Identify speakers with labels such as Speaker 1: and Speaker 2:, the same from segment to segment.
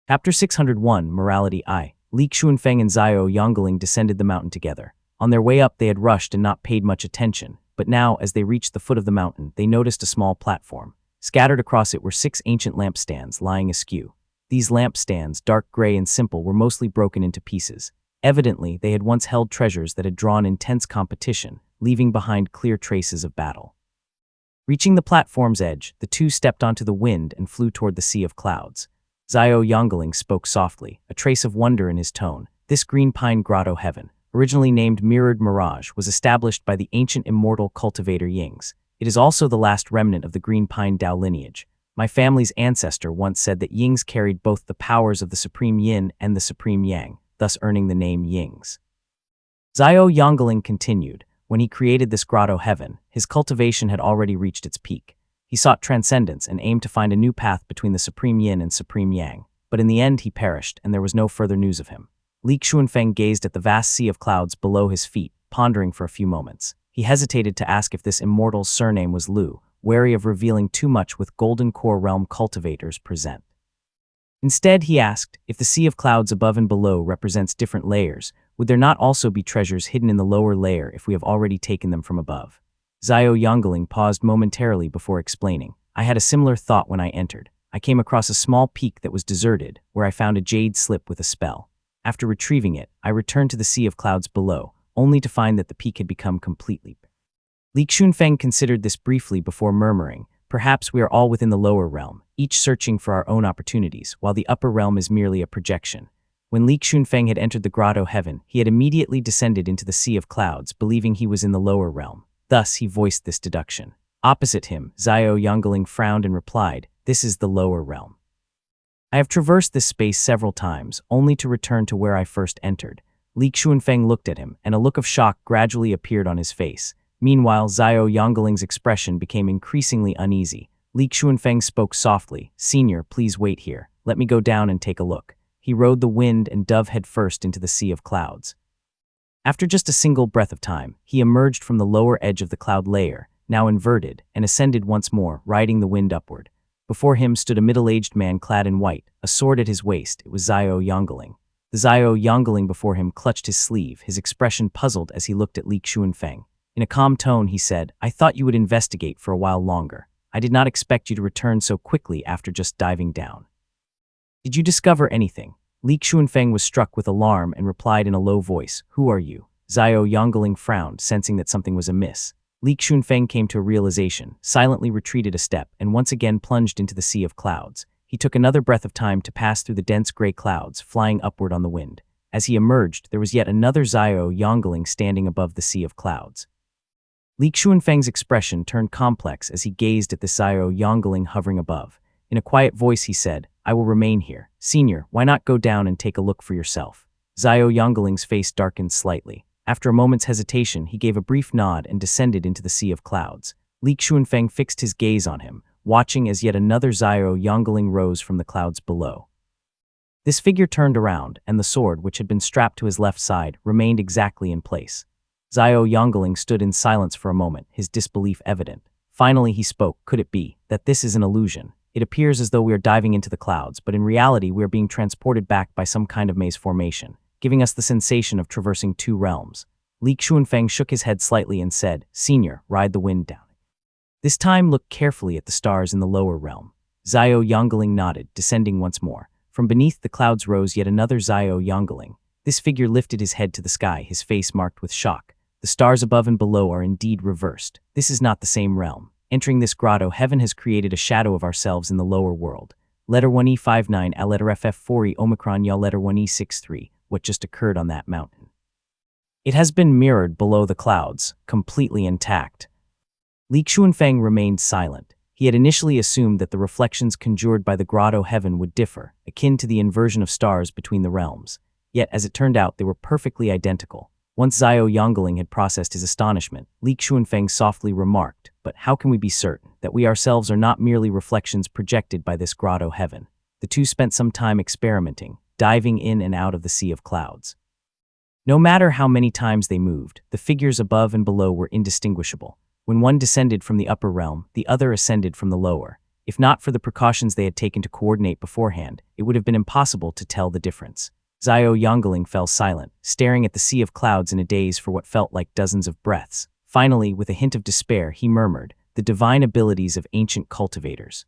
Speaker 1: Chapter 601, Morality I. Li Xuanfeng and Zhao Yongling descended the mountain together. On their way up they had rushed and not paid much attention, but now, as they reached the foot of the mountain, they noticed a small platform. Scattered across it were 6 ancient lampstands lying askew. These lampstands, dark gray and simple, were mostly broken into pieces. Evidently, they had once held treasures that had drawn intense competition, leaving behind clear traces of battle. Reaching the platform's edge, the two stepped onto the wind and flew toward the sea of clouds. Zhao Yongling spoke softly, a trace of wonder in his tone. This green pine grotto heaven, originally named Mirrored Mirage, was established by the ancient immortal cultivator Yings. It is also the last remnant of the green pine Dao lineage. My family's ancestor once said that Yings carried both the powers of the Supreme Yin and the Supreme Yang, thus earning the name Yings. Zhao Yongling continued. When he created this grotto heaven, his cultivation had already reached its peak. He sought transcendence and aimed to find a new path between the Supreme Yin and Supreme Yang, but in the end he perished and there was no further news of him. Li Xuanfeng gazed at the vast sea of clouds below his feet, pondering for a few moments. He hesitated to ask if this immortal's surname was Lu, wary of revealing too much with Golden Core Realm cultivators present. Instead, he asked, if the sea of clouds above and below represents different layers, would there not also be treasures hidden in the lower layer if we have already taken them from above? Zhao Yongling paused momentarily before explaining. I had a similar thought when I entered. I came across a small peak that was deserted, where I found a jade slip with a spell. After retrieving it, I returned to the sea of clouds below, only to find that the peak had become completely. Li Xuanfeng considered this briefly before murmuring, perhaps we are all within the lower realm, each searching for our own opportunities, while the upper realm is merely a projection. When Li Xuanfeng had entered the grotto heaven, he had immediately descended into the sea of clouds, believing he was in the lower realm. Thus, he voiced this deduction. Opposite him, Zhao Yongling frowned and replied, this is the lower realm. I have traversed this space several times, only to return to where I first entered. Li Xuanfeng looked at him, and a look of shock gradually appeared on his face. Meanwhile, Zhao Yongling's expression became increasingly uneasy. Li Xuanfeng spoke softly, Senior, please wait here. Let me go down and take a look. He rode the wind and dove headfirst into the sea of clouds. After just a single breath of time, he emerged from the lower edge of the cloud layer, now inverted, and ascended once more, riding the wind upward. Before him stood a middle-aged man clad in white, a sword at his waist. It was Zhao Yongling. The Zhao Yongling before him clutched his sleeve, his expression puzzled as he looked at Li Xuanfeng. In a calm tone, he said, I thought you would investigate for a while longer. I did not expect you to return so quickly after just diving down. Did you discover anything? Li Xuanfeng was struck with alarm and replied in a low voice, Who are you? Zhao Yongling frowned, sensing that something was amiss. Li Xuanfeng came to a realization, silently retreated a step, and once again plunged into the sea of clouds. He took another breath of time to pass through the dense gray clouds, flying upward on the wind. As he emerged, there was yet another Zhao Yongling standing above the sea of clouds. Li Xuanfeng's expression turned complex as he gazed at the Zhao Yongling hovering above. In a quiet voice he said, I will remain here. Senior, why not go down and take a look for yourself? Zhao Yongling's face darkened slightly. After a moment's hesitation, he gave a brief nod and descended into the sea of clouds. Li Xuanfeng fixed his gaze on him, watching as yet another Zhao Yongling rose from the clouds below. This figure turned around, and the sword, which had been strapped to his left side, remained exactly in place. Zhao Yongling stood in silence for a moment, his disbelief evident. Finally he spoke, Could it be that this is an illusion? It appears as though we are diving into the clouds, but in reality we are being transported back by some kind of maze formation, giving us the sensation of traversing 2 realms. Li Xuanfeng shook his head slightly and said, Senior, ride the wind down. This time look carefully at the stars in the lower realm. Zhao Yongling nodded, descending once more. From beneath the clouds rose yet another Zhao Yongling. This figure lifted his head to the sky, his face marked with shock. The stars above and below are indeed reversed. This is not the same realm. Entering this grotto, heaven has created a shadow of ourselves in the lower world. Letter 1E59 a letter FF4E Omicron ya letter 1E63, what just occurred on that mountain. It has been mirrored below the clouds, completely intact. Li Xuanfeng remained silent. He had initially assumed that the reflections conjured by the grotto heaven would differ, akin to the inversion of stars between the realms. Yet, as it turned out, they were perfectly identical. Once Zhao Yongling had processed his astonishment, Li Xuanfeng softly remarked, But how can we be certain that we ourselves are not merely reflections projected by this grotto heaven? The two spent some time experimenting, diving in and out of the sea of clouds. No matter how many times they moved, the figures above and below were indistinguishable. When one descended from the upper realm, the other ascended from the lower. If not for the precautions they had taken to coordinate beforehand, it would have been impossible to tell the difference. Zhao Yongling fell silent, staring at the sea of clouds in a daze for what felt like dozens of breaths. Finally, with a hint of despair, he murmured, "The divine abilities of ancient cultivators.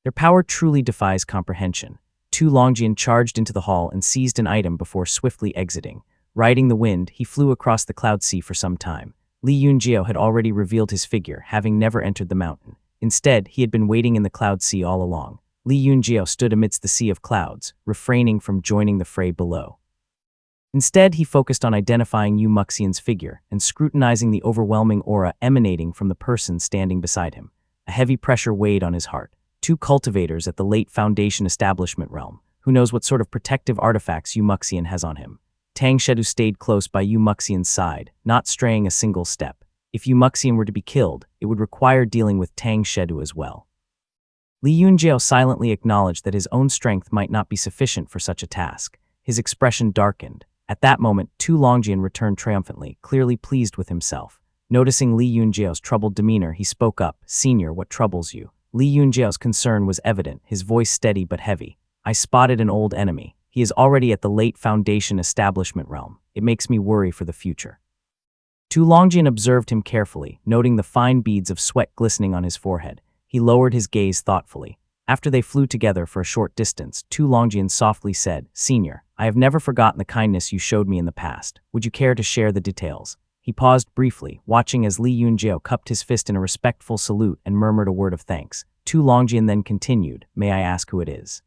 Speaker 1: Their power truly defies comprehension." Tu Longjian charged into the hall and seized an item before swiftly exiting. Riding the wind, he flew across the cloud sea for some time. Li Yunjiao had already revealed his figure, having never entered the mountain. Instead, he had been waiting in the cloud sea all along. Li Yunjiao stood amidst the sea of clouds, refraining from joining the fray below. Instead, he focused on identifying Yu Muxian's figure and scrutinizing the overwhelming aura emanating from the person standing beside him. A heavy pressure weighed on his heart. Two cultivators at the late Foundation establishment realm. Who knows what sort of protective artifacts Yu Muxian has on him? Tang Shedu stayed close by Yu Muxian's side, not straying a single step. If Yu Muxian were to be killed, it would require dealing with Tang Shedu as well. Li Yunjiao silently acknowledged that his own strength might not be sufficient for such a task. His expression darkened. At that moment, Tu Longjian returned triumphantly, clearly pleased with himself. Noticing Li Yunjiao's troubled demeanor, he spoke up, "Senior, what troubles you?" Li Yunjiao's concern was evident, his voice steady but heavy. "I spotted an old enemy. He is already at the late Foundation establishment realm. It makes me worry for the future." Tu Longjian observed him carefully, noting the fine beads of sweat glistening on his forehead. He lowered his gaze thoughtfully. After they flew together for a short distance, Tu Longjian softly said, "Senior, I have never forgotten the kindness you showed me in the past. Would you care to share the details?" He paused briefly, watching as Li Yunjiao cupped his fist in a respectful salute and murmured a word of thanks. Tu Longjian then continued, "May I ask who it is?"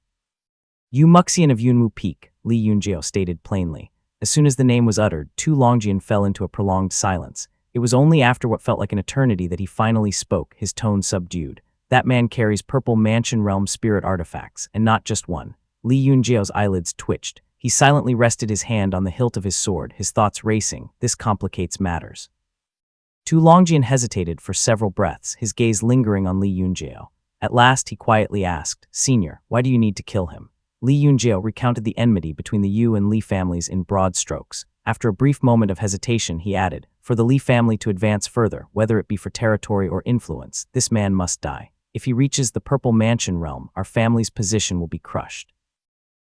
Speaker 1: "Yu Muxian of Yunwu Peak," Li Yunjiao stated plainly. As soon as the name was uttered, Tu Longjian fell into a prolonged silence. It was only after what felt like an eternity that he finally spoke, his tone subdued. "That man carries Purple Mansion Realm spirit artifacts, and not just one." Li Yunjiao's eyelids twitched. He silently rested his hand on the hilt of his sword, his thoughts racing. This complicates matters. Tu Longjian hesitated for several breaths, his gaze lingering on Li Yunjiao. At last, he quietly asked, "Senior, why do you need to kill him?" Li Yunjiao recounted the enmity between the Yu and Li families in broad strokes. After a brief moment of hesitation, he added, "For the Li family to advance further, whether it be for territory or influence, this man must die. If he reaches the Purple Mansion realm, our family's position will be crushed.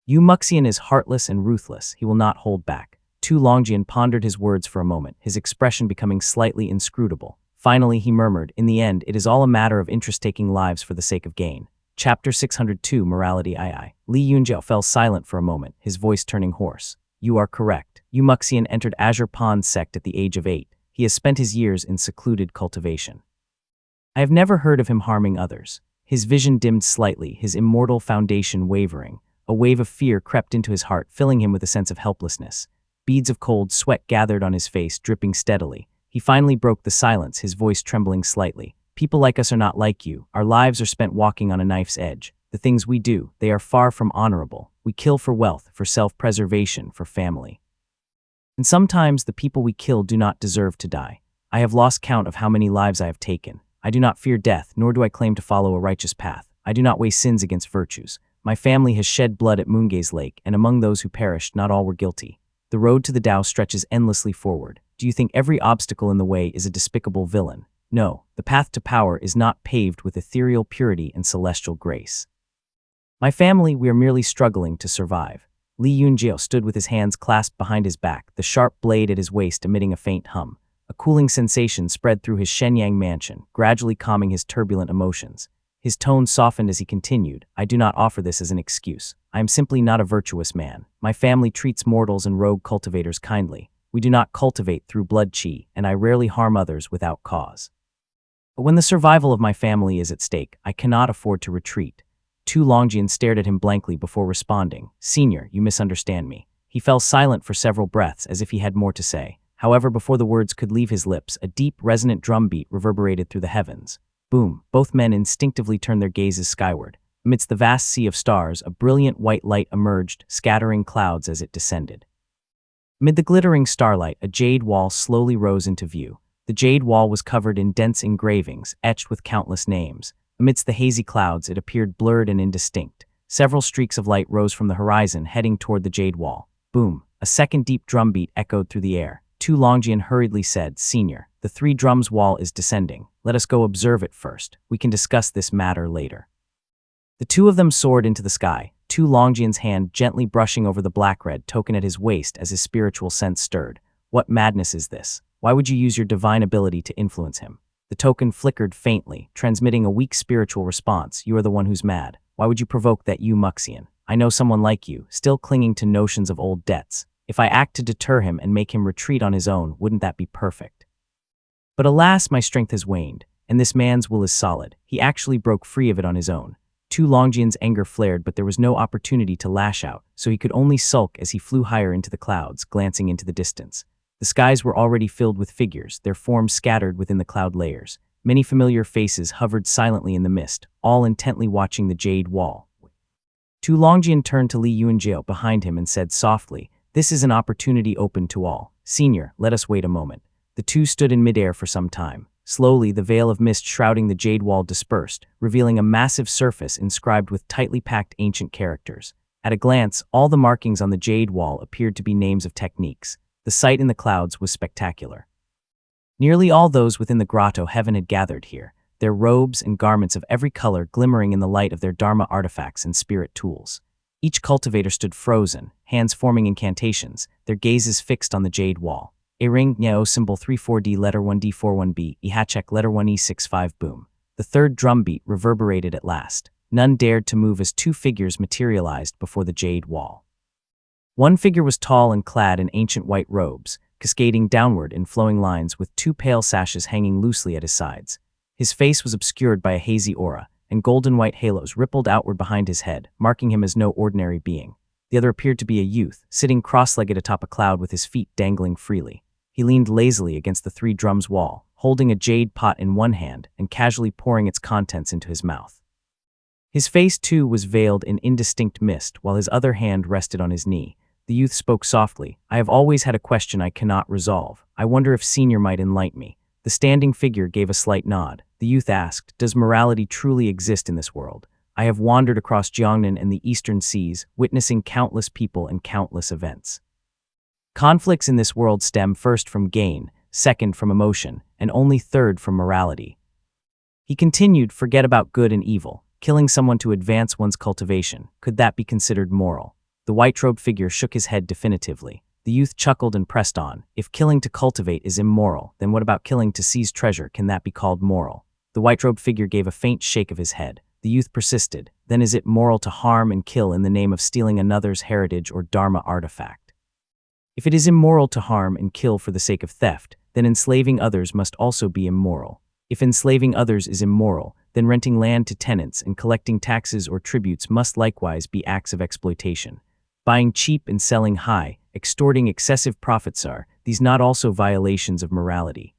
Speaker 1: Yu Muxian is heartless and ruthless. He will not hold back." Tu Longjian pondered his words for a moment, his expression becoming slightly inscrutable. Finally, he murmured, "In the end, it is all a matter of interest-taking lives for the sake of gain." Chapter 602, Morality II. Li Yunjiao fell silent for a moment, his voice turning hoarse. "You are correct. Yu Muxian entered Azure Pond sect at the age of 8. He has spent his years in secluded cultivation. I have never heard of him harming others." His vision dimmed slightly, his immortal foundation wavering. A wave of fear crept into his heart, filling him with a sense of helplessness. Beads of cold sweat gathered on his face, dripping steadily. He finally broke the silence, his voice trembling slightly. "People like us are not like you. Our lives are spent walking on a knife's edge. The things we do, they are far from honorable. We kill for wealth, for self-preservation, for family. And sometimes the people we kill do not deserve to die. I have lost count of how many lives I have taken. I do not fear death, nor do I claim to follow a righteous path. I do not weigh sins against virtues. My family has shed blood at Moongaze Lake, and among those who perished, not all were guilty. The road to the Tao stretches endlessly forward. Do you think every obstacle in the way is a despicable villain? No, the path to power is not paved with ethereal purity and celestial grace. My family, we are merely struggling to survive." Li Yunjiao stood with his hands clasped behind his back, the sharp blade at his waist emitting a faint hum. A cooling sensation spread through his Shenyang mansion, gradually calming his turbulent emotions. His tone softened as he continued, "I do not offer this as an excuse. I am simply not a virtuous man. My family treats mortals and rogue cultivators kindly. We do not cultivate through blood qi, and I rarely harm others without cause. But when the survival of my family is at stake, I cannot afford to retreat." Tu Longjian stared at him blankly before responding, "Senior, you misunderstand me." He fell silent for several breaths as if he had more to say. However, before the words could leave his lips, a deep, resonant drumbeat reverberated through the heavens. Boom! Both men instinctively turned their gazes skyward. Amidst the vast sea of stars, a brilliant white light emerged, scattering clouds as it descended. Amid the glittering starlight, a jade wall slowly rose into view. The jade wall was covered in dense engravings, etched with countless names. Amidst the hazy clouds, it appeared blurred and indistinct. Several streaks of light rose from the horizon, heading toward the jade wall. Boom! A second deep drumbeat echoed through the air. Tu Longjian hurriedly said, "Senior, The three drums wall is descending. Let us go observe it first. We can discuss this matter later. The two of them soared into the sky, Tu Longjian's hand gently brushing over the black-red token at his waist as his spiritual sense stirred. What madness is this? Why would you use your divine ability to influence him? The token flickered faintly, transmitting a weak spiritual response. You are the one who's mad. Why would you provoke that Muxian? I know someone like you, still clinging to notions of old debts. If I act to deter him and make him retreat on his own, wouldn't that be perfect? But alas, my strength has waned, and this man's will is solid. He actually broke free of it on his own. Tu Longjian's anger flared, but there was no opportunity to lash out, so he could only sulk as he flew higher into the clouds, glancing into the distance. The skies were already filled with figures, their forms scattered within the cloud layers. Many familiar faces hovered silently in the mist, all intently watching the jade wall. Tu Longjian turned to Li Yuanjiao behind him and said softly, "This is an opportunity open to all. Senior, let us wait a moment." The two stood in midair for some time. Slowly, the veil of mist shrouding the jade wall dispersed, revealing a massive surface inscribed with tightly packed ancient characters. At a glance, all the markings on the jade wall appeared to be names of techniques. The sight in the clouds was spectacular. Nearly all those within the grotto heaven had gathered here, their robes and garments of every color glimmering in the light of their dharma artifacts and spirit tools. Each cultivator stood frozen, hands forming incantations, their gazes fixed on the jade wall. A ring, Nyao symbol 34D letter 1D41B, Ihachek letter 1E65 boom. The third drum beat reverberated at last. None dared to move as two figures materialized before the jade wall. One figure was tall and clad in ancient white robes, cascading downward in flowing lines with two pale sashes hanging loosely at his sides. His face was obscured by a hazy aura, and golden white halos rippled outward behind his head, marking him as no ordinary being. The other appeared to be a youth, sitting cross-legged atop a cloud with his feet dangling freely. He leaned lazily against the three drums wall, holding a jade pot in one hand and casually pouring its contents into his mouth. His face, too, was veiled in indistinct mist, while his other hand rested on his knee. The youth spoke softly. "I have always had a question I cannot resolve. I wonder if Senior might enlighten me." The standing figure gave a slight nod. The youth asked, "Does morality truly exist in this world? I have wandered across Jiangnan and the eastern seas, witnessing countless people and countless events. Conflicts in this world stem first from gain, second from emotion, and only third from morality." He continued, "Forget about good and evil. Killing someone to advance one's cultivation, could that be considered moral?" The white-robed figure shook his head definitively. The youth chuckled and pressed on. "If killing to cultivate is immoral, then what about killing to seize treasure? Can that be called moral?" The white-robed figure gave a faint shake of his head. The youth persisted. "Then is it moral to harm and kill in the name of stealing another's heritage or dharma artifact? If it is immoral to harm and kill for the sake of theft, then enslaving others must also be immoral. If enslaving others is immoral, then renting land to tenants and collecting taxes or tributes must likewise be acts of exploitation. Buying cheap and selling high, extorting excessive profits, are these not also violations of morality?"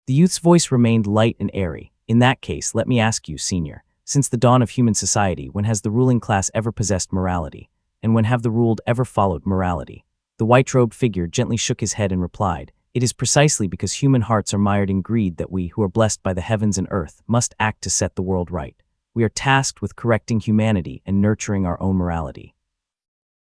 Speaker 1: The youth's voice remained light and airy. "In that case, let me ask you, Senior, since the dawn of human society, when has the ruling class ever possessed morality? And when have the ruled ever followed morality?" The white-robed figure gently shook his head and replied, "It is precisely because human hearts are mired in greed that we, who are blessed by the heavens and earth, must act to set the world right. We are tasked with correcting humanity and nurturing our own morality.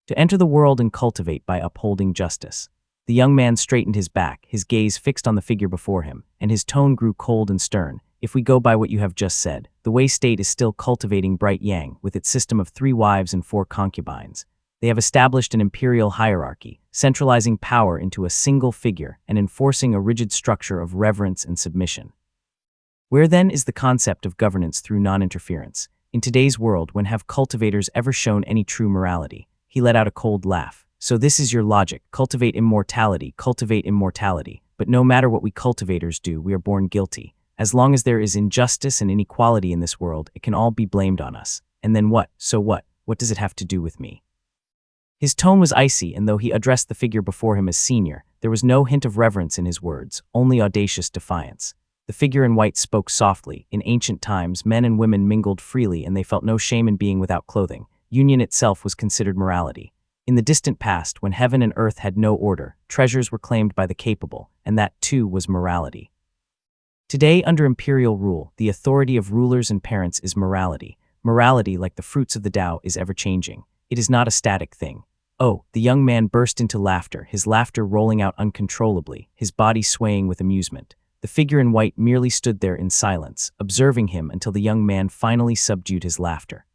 Speaker 1: To enter the world and cultivate by upholding justice." The young man straightened his back, his gaze fixed on the figure before him, and his tone grew cold and stern. "If we go by what you have just said, the Wei state is still cultivating bright yang with its system of 3 wives and 4 concubines. They have established an imperial hierarchy, centralizing power into a single figure and enforcing a rigid structure of reverence and submission. Where then is the concept of governance through non-interference? In today's world, when have cultivators ever shown any true morality?" He let out a cold laugh. "So this is your logic: cultivate immortality, but no matter what we cultivators do, we are born guilty. As long as there is injustice and inequality in this world, it can all be blamed on us. And then what? So what? What does it have to do with me?" His tone was icy, and though he addressed the figure before him as Senior, there was no hint of reverence in his words, only audacious defiance. The figure in white spoke softly. "In ancient times, men and women mingled freely and they felt no shame in being without clothing. Union itself was considered morality. In the distant past, when heaven and earth had no order, treasures were claimed by the capable, and that too was morality. Today, under imperial rule, the authority of rulers and parents is morality. Morality, like the fruits of the Tao, is ever-changing. It is not a static thing." "Oh," the young man burst into laughter, his laughter rolling out uncontrollably, his body swaying with amusement. The figure in white merely stood there in silence, observing him until the young man finally subdued his laughter.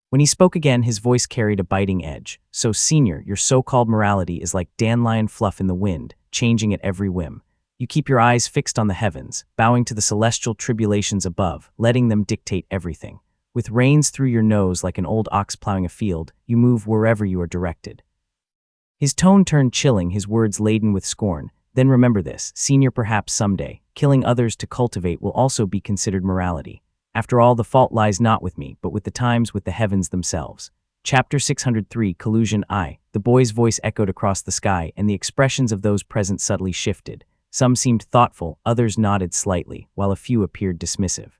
Speaker 1: When he spoke again, his voice carried a biting edge. "So, senior, your so-called morality is like dandelion fluff in the wind, changing at every whim. You keep your eyes fixed on the heavens, bowing to the celestial tribulations above, letting them dictate everything. With reins through your nose like an old ox plowing a field, you move wherever you are directed." His tone turned chilling, his words laden with scorn. "Then remember this, senior, perhaps someday, killing others to cultivate will also be considered morality. After all, the fault lies not with me, but with the times, with the heavens themselves." Chapter 603, Collusion I. The boy's voice echoed across the sky, and the expressions of those present subtly shifted. Some seemed thoughtful, others nodded slightly, while a few appeared dismissive.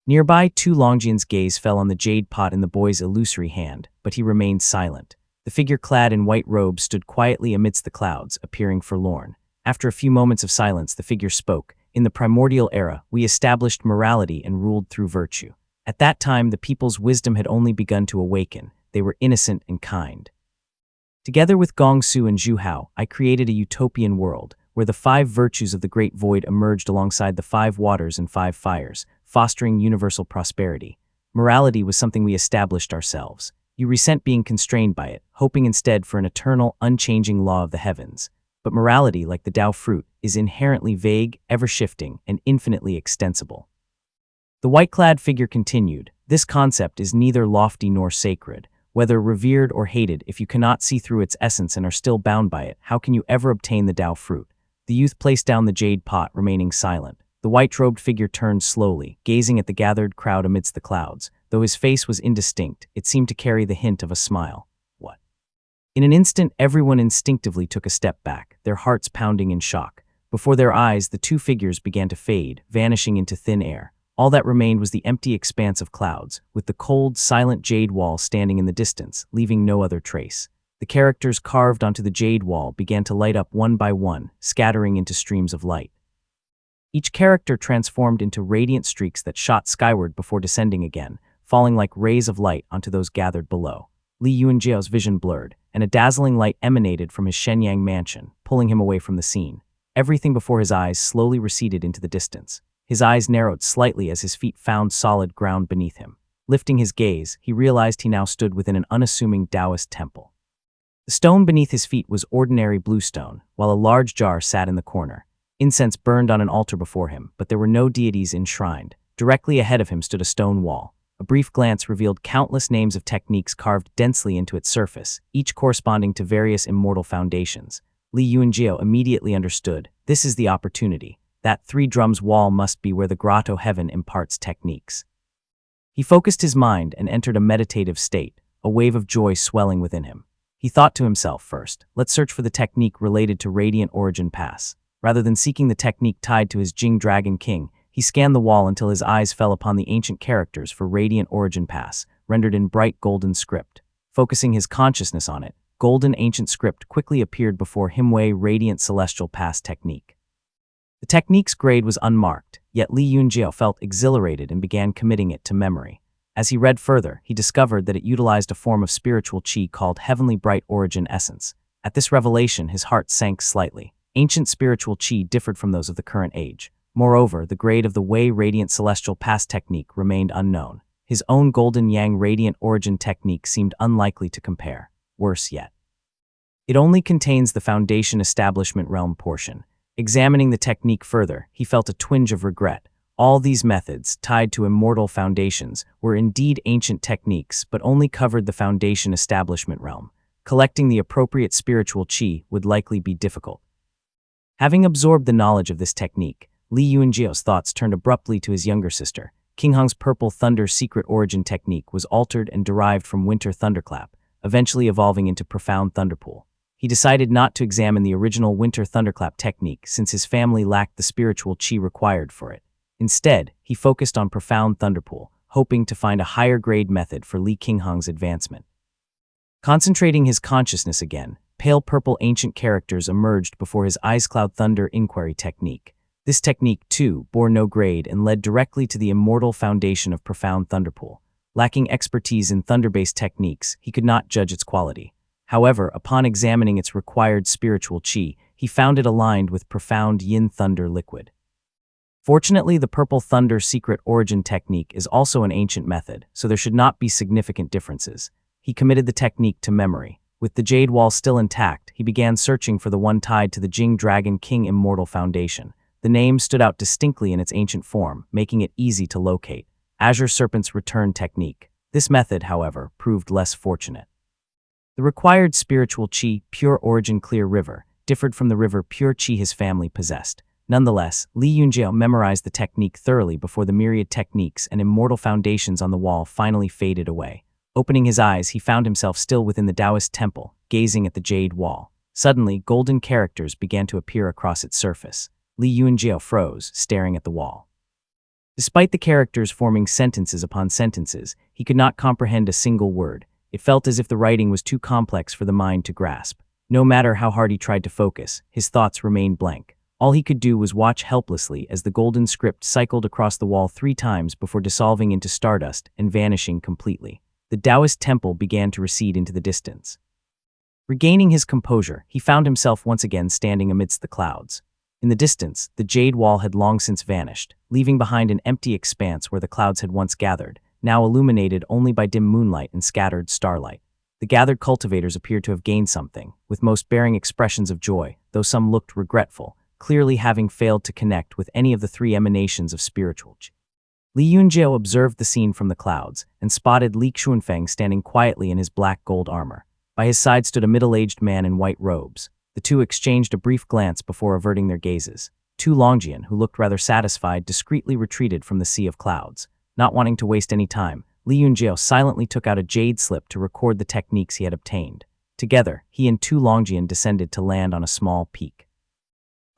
Speaker 1: Nearby, Tu Longjian's gaze fell on the jade pot in the boy's illusory hand, but he remained silent. The figure clad in white robes stood quietly amidst the clouds, appearing forlorn. After a few moments of silence, the figure spoke. "In the primordial era, we established morality and ruled through virtue. At that time, the people's wisdom had only begun to awaken. They were innocent and kind. Together with Gongsu and Zhu Hao, I created a utopian world, where the 5 virtues of the Great Void emerged alongside the 5 waters and 5 fires, fostering universal prosperity. Morality was something we established ourselves. You resent being constrained by it, hoping instead for an eternal, unchanging law of the heavens. But morality, like the Tao fruit, is inherently vague, ever-shifting, and infinitely extensible." The white-clad figure continued, "This concept is neither lofty nor sacred. Whether revered or hated, if you cannot see through its essence and are still bound by it, how can you ever obtain the Tao fruit?" The youth placed down the jade pot, remaining silent. The white-robed figure turned slowly, gazing at the gathered crowd amidst the clouds. Though his face was indistinct, it seemed to carry the hint of a smile. "What?" In an instant, everyone instinctively took a step back, their hearts pounding in shock. Before their eyes, the 2 figures began to fade, vanishing into thin air. All that remained was the empty expanse of clouds, with the cold, silent jade wall standing in the distance, leaving no other trace. The characters carved onto the jade wall began to light up one by one, scattering into streams of light. Each character transformed into radiant streaks that shot skyward before descending again, falling like rays of light onto those gathered below. Li Yuanjiao's vision blurred, and a dazzling light emanated from his Shenyang mansion, pulling him away from the scene. Everything before his eyes slowly receded into the distance. His eyes narrowed slightly as his feet found solid ground beneath him. Lifting his gaze, he realized he now stood within an unassuming Taoist temple. The stone beneath his feet was ordinary bluestone, while a large jar sat in the corner. Incense burned on an altar before him, but there were no deities enshrined. Directly ahead of him stood a stone wall. A brief glance revealed countless names of techniques carved densely into its surface, each corresponding to various immortal foundations. Li Yuanjiao immediately understood. This is the opportunity. That 3 drums wall must be where the Grotto heaven imparts techniques. He focused his mind and entered a meditative state, a wave of joy swelling within him. He thought to himself first, let's search for the technique related to Radiant Origin Pass. Rather than seeking the technique tied to his Jing Dragon King, he scanned the wall until his eyes fell upon the ancient characters for Radiant Origin Pass, rendered in bright golden script. Focusing his consciousness on it, golden ancient script quickly appeared before Himwei Radiant Celestial Pass technique. The technique's grade was unmarked, yet Li Yuanjiao felt exhilarated and began committing it to memory. As he read further, he discovered that it utilized a form of spiritual qi called Heavenly Bright Origin Essence. At this revelation, his heart sank slightly. Ancient spiritual qi differed from those of the current age. Moreover, the grade of the Wei Radiant Celestial Pass technique remained unknown. His own Golden Yang Radiant Origin technique seemed unlikely to compare. Worse yet, it only contains the Foundation Establishment Realm portion. Examining the technique further, he felt a twinge of regret. All these methods, tied to immortal foundations, were indeed ancient techniques, but only covered the Foundation Establishment Realm. Collecting the appropriate spiritual qi would likely be difficult. Having absorbed the knowledge of this technique, Li Yuanjiao's thoughts turned abruptly to his younger sister. King Hong's Purple Thunder secret origin technique was altered and derived from Winter Thunderclap, eventually evolving into Profound Thunderpool. He decided not to examine the original Winter Thunderclap technique since his family lacked the spiritual qi required for it. Instead, he focused on Profound Thunderpool, hoping to find a higher-grade method for Li Qinghong's advancement. Concentrating his consciousness again, pale purple ancient characters emerged before his Eyes Cloud Thunder inquiry technique. This technique, too, bore no grade and led directly to the immortal foundation of Profound Thunderpool. Lacking expertise in thunder-based techniques, he could not judge its quality. However, upon examining its required spiritual qi, he found it aligned with Profound Yin Thunder liquid. Fortunately, the purple thunder secret origin technique is also an ancient method, so there should not be significant differences. He committed the technique to memory. With the jade wall still intact, he began searching for the one tied to the Jing Dragon King Immortal Foundation. The name stood out distinctly in its ancient form, making it easy to locate. Azure Serpent's return technique. This method, however, proved less fortunate. The required spiritual qi, pure origin clear river, differed from the river pure qi his family possessed. Nonetheless, Li Yunjiao memorized the technique thoroughly before the myriad techniques and immortal foundations on the wall finally faded away. Opening his eyes, he found himself still within the Taoist temple, gazing at the jade wall. Suddenly, golden characters began to appear across its surface. Li Yunjiao froze, staring at the wall. Despite the characters forming sentences upon sentences, he could not comprehend a single word. It felt as if the writing was too complex for the mind to grasp. No matter how hard he tried to focus, his thoughts remained blank. All he could do was watch helplessly as the golden script cycled across the wall 3 times before dissolving into stardust and vanishing completely. The Taoist temple began to recede into the distance. Regaining his composure, he found himself once again standing amidst the clouds. In the distance, the jade wall had long since vanished, leaving behind an empty expanse where the clouds had once gathered, now illuminated only by dim moonlight and scattered starlight. The gathered cultivators appeared to have gained something, with most bearing expressions of joy, though some looked regretful, clearly having failed to connect with any of the 3 emanations of spiritual qi. Li Yunjiao observed the scene from the clouds and spotted Li Xunfeng standing quietly in his black gold armor. By his side stood a middle-aged man in white robes. The two exchanged a brief glance before averting their gazes. Tu Longjian, who looked rather satisfied, discreetly retreated from the sea of clouds. Not wanting to waste any time, Li Yunjiao silently took out a jade slip to record the techniques he had obtained. Together, he and Tu Longjian descended to land on a small peak.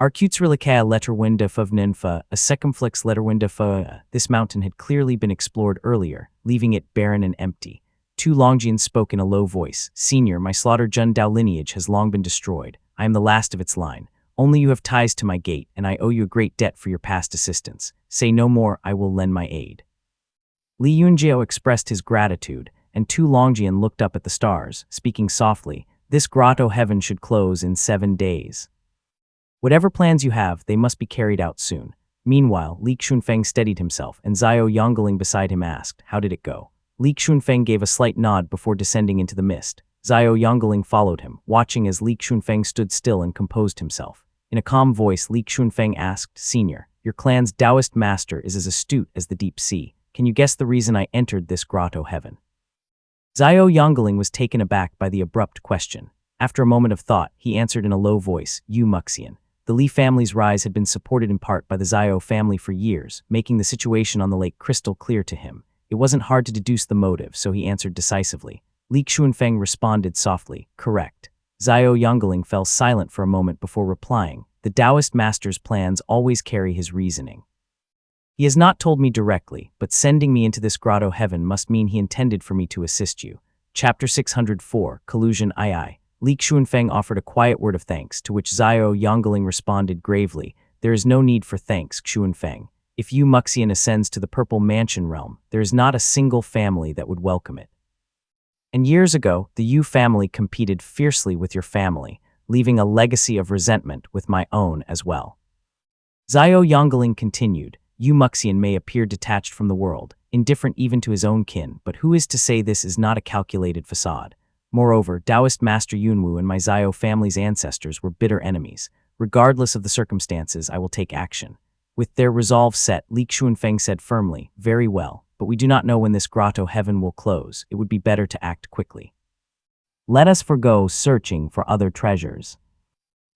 Speaker 1: Arcutsrilica letterwinda fovninfa, a secumflix letterwinda fa. This mountain had clearly been explored earlier, leaving it barren and empty. Tu Longjian spoke in a low voice. Senior, my slaughtered Jun Dao lineage has long been destroyed. I am the last of its line. Only you have ties to my gate, and I owe you a great debt for your past assistance. Say no more, I will lend my aid. Li Yunjiao expressed his gratitude, and Tu Longjian looked up at the stars, speaking softly. This grotto heaven should close in 7 days. Whatever plans you have, they must be carried out soon. Meanwhile, Li Xunfeng steadied himself, and Zhao Yongling beside him asked, how did it go? Li Xunfeng gave a slight nod before descending into the mist. Zhao Yongling followed him, watching as Li Xunfeng stood still and composed himself. In a calm voice, Li Xunfeng asked, Senior, your clan's Taoist master is as astute as the deep sea. Can you guess the reason I entered this grotto heaven? Zhao Yongling was taken aback by the abrupt question. After a moment of thought, he answered in a low voice, Yu Muxian. The Li family's rise had been supported in part by the Zhao family for years, making the situation on the lake crystal clear to him. It wasn't hard to deduce the motive, so he answered decisively. Li Xunfeng responded softly, correct. Zhao Yongling fell silent for a moment before replying. The Taoist master's plans always carry his reasoning. He has not told me directly, but sending me into this grotto heaven must mean he intended for me to assist you. Chapter 604, Collusion II. Li Xunfeng offered a quiet word of thanks, to which Zhao Yongling responded gravely, there is no need for thanks, Xunfeng. If Yu Muxian ascends to the Purple Mansion realm, there is not a single family that would welcome it. And years ago, the Yu family competed fiercely with your family, leaving a legacy of resentment with my own as well. Zhao Yongling continued, Yu Muxian may appear detached from the world, indifferent even to his own kin, but who is to say this is not a calculated facade? Moreover, Taoist Master Yunwu and my Zhao family's ancestors were bitter enemies. Regardless of the circumstances, I will take action. With their resolve set, Li Xunfeng said firmly, very well, but we do not know when this grotto heaven will close. It would be better to act quickly. Let us forgo searching for other treasures.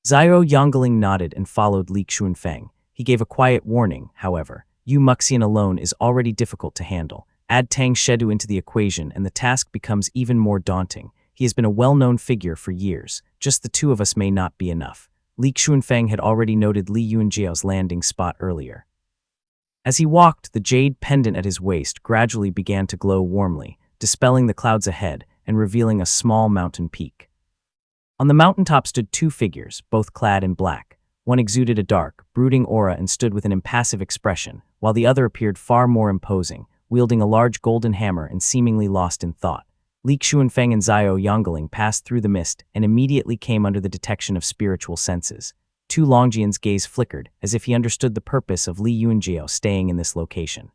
Speaker 1: Zhao Yongling nodded and followed Li Xunfeng. He gave a quiet warning, however. Yu Muxian alone is already difficult to handle. Add Tang Shedu into the equation and the task becomes even more daunting. He has been a well-known figure for years. Just the 2 of us may not be enough. Li Xunfeng had already noted Li Yunjiao's landing spot earlier. As he walked, the jade pendant at his waist gradually began to glow warmly, dispelling the clouds ahead and revealing a small mountain peak. On the mountaintop stood 2 figures, both clad in black. One exuded a dark, brooding aura and stood with an impassive expression, while the other appeared far more imposing, wielding a large golden hammer and seemingly lost in thought. Li Xunfeng and Zhao Yongling passed through the mist and immediately came under the detection of spiritual senses. Tu Longjian's gaze flickered, as if he understood the purpose of Li Yunjiao staying in this location.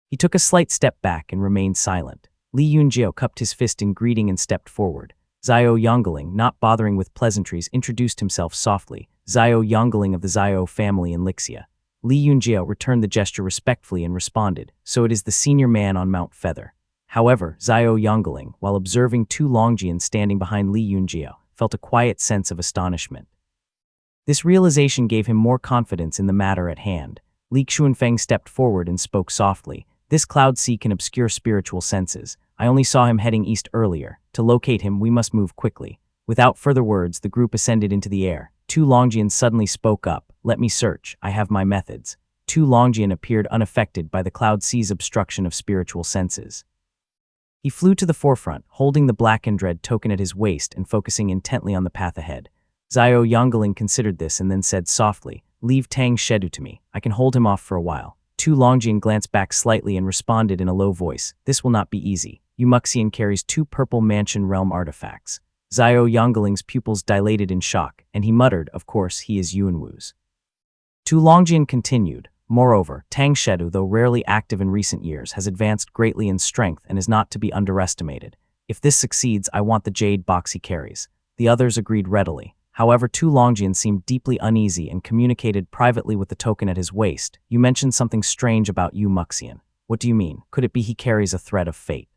Speaker 1: He took a slight step back and remained silent. Li Yunjiao cupped his fist in greeting and stepped forward. Xiao Yongling, not bothering with pleasantries, introduced himself softly. Xiao Yongling of the Xiao family in Lixia. Li Yunjiao returned the gesture respectfully and responded, "So it is the senior man on Mount Feather." However, Xiao Yongling, while observing Tu Longjian standing behind Li Yunjiao, felt a quiet sense of astonishment. This realization gave him more confidence in the matter at hand. Li Xuanfeng stepped forward and spoke softly. "This cloud sea can obscure spiritual senses. I only saw him heading east earlier. To locate him, we must move quickly." Without further words, the group ascended into the air. Tu Longjian suddenly spoke up. "Let me search. I have my methods." Tu Longjian appeared unaffected by the cloud sea's obstruction of spiritual senses. He flew to the forefront, holding the black and dread token at his waist and focusing intently on the path ahead. Xiao Yongling considered this and then said softly, "Leave Tang Shedu to me. I can hold him off for a while." Tu Longjian glanced back slightly and responded in a low voice, "This will not be easy. Muxian carries 2 purple mansion realm artifacts." Xiao Yongling's pupils dilated in shock, and he muttered, "Of course, he is Yuanwu's." Tu Longjian continued, "Moreover, Tang Shedu, though rarely active in recent years, has advanced greatly in strength and is not to be underestimated. If this succeeds, I want the jade box he carries." The others agreed readily. However, Tu Longjian seemed deeply uneasy and communicated privately with the token at his waist. "You mentioned something strange about Muxian. What do you mean? Could it be he carries a thread of fate?"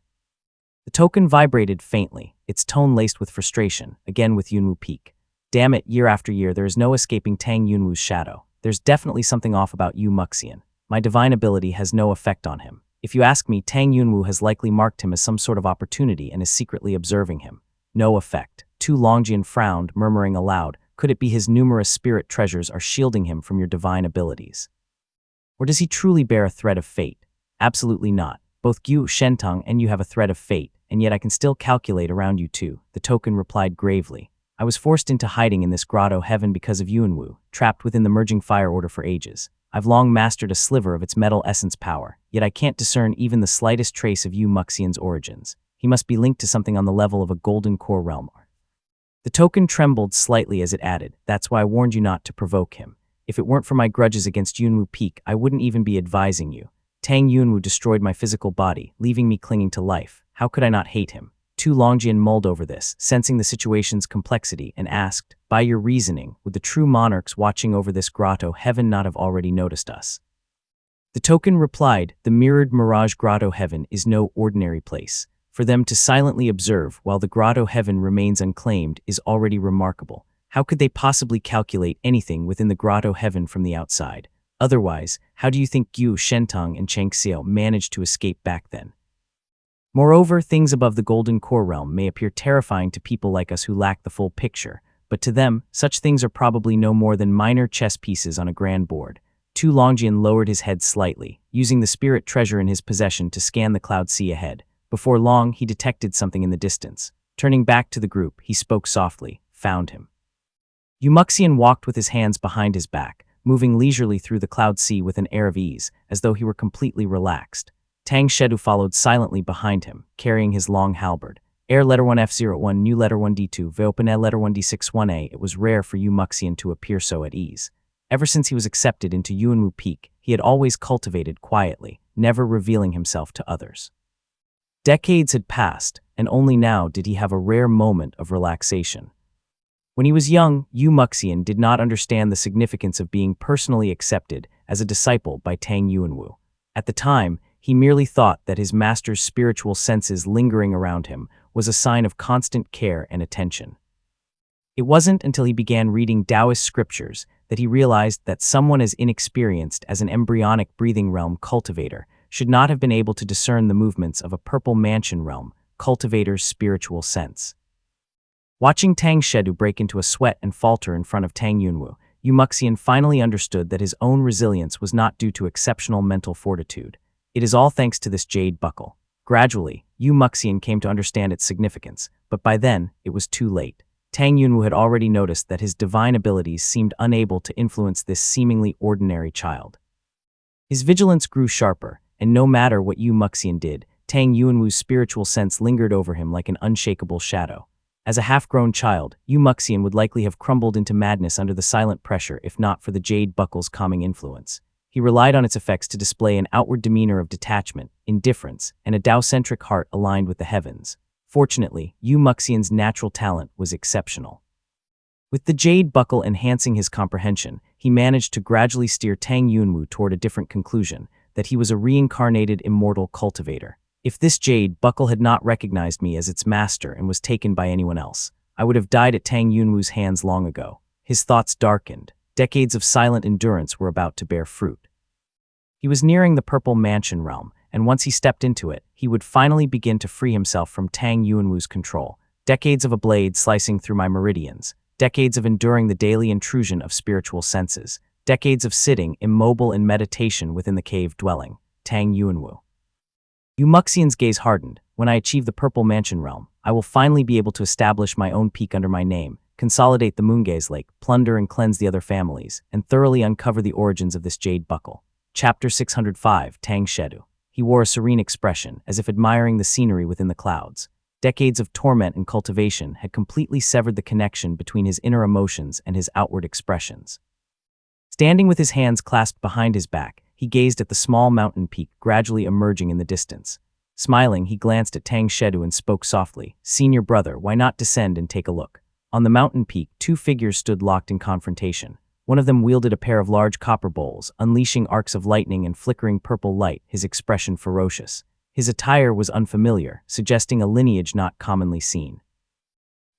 Speaker 1: The token vibrated faintly, its tone laced with frustration, again with Yunwu peak. "Damn it, year after year there is no escaping Tang Yunwu's shadow. There's definitely something off about Muxian. My divine ability has no effect on him. If you ask me, Tang Yunwu has likely marked him as some sort of opportunity and is secretly observing him." "No effect." Tu Longjian frowned, murmuring aloud, "Could it be his numerous spirit treasures are shielding him from your divine abilities? Or does he truly bear a thread of fate?" "Absolutely not. Both Gu Shentang and you have a thread of fate, and yet I can still calculate around you too," the token replied gravely. "I was forced into hiding in this grotto heaven because of Yuanwu, trapped within the merging fire order for ages. I've long mastered a sliver of its metal essence power, yet I can't discern even the slightest trace of Muxian's origins. He must be linked to something on the level of a golden core realm." The token trembled slightly as it added, "That's why I warned you not to provoke him. If it weren't for my grudges against Yunwu Peak, I wouldn't even be advising you. Tang Yunwu destroyed my physical body, leaving me clinging to life. How could I not hate him?" Tu Longjian mulled over this, sensing the situation's complexity, and asked, "By your reasoning, would the true monarchs watching over this grotto heaven not have already noticed us?" The token replied, "The mirrored mirage grotto heaven is no ordinary place. For them to silently observe while the grotto heaven remains unclaimed is already remarkable. How could they possibly calculate anything within the grotto heaven from the outside? Otherwise, how do you think Gu Shentang and Cheng Xiao managed to escape back then? Moreover, things above the golden core realm may appear terrifying to people like us who lack the full picture, but to them, such things are probably no more than minor chess pieces on a grand board." Tu Longjian lowered his head slightly, using the spirit treasure in his possession to scan the cloud sea ahead. Before long, he detected something in the distance. Turning back to the group, he spoke softly, "Found him." Muxian walked with his hands behind his back, moving leisurely through the cloud sea with an air of ease, as though he were completely relaxed. Tang Shedu followed silently behind him, carrying his long halberd. Air letter 1F01, new letter 1D2, Veopen letter 1D61A. It was rare for Muxian to appear so at ease. Ever since he was accepted into Yuanwu Peak, he had always cultivated quietly, never revealing himself to others. Decades had passed, and only now did he have a rare moment of relaxation. When he was young, Muxian did not understand the significance of being personally accepted as a disciple by Tang Yuanwu. At the time, he merely thought that his master's spiritual senses lingering around him was a sign of constant care and attention. It wasn't until he began reading Taoist scriptures that he realized that someone as inexperienced as an embryonic breathing realm cultivator should not have been able to discern the movements of a purple mansion realm cultivator's spiritual sense. Watching Tang Shedu break into a sweat and falter in front of Tang Yunwu, Muxian finally understood that his own resilience was not due to exceptional mental fortitude. It is all thanks to this jade buckle. Gradually, Muxian came to understand its significance, but by then, it was too late. Tang Yunwu had already noticed that his divine abilities seemed unable to influence this seemingly ordinary child. His vigilance grew sharper, and no matter what Muxian did, Tang Yuanwu's spiritual sense lingered over him like an unshakable shadow. As a half-grown child, Yu Muxian would likely have crumbled into madness under the silent pressure if not for the jade buckle's calming influence. He relied on its effects to display an outward demeanor of detachment, indifference, and a Tao-centric heart aligned with the heavens. Fortunately, Yu Muxian's natural talent was exceptional. With the jade buckle enhancing his comprehension, he managed to gradually steer Tang Yunwu toward a different conclusion, that he was a reincarnated immortal cultivator. If this jade buckle had not recognized me as its master and was taken by anyone else, I would have died at Tang Yunwu's hands long ago. His thoughts darkened. Decades of silent endurance were about to bear fruit. He was nearing the Purple Mansion realm, and once he stepped into it, he would finally begin to free himself from Tang Yunwu's control. Decades of a blade slicing through my meridians, decades of enduring the daily intrusion of spiritual senses, decades of sitting immobile in meditation within the cave dwelling, Tang Yunwu. Yu Muxian's gaze hardened. When I achieve the Purple Mansion realm, I will finally be able to establish my own peak under my name, consolidate the Moongaze Lake, plunder and cleanse the other families, and thoroughly uncover the origins of this jade buckle. Chapter 605, Tang Shedu. He wore a serene expression, as if admiring the scenery within the clouds. Decades of torment and cultivation had completely severed the connection between his inner emotions and his outward expressions. Standing with his hands clasped behind his back, he gazed at the small mountain peak gradually emerging in the distance. Smiling, he glanced at Tang Shedu and spoke softly, "Senior brother, why not descend and take a look?" On the mountain peak, two figures stood locked in confrontation. One of them wielded a pair of large copper bowls, unleashing arcs of lightning and flickering purple light, his expression ferocious. His attire was unfamiliar, suggesting a lineage not commonly seen.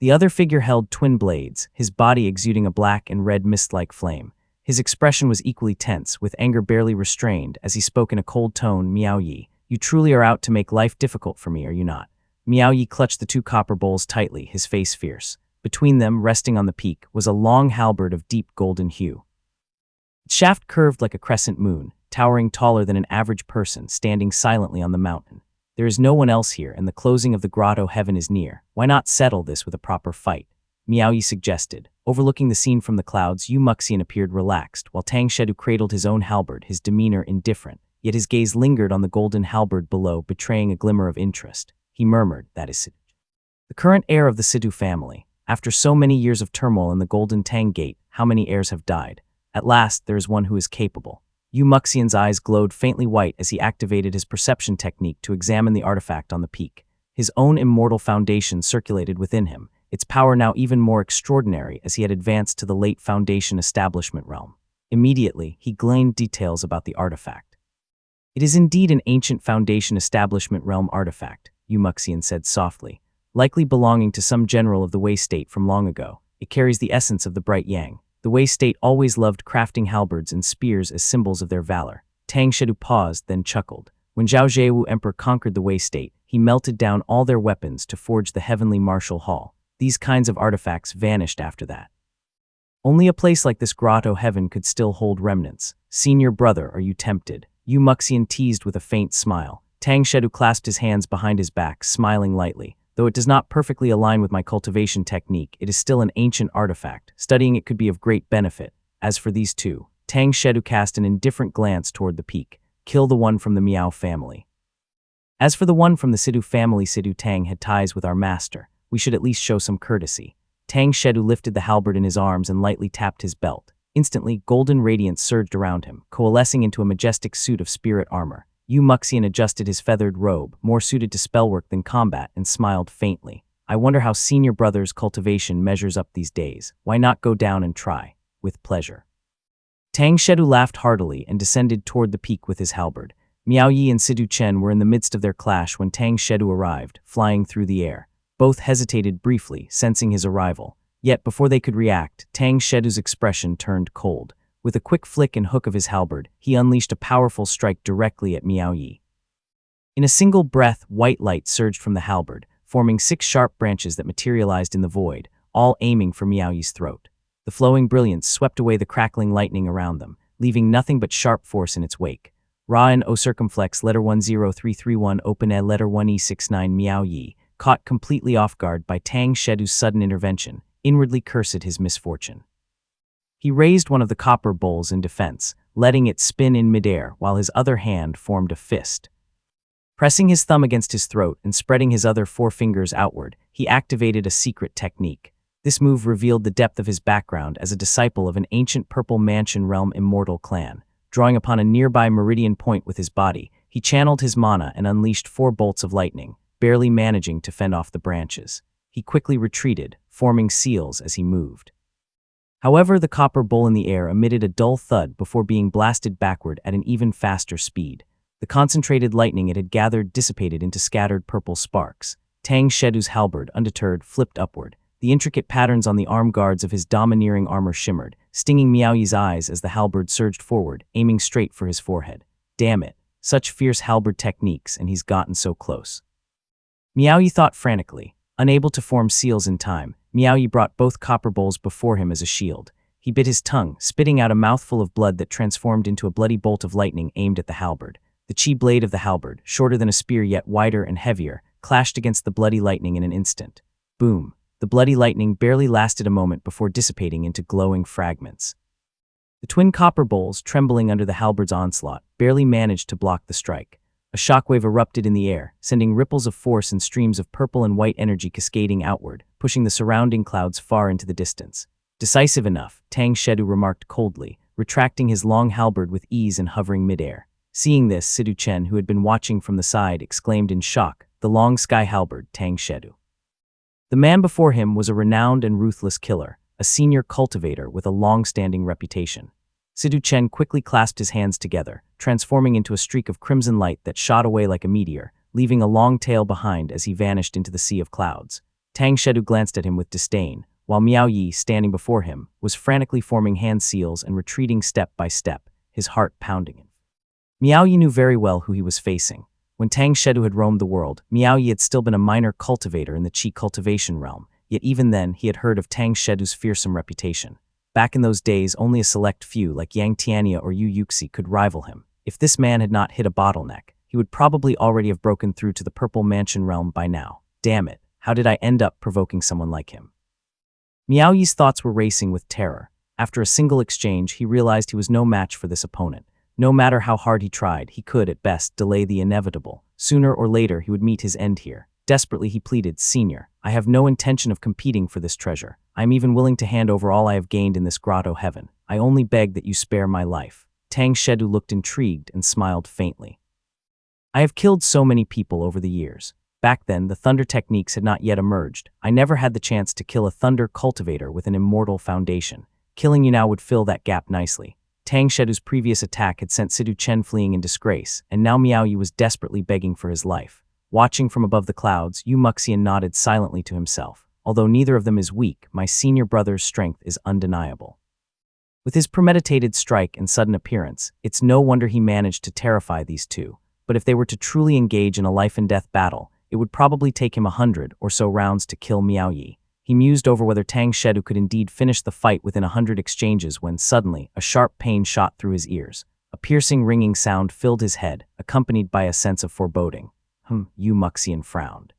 Speaker 1: The other figure held twin blades, his body exuding a black and red mist-like flame. His expression was equally tense, with anger barely restrained, as he spoke in a cold tone, "Miao Yi, you truly are out to make life difficult for me, are you not?" Miao Yi clutched the two copper bowls tightly, his face fierce. Between them, resting on the peak, was a long halberd of deep golden hue. Its shaft curved like a crescent moon, towering taller than an average person, standing silently on the mountain. There is no one else here, and the closing of the grotto heaven is near. Why not settle this with a proper fight? Miao Yi suggested. Overlooking the scene from the clouds, Yu Muxian appeared relaxed, while Tang Shedu cradled his own halberd, his demeanor indifferent. Yet his gaze lingered on the golden halberd below, betraying a glimmer of interest. He murmured, "That is Shedu, the current heir of the Shedu family. After so many years of turmoil in the Golden Tang Gate, how many heirs have died? At last, there is one who is capable." Yu Muxian's eyes glowed faintly white as he activated his perception technique to examine the artifact on the peak. His own immortal foundation circulated within him, its power now even more extraordinary as he had advanced to the late Foundation Establishment realm. Immediately, he gleaned details about the artifact. "It is indeed an ancient Foundation Establishment realm artifact," Yu Muxian said softly. "Likely belonging to some general of the Wei state from long ago. It carries the essence of the bright yang. The Wei state always loved crafting halberds and spears as symbols of their valor." Tang Shedu paused, then chuckled. When Zhao Zhewu Emperor conquered the Wei state, he melted down all their weapons to forge the heavenly martial hall. These kinds of artifacts vanished after that. Only a place like this grotto heaven could still hold remnants. "Senior brother, are you tempted?" Yu Muxian teased with a faint smile. Tang Shedu clasped his hands behind his back, smiling lightly. "Though it does not perfectly align with my cultivation technique, it is still an ancient artifact. Studying it could be of great benefit. As for these two," Tang Shedu cast an indifferent glance toward the peak. "Kill the one from the Miao family. As for the one from the Shedu family, Shedu Tang had ties with our master. We should at least show some courtesy." Tang Shedu lifted the halberd in his arms and lightly tapped his belt. Instantly, golden radiance surged around him, coalescing into a majestic suit of spirit armor. Yu Muxian adjusted his feathered robe, more suited to spellwork than combat, and smiled faintly. "I wonder how Senior Brother's cultivation measures up these days. Why not go down and try?" "With pleasure." Tang Shedu laughed heartily and descended toward the peak with his halberd. Miao Yi and Shedu Chen were in the midst of their clash when Tang Shedu arrived, flying through the air. Both hesitated briefly, sensing his arrival. Yet before they could react, Tang Shedu's expression turned cold. With a quick flick and hook of his halberd, he unleashed a powerful strike directly at Miao Yi. In a single breath, white light surged from the halberd, forming 6 sharp branches that materialized in the void, all aiming for Miao Yi's throat. The flowing brilliance swept away the crackling lightning around them, leaving nothing but sharp force in its wake. Ra and O circumflex letter 10331 open e letter 1E69 Miao Yi, caught completely off guard by Tang Shedu's sudden intervention, inwardly cursed his misfortune. He raised one of the copper bowls in defense, letting it spin in midair while his other hand formed a fist. Pressing his thumb against his throat and spreading his other 4 fingers outward, he activated a secret technique. This move revealed the depth of his background as a disciple of an ancient Purple Mansion Realm immortal clan. Drawing upon a nearby meridian point with his body, he channeled his mana and unleashed 4 bolts of lightning, barely managing to fend off the branches. He quickly retreated, forming seals as he moved. However, the copper bowl in the air emitted a dull thud before being blasted backward at an even faster speed. The concentrated lightning it had gathered dissipated into scattered purple sparks. Tang Shedu's halberd, undeterred, flipped upward. The intricate patterns on the arm guards of his domineering armor shimmered, stinging Miaoyi's eyes as the halberd surged forward, aiming straight for his forehead. Damn it, such fierce halberd techniques, and he's gotten so close. Miaoyi thought frantically. Unable to form seals in time, Miaoyi brought both copper bowls before him as a shield. He bit his tongue, spitting out a mouthful of blood that transformed into a bloody bolt of lightning aimed at the halberd. The chi blade of the halberd, shorter than a spear yet wider and heavier, clashed against the bloody lightning in an instant. Boom! The bloody lightning barely lasted a moment before dissipating into glowing fragments. The twin copper bowls, trembling under the halberd's onslaught, barely managed to block the strike. A shockwave erupted in the air, sending ripples of force and streams of purple and white energy cascading outward, pushing the surrounding clouds far into the distance. Decisive enough, Tang Shedu remarked coldly, retracting his long halberd with ease and hovering midair. Seeing this, Shedu Chen, who had been watching from the side, exclaimed in shock, "The long sky halberd, Tang Shedu." The man before him was a renowned and ruthless killer, a senior cultivator with a long-standing reputation. Shedu Chen quickly clasped his hands together, transforming into a streak of crimson light that shot away like a meteor, leaving a long tail behind as he vanished into the sea of clouds. Tang Shedu glanced at him with disdain, while Miaoyi, standing before him, was frantically forming hand seals and retreating step by step, his heart pounding him. Miaoyi knew very well who he was facing. When Tang Shedu had roamed the world, Miaoyi had still been a minor cultivator in the Qi cultivation realm, yet even then he had heard of Tang Shedu's fearsome reputation. Back in those days, only a select few like Yang Tiania or Yu Yuxi could rival him. If this man had not hit a bottleneck, he would probably already have broken through to the Purple Mansion realm by now. Damn it, how did I end up provoking someone like him? Miaoyi's thoughts were racing with terror. After a single exchange, he realized he was no match for this opponent. No matter how hard he tried, he could, at best, delay the inevitable. Sooner or later, he would meet his end here. Desperately, he pleaded, "Senior, I have no intention of competing for this treasure. I am even willing to hand over all I have gained in this grotto heaven. I only beg that you spare my life." Tang Shedu looked intrigued and smiled faintly. "I have killed so many people over the years. Back then, the thunder techniques had not yet emerged. I never had the chance to kill a thunder cultivator with an immortal foundation. Killing you now would fill that gap nicely." Tang Shedu's previous attack had sent Shedu Chen fleeing in disgrace, and now Miaoyi was desperately begging for his life. Watching from above the clouds, Yu Muxian nodded silently to himself. "Although neither of them is weak, my senior brother's strength is undeniable." With his premeditated strike and sudden appearance, it's no wonder he managed to terrify these two. But if they were to truly engage in a life-and-death battle, it would probably take him 100 or so rounds to kill Miaoyi. He mused over whether Tang Shedu could indeed finish the fight within 100 exchanges when suddenly a sharp pain shot through his ears. A piercing ringing sound filled his head, accompanied by a sense of foreboding. Yu Muxian frowned.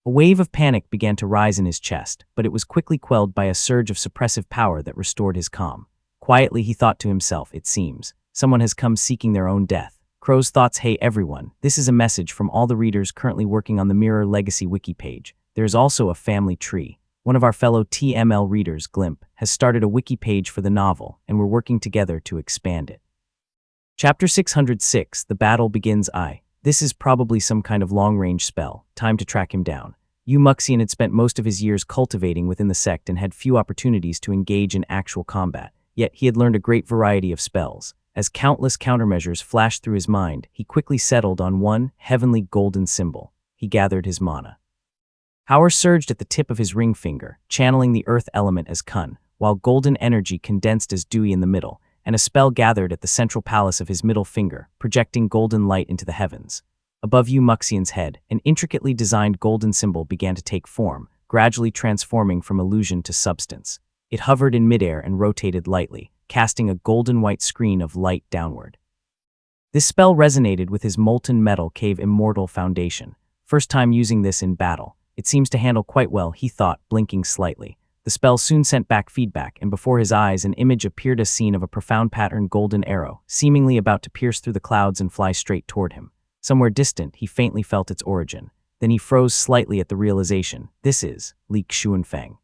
Speaker 1: A wave of panic began to rise in his chest, but it was quickly quelled by a surge of suppressive power that restored his calm. Quietly he thought to himself, "It seems someone has come seeking their own death." Crow's thoughts. Hey everyone, this is a message from all the readers currently working on the Mirror Legacy wiki page. There is also a family tree. One of our fellow TML readers, Glimp, has started a wiki page for the novel, and we're working together to expand it. Chapter 606, The Battle Begins. This is probably some kind of long-range spell. Time to track him down. Yu Muxian had spent most of his years cultivating within the sect and had few opportunities to engage in actual combat, yet he had learned a great variety of spells. As countless countermeasures flashed through his mind, he quickly settled on one heavenly golden symbol. He gathered his mana. Power surged at the tip of his ring finger, channeling the earth element as Kun, while golden energy condensed as Dewey in the middle, and a spell gathered at the central palace of his middle finger, projecting golden light into the heavens. Above Yu Muxian's head, an intricately designed golden symbol began to take form, gradually transforming from illusion to substance. It hovered in midair and rotated lightly, casting a golden-white screen of light downward. This spell resonated with his molten metal cave immortal foundation. First time using this in battle. It seems to handle quite well, he thought, blinking slightly. The spell soon sent back feedback, and before his eyes an image appeared, a scene of a profound patterned golden arrow, seemingly about to pierce through the clouds and fly straight toward him. Somewhere distant, he faintly felt its origin. Then he froze slightly at the realization, this is Li Xuanfeng.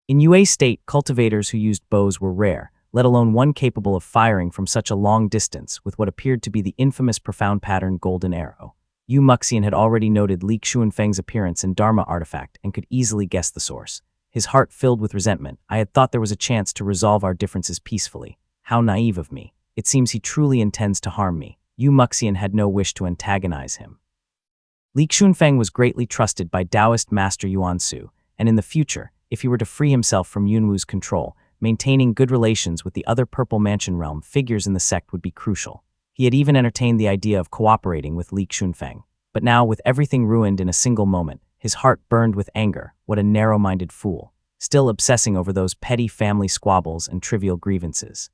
Speaker 1: In Yue State, cultivators who used bows were rare, let alone one capable of firing from such a long distance with what appeared to be the infamous profound pattern golden arrow. Yu Muxian had already noted Li Xuanfeng's appearance and Dharma artifact and could easily guess the source. His heart filled with resentment. I had thought there was a chance to resolve our differences peacefully. How naive of me. It seems he truly intends to harm me. Yu Muxian had no wish to antagonize him. Li Xuanfeng was greatly trusted by Taoist Master Yuan Su, and in the future, if he were to free himself from Yunwu's control, maintaining good relations with the other Purple Mansion realm figures in the sect would be crucial. He had even entertained the idea of cooperating with Li Xuanfeng. But now, with everything ruined in a single moment, his heart burned with anger. What a narrow-minded fool, still obsessing over those petty family squabbles and trivial grievances.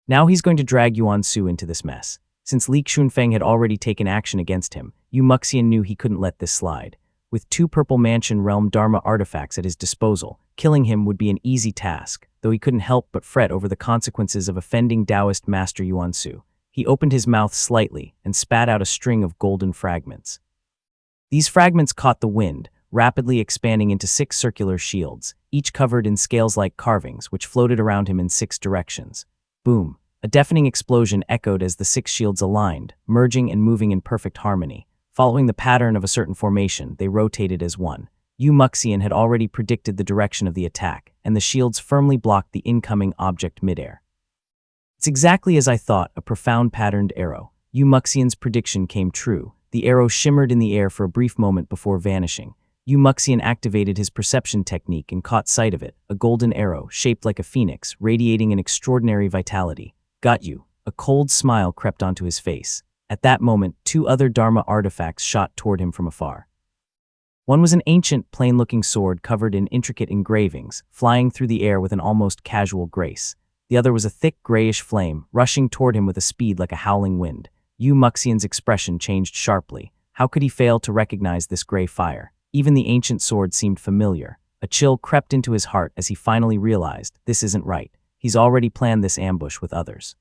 Speaker 1: Now he's going to drag Yuan Su into this mess. Since Li Xuanfeng had already taken action against him, Yu Muxian knew he couldn't let this slide. With 2 Purple Mansion realm Dharma artifacts at his disposal, killing him would be an easy task, though he couldn't help but fret over the consequences of offending Taoist Master Yuan Su. He opened his mouth slightly and spat out a string of golden fragments. These fragments caught the wind, rapidly expanding into 6 circular shields, each covered in scales-like carvings which floated around him in 6 directions. Boom! A deafening explosion echoed as the 6 shields aligned, merging and moving in perfect harmony. Following the pattern of a certain formation, they rotated as one. Yu Muxian had already predicted the direction of the attack, and the shields firmly blocked the incoming object midair. It's exactly as I thought, a profound patterned arrow. Yu Muxian's prediction came true. The arrow shimmered in the air for a brief moment before vanishing. Yu Muxian activated his perception technique and caught sight of it, a golden arrow, shaped like a phoenix, radiating an extraordinary vitality. Got you. A cold smile crept onto his face. At that moment, 2 other Dharma artifacts shot toward him from afar. One was an ancient, plain-looking sword covered in intricate engravings, flying through the air with an almost casual grace. The other was a thick, grayish flame, rushing toward him with a speed like a howling wind. Yu Muxian's expression changed sharply. How could he fail to recognize this gray fire? Even the ancient sword seemed familiar. A chill crept into his heart as he finally realized, this isn't right. He's already planned this ambush with others.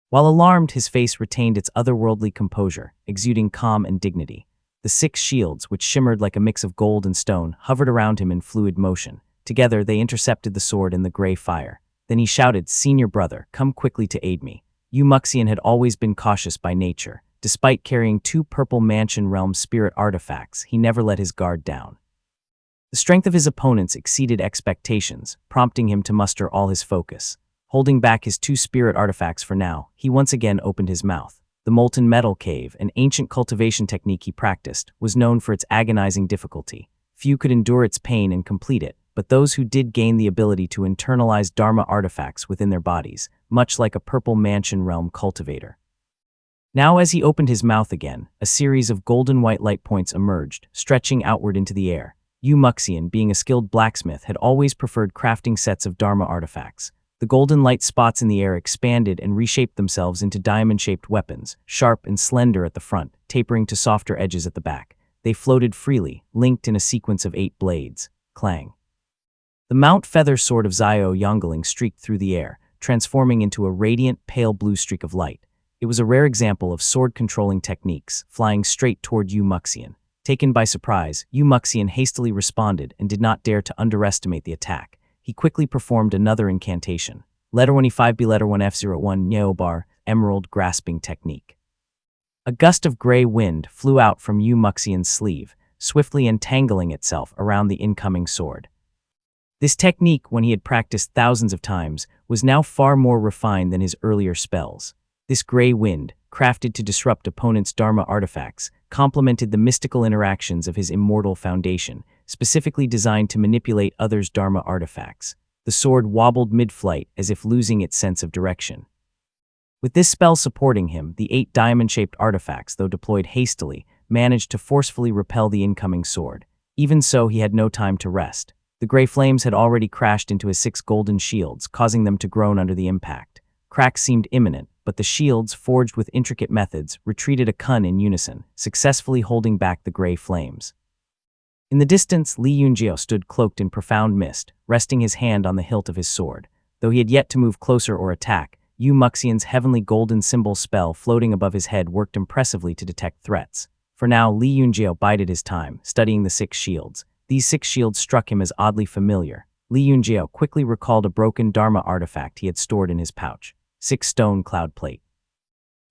Speaker 1: While alarmed, his face retained its otherworldly composure, exuding calm and dignity. The 6 shields, which shimmered like a mix of gold and stone, hovered around him in fluid motion. Together, they intercepted the sword in the gray fire. Then he shouted, "Senior brother, come quickly to aid me." Yu Muxian had always been cautious by nature. Despite carrying 2 Purple Mansion realm spirit artifacts, he never let his guard down. The strength of his opponents exceeded expectations, prompting him to muster all his focus. Holding back his 2 spirit artifacts for now, he once again opened his mouth. The molten metal cave, an ancient cultivation technique he practiced, was known for its agonizing difficulty. Few could endure its pain and complete it, but those who did gain the ability to internalize Dharma artifacts within their bodies, much like a Purple Mansion realm cultivator. Now as he opened his mouth again, a series of golden white light points emerged, stretching outward into the air. Yu Muxian, being a skilled blacksmith, had always preferred crafting sets of Dharma artifacts. The golden light spots in the air expanded and reshaped themselves into diamond-shaped weapons, sharp and slender at the front, tapering to softer edges at the back. They floated freely, linked in a sequence of 8 blades. Clang. The Mount Feather Sword of Zhao Yongling streaked through the air, transforming into a radiant, pale blue streak of light. It was a rare example of sword-controlling techniques, flying straight toward Yu Muxian. Taken by surprise, Yu Muxian hastily responded and did not dare to underestimate the attack. He quickly performed another incantation. Letter 1E5B Letter 1F01 Neobar Emerald Grasping Technique. A gust of gray wind flew out from Yu Muxian's sleeve, swiftly entangling itself around the incoming sword. This technique, when he had practiced thousands of times, was now far more refined than his earlier spells. This gray wind, crafted to disrupt opponents' Dharma artifacts, complemented the mystical interactions of his immortal foundation, specifically designed to manipulate others' Dharma artifacts. The sword wobbled mid-flight as if losing its sense of direction. With this spell supporting him, the 8 diamond-shaped artifacts, though deployed hastily, managed to forcefully repel the incoming sword. Even so, he had no time to rest. The gray flames had already crashed into his 6 golden shields, causing them to groan under the impact. Cracks seemed imminent, but the shields, forged with intricate methods, retreated a cun in unison, successfully holding back the gray flames. In the distance, Li Yunjiao stood cloaked in profound mist, resting his hand on the hilt of his sword. Though he had yet to move closer or attack, Yu Muxian's heavenly golden symbol spell floating above his head worked impressively to detect threats. For now, Li Yunjiao bided his time, studying the 6 shields. These 6 shields struck him as oddly familiar. Li Yunjiao quickly recalled a broken Dharma artifact he had stored in his pouch. 6 stone cloud plate.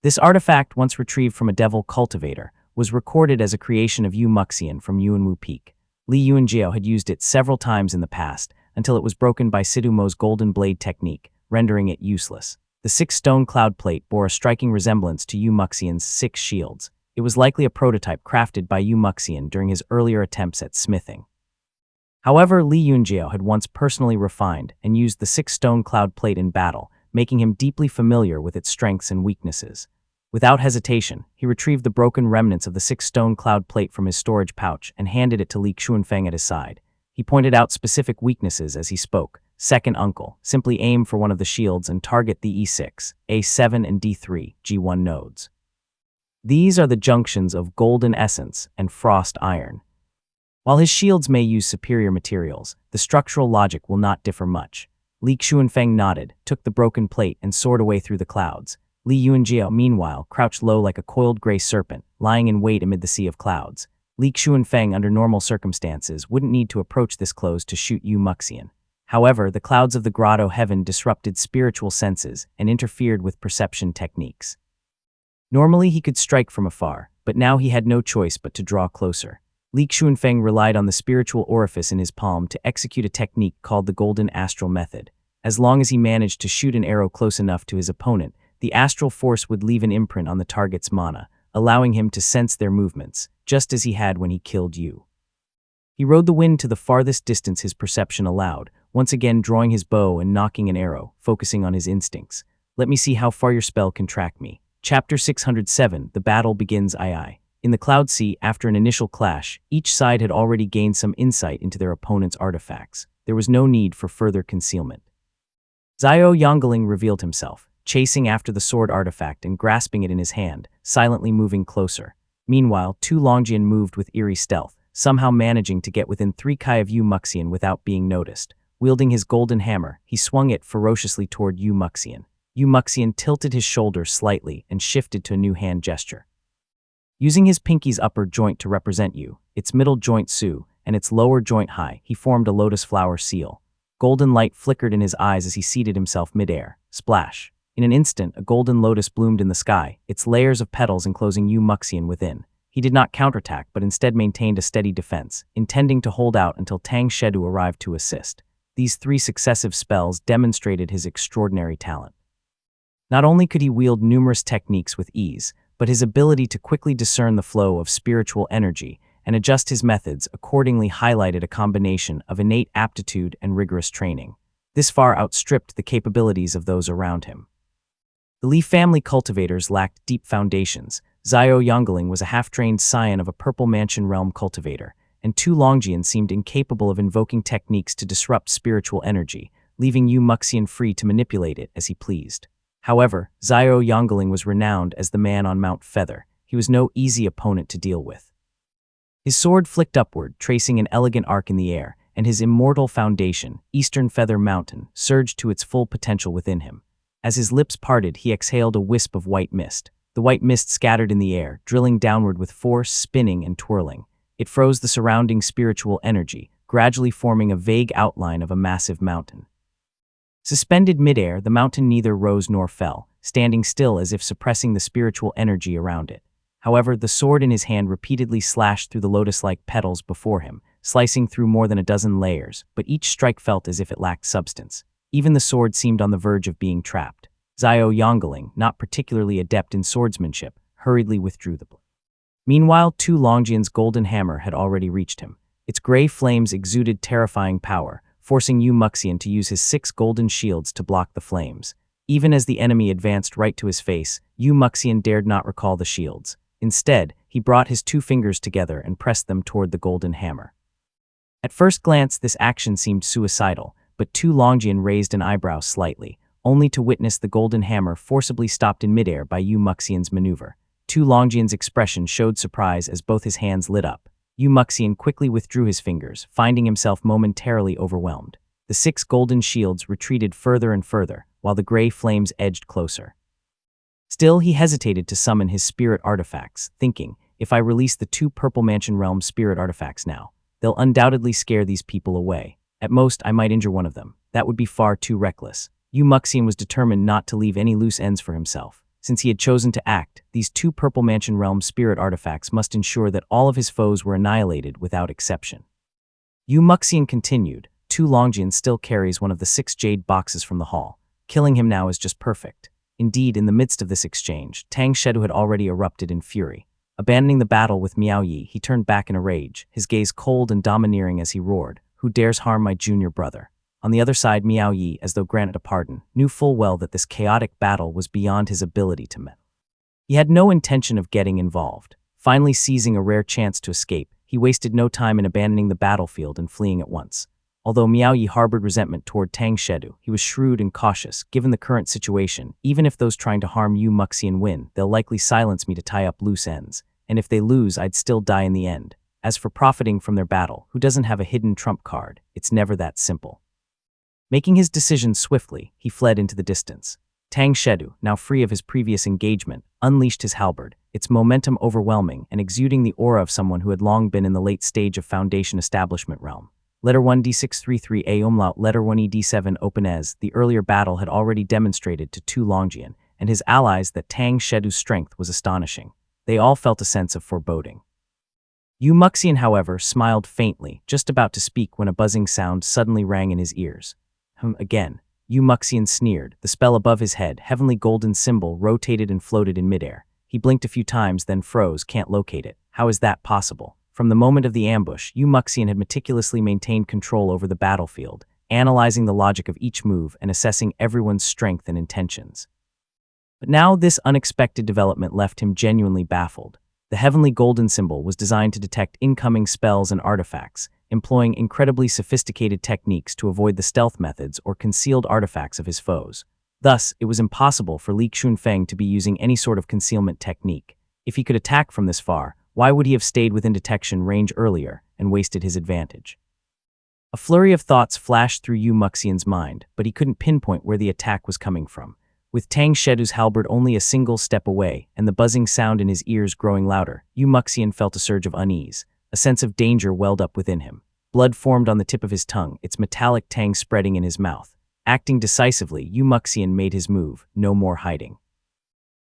Speaker 1: This artifact, once retrieved from a devil cultivator, was recorded as a creation of Yu Muxian from Yuanwu Peak. Li Yunjiao had used it several times in the past, until it was broken by Shedu Mo's golden blade technique, rendering it useless. The 6 stone cloud plate bore a striking resemblance to Yu Muxian's 6 shields. It was likely a prototype crafted by Yu Muxian during his earlier attempts at smithing. However, Li Yunjiao had once personally refined and used the 6 stone cloud plate in battle, making him deeply familiar with its strengths and weaknesses. Without hesitation, he retrieved the broken remnants of the 6 stone cloud plate from his storage pouch and handed it to Li Xuanfeng at his side. He pointed out specific weaknesses as he spoke. Second uncle, simply aim for one of the shields and target the E6, A7 and D3, G1 nodes. These are the junctions of golden essence and frost iron. While his shields may use superior materials, the structural logic will not differ much. Li Xuanfeng nodded, took the broken plate and soared away through the clouds. Li Yunjiao, meanwhile, crouched low like a coiled gray serpent, lying in wait amid the sea of clouds. Li Xuanfeng, under normal circumstances, wouldn't need to approach this close to shoot Yu Muxian. However, the clouds of the Grotto heaven disrupted spiritual senses and interfered with perception techniques. Normally he could strike from afar, but now he had no choice but to draw closer. Li Xuanfeng relied on the spiritual orifice in his palm to execute a technique called the Golden Astral Method. As long as he managed to shoot an arrow close enough to his opponent, the astral force would leave an imprint on the target's mana, allowing him to sense their movements, just as he had when he killed Yu. He rode the wind to the farthest distance his perception allowed, once again drawing his bow and nocking an arrow, focusing on his instincts. Let me see how far your spell can track me. Chapter 607, The Battle Begins II. In the Cloud Sea, after an initial clash, each side had already gained some insight into their opponent's artifacts. There was no need for further concealment. Zhao Yongling revealed himself, chasing after the sword artifact and grasping it in his hand, silently moving closer. Meanwhile, Tu Longjian moved with eerie stealth, somehow managing to get within 3 kai of Yu Muxian without being noticed. Wielding his golden hammer, he swung it ferociously toward Yu Muxian. Yu Muxian tilted his shoulders slightly and shifted to a new hand gesture. Using his pinky's upper joint to represent Yu, its middle joint Su, and its lower joint Hai, he formed a lotus flower seal. Golden light flickered in his eyes as he seated himself midair. Splash! In an instant, a golden lotus bloomed in the sky, its layers of petals enclosing Yu Muxian within. He did not counterattack, but instead maintained a steady defense, intending to hold out until Tang Shedu arrived to assist. These 3 successive spells demonstrated his extraordinary talent. Not only could he wield numerous techniques with ease, but his ability to quickly discern the flow of spiritual energy and adjust his methods accordingly highlighted a combination of innate aptitude and rigorous training. This far outstripped the capabilities of those around him. The Li family cultivators lacked deep foundations. Zhao Yongling was a half-trained scion of a Purple Mansion realm cultivator, and Tu Longjian seemed incapable of invoking techniques to disrupt spiritual energy, leaving Yu Muxian free to manipulate it as he pleased. However, Zhao Yongling was renowned as the man on Mount Feather. He was no easy opponent to deal with. His sword flicked upward, tracing an elegant arc in the air, and his immortal foundation, Eastern Feather Mountain, surged to its full potential within him. As his lips parted, he exhaled a wisp of white mist. The white mist scattered in the air, drilling downward with force, spinning and twirling. It froze the surrounding spiritual energy, gradually forming a vague outline of a massive mountain. Suspended midair, the mountain neither rose nor fell, standing still as if suppressing the spiritual energy around it. However, the sword in his hand repeatedly slashed through the lotus-like petals before him, slicing through more than a dozen layers, but each strike felt as if it lacked substance. Even the sword seemed on the verge of being trapped. Zhao Yongling, not particularly adept in swordsmanship, hurriedly withdrew the blade. Meanwhile, Tu Longjian's golden hammer had already reached him. Its gray flames exuded terrifying power, forcing Yu Muxian to use his 6 golden shields to block the flames. Even as the enemy advanced right to his face, Yu Muxian dared not recall the shields. Instead, he brought his 2 fingers together and pressed them toward the golden hammer. At first glance, this action seemed suicidal, but Tu Longjian raised an eyebrow slightly, only to witness the golden hammer forcibly stopped in midair by Yu Muxian's maneuver. Tu Longjian's expression showed surprise as both his hands lit up. Yu Muxian quickly withdrew his fingers, finding himself momentarily overwhelmed. The 6 golden shields retreated further and further, while the gray flames edged closer. Still, he hesitated to summon his spirit artifacts, thinking, if I release the 2 Purple Mansion Realm spirit artifacts now, they'll undoubtedly scare these people away. At most, I might injure one of them. That would be far too reckless. Yu Muxian was determined not to leave any loose ends for himself. Since he had chosen to act, these 2 Purple Mansion Realm spirit artifacts must ensure that all of his foes were annihilated without exception. Yu Muxian continued. Tu Longjian still carries one of the 6 jade boxes from the hall. Killing him now is just perfect. Indeed, in the midst of this exchange, Tang Shedu had already erupted in fury. Abandoning the battle with Miao Yi, he turned back in a rage, his gaze cold and domineering as he roared, "Who dares harm my junior brother?" On the other side, Miao Yi, as though granted a pardon, knew full well that this chaotic battle was beyond his ability to meet. He had no intention of getting involved. Finally seizing a rare chance to escape, he wasted no time in abandoning the battlefield and fleeing at once. Although Miao Yi harbored resentment toward Tang Shedu, he was shrewd and cautious. Given the current situation, even if those trying to harm Yu Muxian win, they'll likely silence me to tie up loose ends. And if they lose, I'd still die in the end. As for profiting from their battle, who doesn't have a hidden trump card? It's never that simple. Making his decision swiftly, he fled into the distance. Tang Shedu, now free of his previous engagement, unleashed his halberd, its momentum overwhelming and exuding the aura of someone who had long been in the late stage of Foundation establishment realm. Letter 1 D633A umlaut letter 1 ED7 open as the earlier battle had already demonstrated to Tu Longjian and his allies that Tang Shedu's strength was astonishing. They all felt a sense of foreboding. Yu Muxian, however, smiled faintly, just about to speak when a buzzing sound suddenly rang in his ears. Again, Yu Muxian sneered. The spell above his head, heavenly golden symbol, rotated and floated in midair. He blinked a few times, then froze. Can't locate it. How is that possible? From the moment of the ambush, Yu Muxian had meticulously maintained control over the battlefield, analyzing the logic of each move and assessing everyone's strength and intentions. But now this unexpected development left him genuinely baffled. The heavenly golden symbol was designed to detect incoming spells and artifacts, employing incredibly sophisticated techniques to avoid the stealth methods or concealed artifacts of his foes. Thus, it was impossible for Li Xunfeng to be using any sort of concealment technique. If he could attack from this far, why would he have stayed within detection range earlier and wasted his advantage? A flurry of thoughts flashed through Yu Muxian's mind, but he couldn't pinpoint where the attack was coming from. With Tang Shedu's halberd only a single step away and the buzzing sound in his ears growing louder, Yu Muxian felt a surge of unease. A sense of danger welled up within him. Blood formed on the tip of his tongue, its metallic tang spreading in his mouth. Acting decisively, Yu Muxian made his move, no more hiding.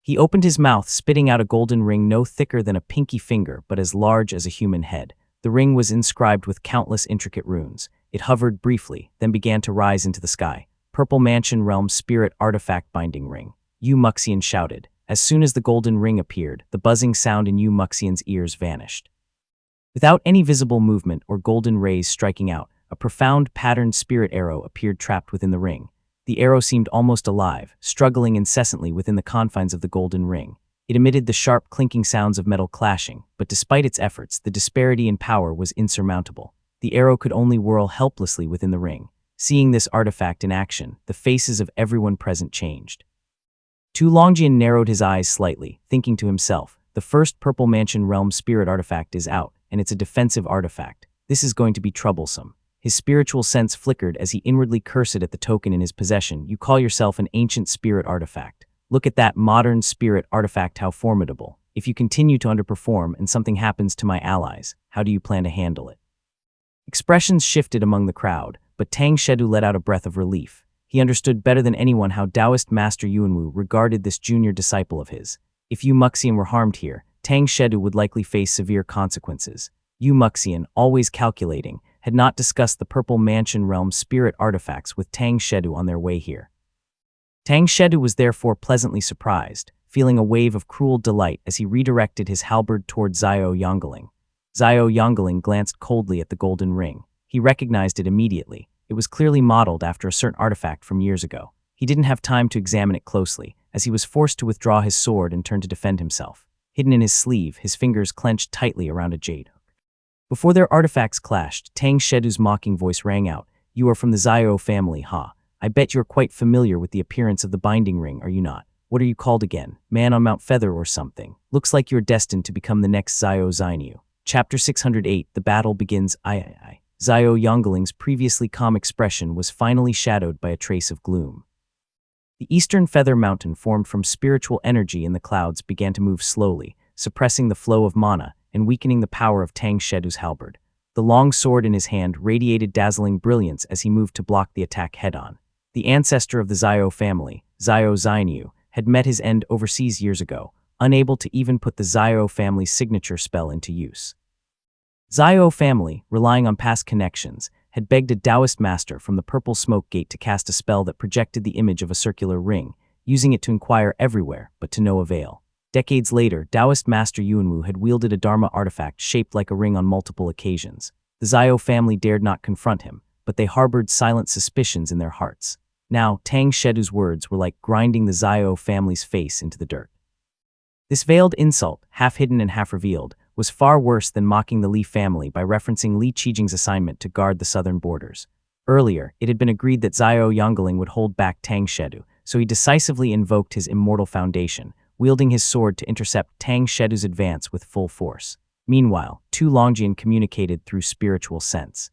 Speaker 1: He opened his mouth, spitting out a golden ring no thicker than a pinky finger but as large as a human head. The ring was inscribed with countless intricate runes. It hovered briefly, then began to rise into the sky. Purple Mansion Realm Spirit Artifact Binding Ring. Yu Muxian shouted. As soon as the golden ring appeared, the buzzing sound in Yu Muxian's ears vanished. Without any visible movement or golden rays striking out, a profound patterned spirit arrow appeared trapped within the ring. The arrow seemed almost alive, struggling incessantly within the confines of the golden ring. It emitted the sharp clinking sounds of metal clashing, but despite its efforts, the disparity in power was insurmountable. The arrow could only whirl helplessly within the ring. Seeing this artifact in action, the faces of everyone present changed. Tu Longjian narrowed his eyes slightly, thinking to himself, the first Purple Mansion Realm Spirit Artifact is out, and it's a defensive artifact. This is going to be troublesome. His spiritual sense flickered as he inwardly cursed at the token in his possession. You call yourself an ancient spirit artifact. Look at that modern spirit artifact, how formidable. If you continue to underperform and something happens to my allies, how do you plan to handle it? Expressions shifted among the crowd, but Tang Shedu let out a breath of relief. He understood better than anyone how Taoist Master Yuanwu regarded this junior disciple of his. If Yu Muxian were harmed here, Tang Shedu would likely face severe consequences. Yu Muxian, always calculating, had not discussed the Purple Mansion Realm spirit artifacts with Tang Shedu on their way here. Tang Shedu was therefore pleasantly surprised, feeling a wave of cruel delight as he redirected his halberd toward Xiao Yongling. Xiao Yongling glanced coldly at the golden ring. He recognized it immediately. It was clearly modeled after a certain artifact from years ago. He didn't have time to examine it closely, as he was forced to withdraw his sword and turn to defend himself. Hidden in his sleeve, his fingers clenched tightly around a jade hook. Before their artifacts clashed, Tang Shedu's mocking voice rang out. You are from the Xiao family, huh? I bet you're quite familiar with the appearance of the binding ring, are you not? What are you called again? Man on Mount Feather or something? Looks like you're destined to become the next Xiao Zainyu. Chapter 608, The Battle Begins. Xiao Yongling's previously calm expression was finally shadowed by a trace of gloom. The eastern feather mountain formed from spiritual energy in the clouds began to move slowly, suppressing the flow of mana and weakening the power of Tang Shedu's halberd. The long sword in his hand radiated dazzling brilliance as he moved to block the attack head-on. The ancestor of the Zhao family, Zhao Xianyu, had met his end overseas years ago, unable to even put the Zhao family's signature spell into use. Zhao family, relying on past connections, had begged a Taoist master from the Purple Smoke Gate to cast a spell that projected the image of a circular ring, using it to inquire everywhere, but to no avail. Decades later, Taoist master Yuanwu had wielded a Dharma artifact shaped like a ring on multiple occasions. The Zhao family dared not confront him, but they harbored silent suspicions in their hearts. Now, Tang Shedu's words were like grinding the Zhao family's face into the dirt. This veiled insult, half hidden and half revealed, was far worse than mocking the Li family by referencing Li Qijing's assignment to guard the southern borders. Earlier, it had been agreed that Zhao Yongling would hold back Tang Shedu, so he decisively invoked his immortal foundation, wielding his sword to intercept Tang Shedu's advance with full force. Meanwhile, Tu Longjian communicated through spiritual sense.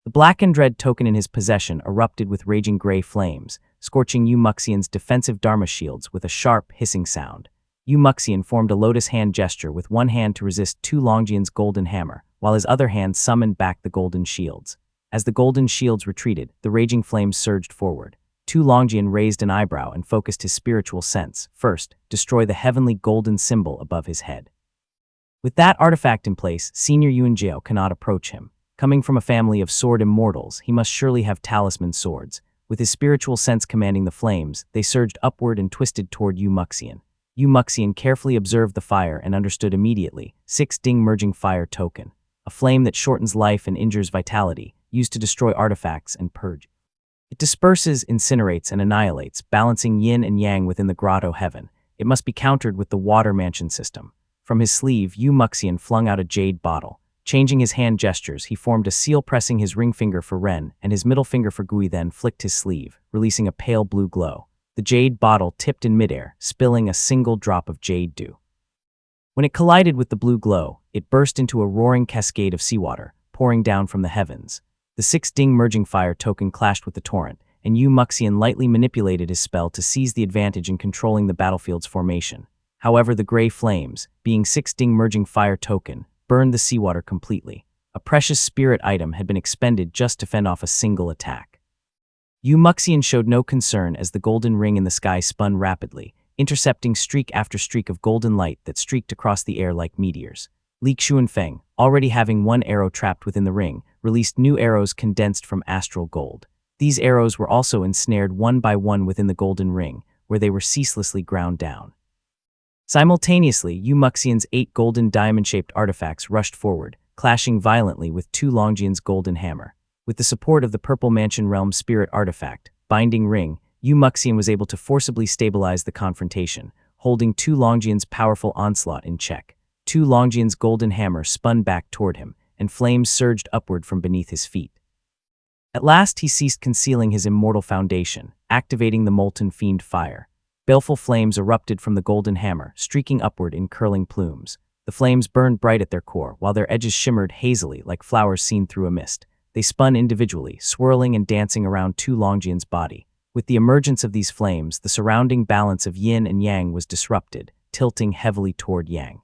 Speaker 1: The black and red token in his possession erupted with raging gray flames, scorching Yu Muxian's defensive Dharma shields with a sharp, hissing sound. Yu Muxian formed a lotus hand gesture with one hand to resist Tu Longjian's golden hammer, while his other hand summoned back the golden shields. As the golden shields retreated, the raging flames surged forward. Tu Longjian raised an eyebrow and focused his spiritual sense. First, destroy the heavenly golden symbol above his head. With that artifact in place, Senior Yuanjiao cannot approach him. Coming from a family of sword immortals, he must surely have talisman swords. With his spiritual sense commanding the flames, they surged upward and twisted toward Yu Muxian. Yu Muxian carefully observed the fire and understood immediately. 6 Ding Merging Fire Token. A flame that shortens life and injures vitality, used to destroy artifacts and purge. It disperses, incinerates, and annihilates, balancing yin and yang within the Grotto heaven. It must be countered with the water mansion system. From his sleeve, Yu Muxian flung out a jade bottle. Changing his hand gestures, he formed a seal, pressing his ring finger for Ren and his middle finger for Gui, then flicked his sleeve, releasing a pale blue glow. The jade bottle tipped in midair, spilling a single drop of jade dew. When it collided with the blue glow, it burst into a roaring cascade of seawater, pouring down from the heavens. The 6 Ding Merging Fire token clashed with the torrent, and Yu Muxian lightly manipulated his spell to seize the advantage in controlling the battlefield's formation. However, the gray flames, being 6 Ding Merging Fire token, burned the seawater completely. A precious spirit item had been expended just to fend off a single attack. Yu Muxian showed no concern as the golden ring in the sky spun rapidly, intercepting streak after streak of golden light that streaked across the air like meteors. Li Xuanfeng, already having one arrow trapped within the ring, released new arrows condensed from astral gold. These arrows were also ensnared one by one within the golden ring, where they were ceaselessly ground down. Simultaneously, Yu Muxian's 8 golden diamond-shaped artifacts rushed forward, clashing violently with Tu Longjian's golden hammer. With the support of the Purple Mansion Realm Spirit Artifact, Binding Ring, Yu Muxian was able to forcibly stabilize the confrontation, holding Tu Longjian's powerful onslaught in check. Tu Longjian's golden hammer spun back toward him, and flames surged upward from beneath his feet. At last he ceased concealing his immortal foundation, activating the molten fiend fire. Baleful flames erupted from the golden hammer, streaking upward in curling plumes. The flames burned bright at their core, while their edges shimmered hazily like flowers seen through a mist. They spun individually, swirling and dancing around Tu Longjian's body. With the emergence of these flames, the surrounding balance of yin and yang was disrupted, tilting heavily toward yang.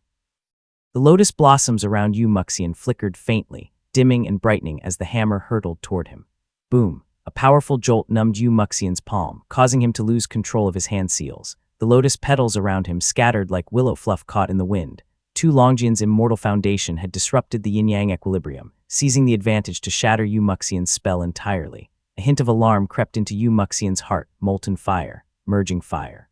Speaker 1: The lotus blossoms around Yu Muxian flickered faintly, dimming and brightening as the hammer hurtled toward him. Boom! A powerful jolt numbed Yu Muxian's palm, causing him to lose control of his hand seals. The lotus petals around him scattered like willow fluff caught in the wind. Tu Longjian's immortal foundation had disrupted the yin-yang equilibrium, seizing the advantage to shatter Yu Muxian's spell entirely. A hint of alarm crept into Yu Muxian's heart. Molten fire, merging fire.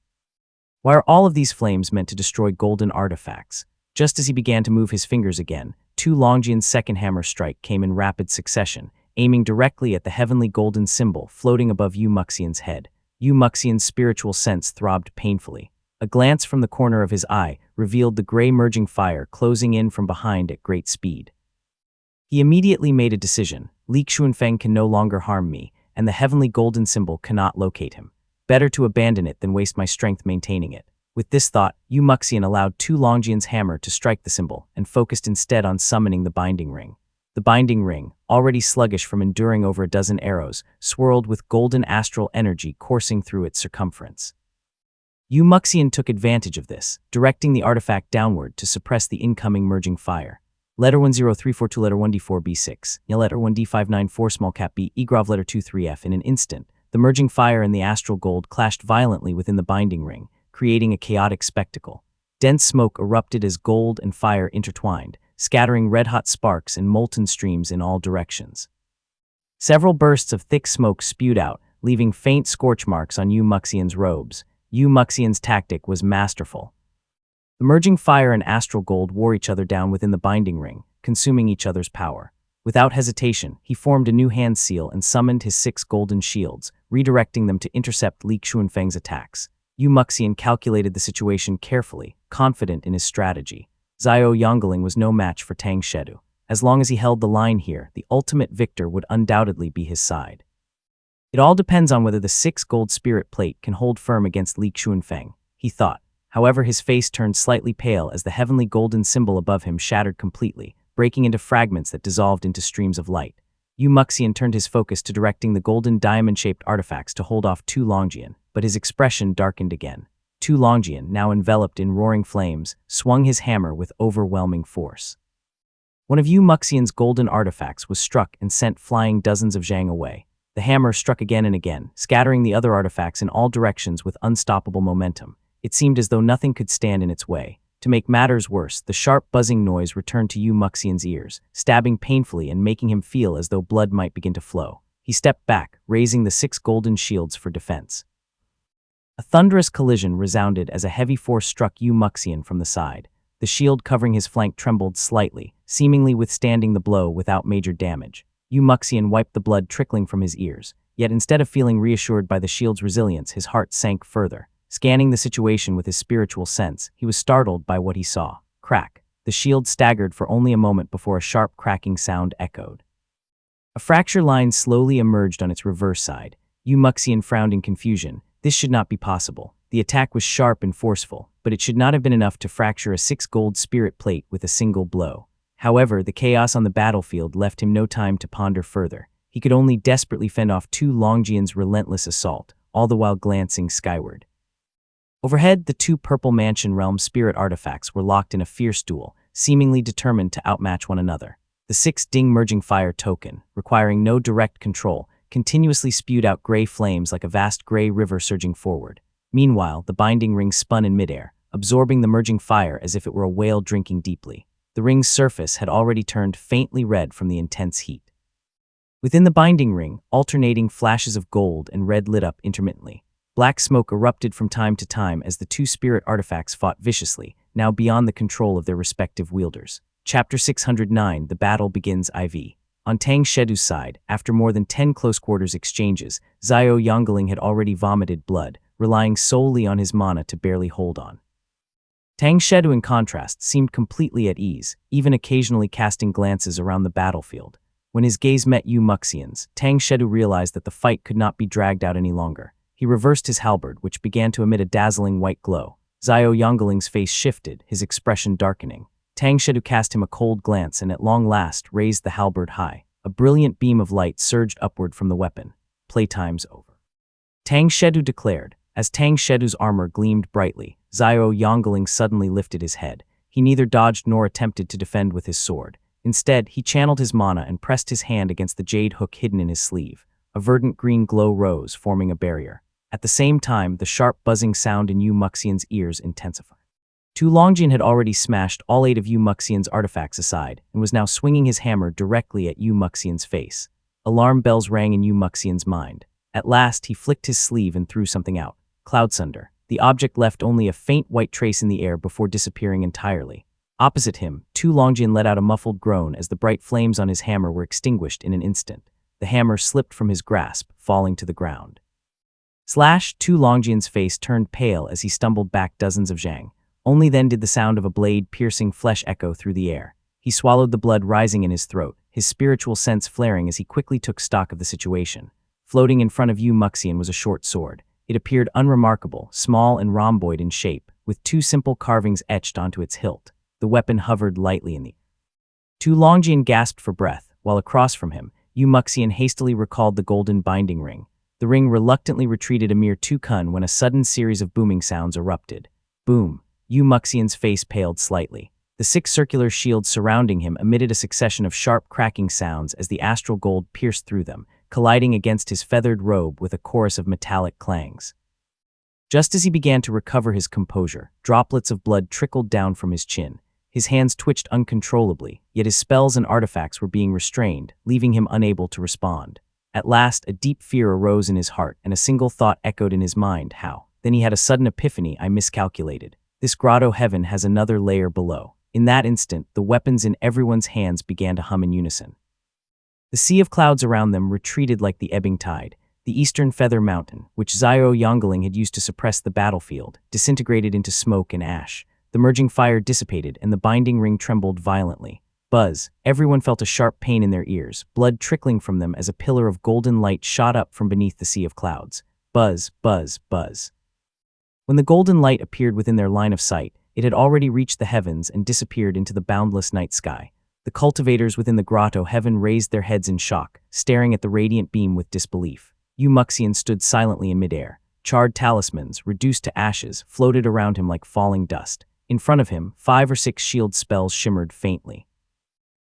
Speaker 1: Why are all of these flames meant to destroy golden artifacts? Just as he began to move his fingers again, Tu Longjian's second hammer strike came in rapid succession, aiming directly at the heavenly golden symbol floating above Yu Muxian's head. Yu Muxian's spiritual sense throbbed painfully. A glance from the corner of his eye revealed the gray merging fire closing in from behind at great speed. He immediately made a decision. Li Xuanfeng can no longer harm me, and the heavenly golden symbol cannot locate him. Better to abandon it than waste my strength maintaining it. With this thought, Yu Muxian allowed Tu Longjian's hammer to strike the symbol and focused instead on summoning the binding ring. The binding ring, already sluggish from enduring over a dozen arrows, swirled with golden astral energy coursing through its circumference. Muxian took advantage of this, directing the artifact downward to suppress the incoming merging fire. Letter 10342 letter 1d4b6, letter 1d594 small cap b, egrov letter 23f. In an instant, the merging fire and the astral gold clashed violently within the binding ring, creating a chaotic spectacle. Dense smoke erupted as gold and fire intertwined, scattering red-hot sparks and molten streams in all directions. Several bursts of thick smoke spewed out, leaving faint scorch marks on Muxian's robes. Muxian's tactic was masterful. The merging fire and astral gold wore each other down within the binding ring, consuming each other's power. Without hesitation, he formed a new hand seal and summoned his 6 golden shields, redirecting them to intercept Li Xuanfeng's attacks. Muxian calculated the situation carefully, confident in his strategy. Xiao Yongling was no match for Tang Shedu. As long as he held the line here, the ultimate victor would undoubtedly be his side. It all depends on whether the 6 gold spirit plate can hold firm against Li Xuanfeng, he thought. However, his face turned slightly pale as the heavenly golden symbol above him shattered completely, breaking into fragments that dissolved into streams of light. Muxian turned his focus to directing the golden diamond-shaped artifacts to hold off Tu Longjian, but his expression darkened again. Tu Longjian, now enveloped in roaring flames, swung his hammer with overwhelming force. One of Muxian's golden artifacts was struck and sent flying dozens of zhang away. The hammer struck again and again, scattering the other artifacts in all directions with unstoppable momentum. It seemed as though nothing could stand in its way. To make matters worse, the sharp buzzing noise returned to Muxian's ears, stabbing painfully and making him feel as though blood might begin to flow. He stepped back, raising the 6 golden shields for defense. A thunderous collision resounded as a heavy force struck Muxian from the side. The shield covering his flank trembled slightly, seemingly withstanding the blow without major damage. Muxian wiped the blood trickling from his ears, yet instead of feeling reassured by the shield's resilience, his heart sank further. Scanning the situation with his spiritual sense, he was startled by what he saw. Crack. The shield staggered for only a moment before a sharp cracking sound echoed. A fracture line slowly emerged on its reverse side. Muxian frowned in confusion. This should not be possible. The attack was sharp and forceful, but it should not have been enough to fracture a 6 gold spirit plate with a single blow. However, the chaos on the battlefield left him no time to ponder further. He could only desperately fend off Tu Longjian's relentless assault, all the while glancing skyward. Overhead, the 2 Purple Mansion Realm spirit artifacts were locked in a fierce duel, seemingly determined to outmatch one another. The 6 Ding Merging Fire token, requiring no direct control, continuously spewed out gray flames like a vast gray river surging forward. Meanwhile, the binding ring spun in midair, absorbing the merging fire as if it were a whale drinking deeply. The ring's surface had already turned faintly red from the intense heat. Within the binding ring, alternating flashes of gold and red lit up intermittently. Black smoke erupted from time to time as the 2 spirit artifacts fought viciously, now beyond the control of their respective wielders. Chapter 609, The Battle Begins IV. On Tang Shedu's side, after more than 10 close-quarters exchanges, Xiao Yongling had already vomited blood, relying solely on his mana to barely hold on. Tang Shedu, in contrast, seemed completely at ease, even occasionally casting glances around the battlefield. When his gaze met Muxian's, Tang Shedu realized that the fight could not be dragged out any longer. He reversed his halberd, which began to emit a dazzling white glow. Xiao Yongling's face shifted, his expression darkening. Tang Shedu cast him a cold glance and at long last raised the halberd high. A brilliant beam of light surged upward from the weapon. Playtime's over, Tang Shedu declared. As Tang Shedu's armor gleamed brightly, Xiao Yongling suddenly lifted his head. He neither dodged nor attempted to defend with his sword. Instead, he channeled his mana and pressed his hand against the jade hook hidden in his sleeve. A verdant green glow rose, forming a barrier. At the same time, the sharp buzzing sound in Muxian's ears intensified. Tu Longjian had already smashed all 8 of Muxian's artifacts aside and was now swinging his hammer directly at Muxian's face. Alarm bells rang in Muxian's mind. At last, he flicked his sleeve and threw something out. Cloudsunder. The object left only a faint white trace in the air before disappearing entirely. Opposite him, Tu Longjian let out a muffled groan as the bright flames on his hammer were extinguished in an instant. The hammer slipped from his grasp, falling to the ground. Slash! Tu Longjian's face turned pale as he stumbled back dozens of zhang. Only then did the sound of a blade piercing flesh echo through the air. He swallowed the blood rising in his throat, his spiritual sense flaring as he quickly took stock of the situation. Floating in front of Muxian was a short sword. It appeared unremarkable, small and rhomboid in shape, with 2 simple carvings etched onto its hilt. The weapon hovered lightly in the air. Tu Longjian gasped for breath, while across from him, Yu Muxian hastily recalled the golden binding ring. The ring reluctantly retreated a mere 2 kun when a sudden series of booming sounds erupted. Boom! Yu Muxian's face paled slightly. The 6 circular shields surrounding him emitted a succession of sharp cracking sounds as the astral gold pierced through them, colliding against his feathered robe with a chorus of metallic clangs. Just as he began to recover his composure, droplets of blood trickled down from his chin. His hands twitched uncontrollably, yet his spells and artifacts were being restrained, leaving him unable to respond. At last, a deep fear arose in his heart, and a single thought echoed in his mind: how? Then he had a sudden epiphany. I miscalculated. This grotto heaven has another layer below. In that instant, the weapons in everyone's hands began to hum in unison. The sea of clouds around them retreated like the ebbing tide. The eastern feather mountain, which Xiao Yongling had used to suppress the battlefield, disintegrated into smoke and ash. The merging fire dissipated, and the binding ring trembled violently. Buzz! Everyone felt a sharp pain in their ears, blood trickling from them as a pillar of golden light shot up from beneath the sea of clouds. Buzz, buzz, buzz. When the golden light appeared within their line of sight, it had already reached the heavens and disappeared into the boundless night sky. The cultivators within the grotto heaven raised their heads in shock, staring at the radiant beam with disbelief. Yu Muxian stood silently in midair. Charred talismans, reduced to ashes, floated around him like falling dust. In front of him, 5 or 6 shield spells shimmered faintly.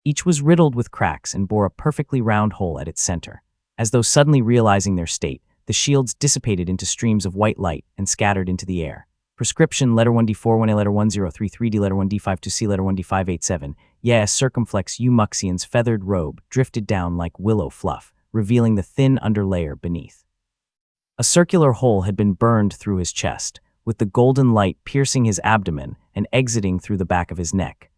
Speaker 1: Each was riddled with cracks and bore a perfectly round hole at its center. As though suddenly realizing their state, the shields dissipated into streams of white light and scattered into the air. Prescription: letter 1D4, 1A, letter 1033D, letter 1D52C, letter 1D587. Yes, circumflex Yu Muxian's feathered robe drifted down like willow fluff, revealing the thin underlayer beneath. A circular hole had been burned through his chest, with the golden light piercing his abdomen and exiting through the back of his neck.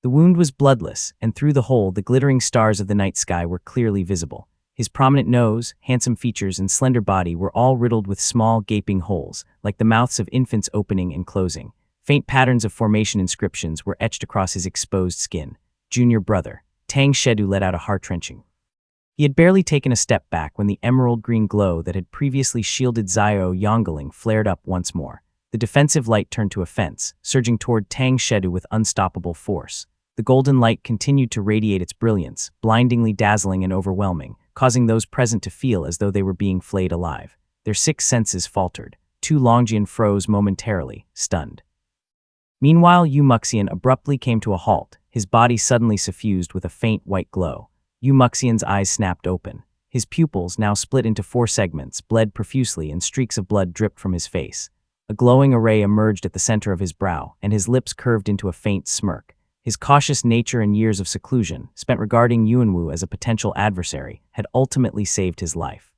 Speaker 1: The wound was bloodless, and through the hole the glittering stars of the night sky were clearly visible. His prominent nose, handsome features, and slender body were all riddled with small, gaping holes, like the mouths of infants opening and closing. Faint patterns of formation inscriptions were etched across his exposed skin. Junior brother. Tang Shedu let out a heart-wrenching. He had barely taken a step back when the emerald-green glow that had previously shielded Xiao Yongling flared up once more. The defensive light turned to offense, surging toward Tang Shedu with unstoppable force. The golden light continued to radiate its brilliance, blindingly dazzling and overwhelming, causing those present to feel as though they were being flayed alive. Their 6 senses faltered. Tu Longjian froze momentarily, stunned. Meanwhile, Yu Muxian abruptly came to a halt, his body suddenly suffused with a faint white glow. Yu Muxian's eyes snapped open. His pupils, now split into 4 segments, bled profusely and streaks of blood dripped from his face. A glowing array emerged at the center of his brow, and his lips curved into a faint smirk. His cautious nature and years of seclusion, spent regarding Yuanwu as a potential adversary, had ultimately saved his life.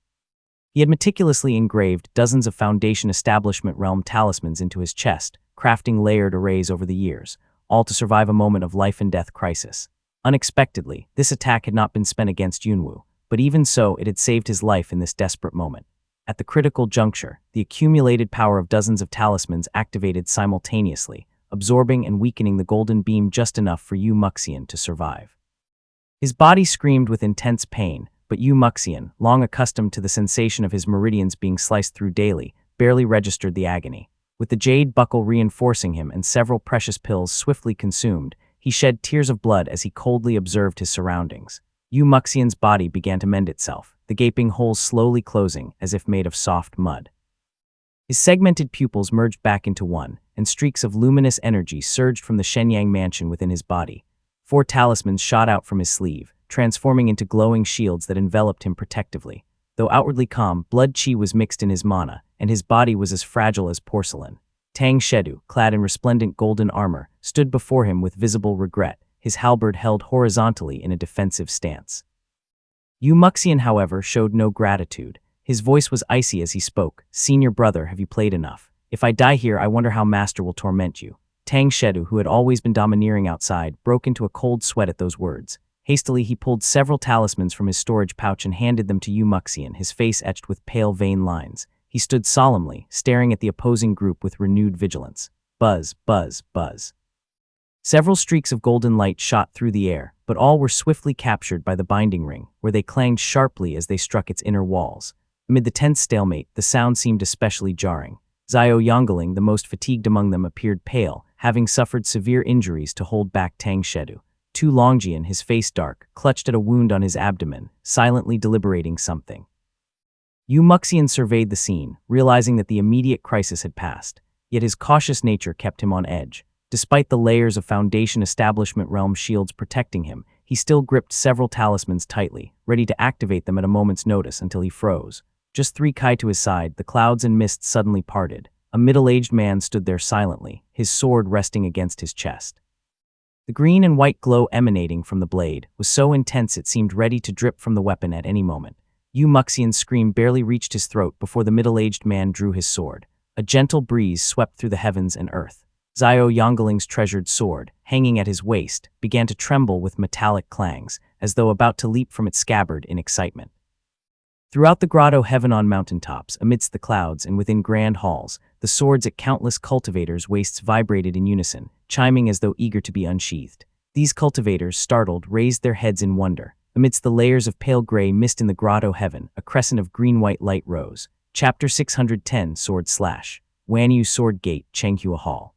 Speaker 1: He had meticulously engraved dozens of Foundation Establishment realm talismans into his chest, crafting layered arrays over the years, all to survive a moment of life-and-death crisis. Unexpectedly, this attack had not been spent against Yuanwu, but even so, it had saved his life in this desperate moment. At the critical juncture, the accumulated power of dozens of talismans activated simultaneously, absorbing and weakening the golden beam just enough for Yu Muxian to survive. His body screamed with intense pain, but Yu Muxian, long accustomed to the sensation of his meridians being sliced through daily, barely registered the agony. With the jade buckle reinforcing him and several precious pills swiftly consumed, he shed tears of blood as he coldly observed his surroundings. Yu Muxian's body began to mend itself, the gaping holes slowly closing as if made of soft mud. His segmented pupils merged back into one, and streaks of luminous energy surged from the Shenyang mansion within his body. 4 talismans shot out from his sleeve, transforming into glowing shields that enveloped him protectively. Though outwardly calm, blood qi was mixed in his mana, and his body was as fragile as porcelain. Tang Shedu, clad in resplendent golden armor, stood before him with visible regret, his halberd held horizontally in a defensive stance. Yu Muxian, however, showed no gratitude. His voice was icy as he spoke. "Senior brother, have you played enough? If I die here, I wonder how Master will torment you." Tang Shedu, who had always been domineering outside, broke into a cold sweat at those words. Hastily, he pulled several talismans from his storage pouch and handed them to Yu Muxian, his face etched with pale vein lines. He stood solemnly, staring at the opposing group with renewed vigilance. Buzz, buzz, buzz. Several streaks of golden light shot through the air, but all were swiftly captured by the binding ring, where they clanged sharply as they struck its inner walls. Amid the tense stalemate, the sound seemed especially jarring. Xiao Yongling, the most fatigued among them, appeared pale, having suffered severe injuries to hold back Tang Shedu. Tu Longjian, his face dark, clutched at a wound on his abdomen, silently deliberating something. Yu Muxian surveyed the scene, realizing that the immediate crisis had passed, yet his cautious nature kept him on edge. Despite the layers of Foundation Establishment realm shields protecting him, he still gripped several talismans tightly, ready to activate them at a moment's notice until he froze. Just 3 kai to his side, the clouds and mist suddenly parted. A middle-aged man stood there silently, his sword resting against his chest. The green and white glow emanating from the blade was so intense it seemed ready to drip from the weapon at any moment. Yu Muxian's scream barely reached his throat before the middle-aged man drew his sword. A gentle breeze swept through the heavens and earth. Xiao Yongling's treasured sword, hanging at his waist, began to tremble with metallic clangs, as though about to leap from its scabbard in excitement. Throughout the grotto heaven on mountaintops, amidst the clouds and within grand halls, the swords at countless cultivators' waists vibrated in unison, chiming as though eager to be unsheathed. These cultivators, startled, raised their heads in wonder. Amidst the layers of pale gray mist in the grotto heaven, a crescent of green-white light rose. Chapter 610 Sword Slash. Wanyu Sword Gate, Chenghua Hall.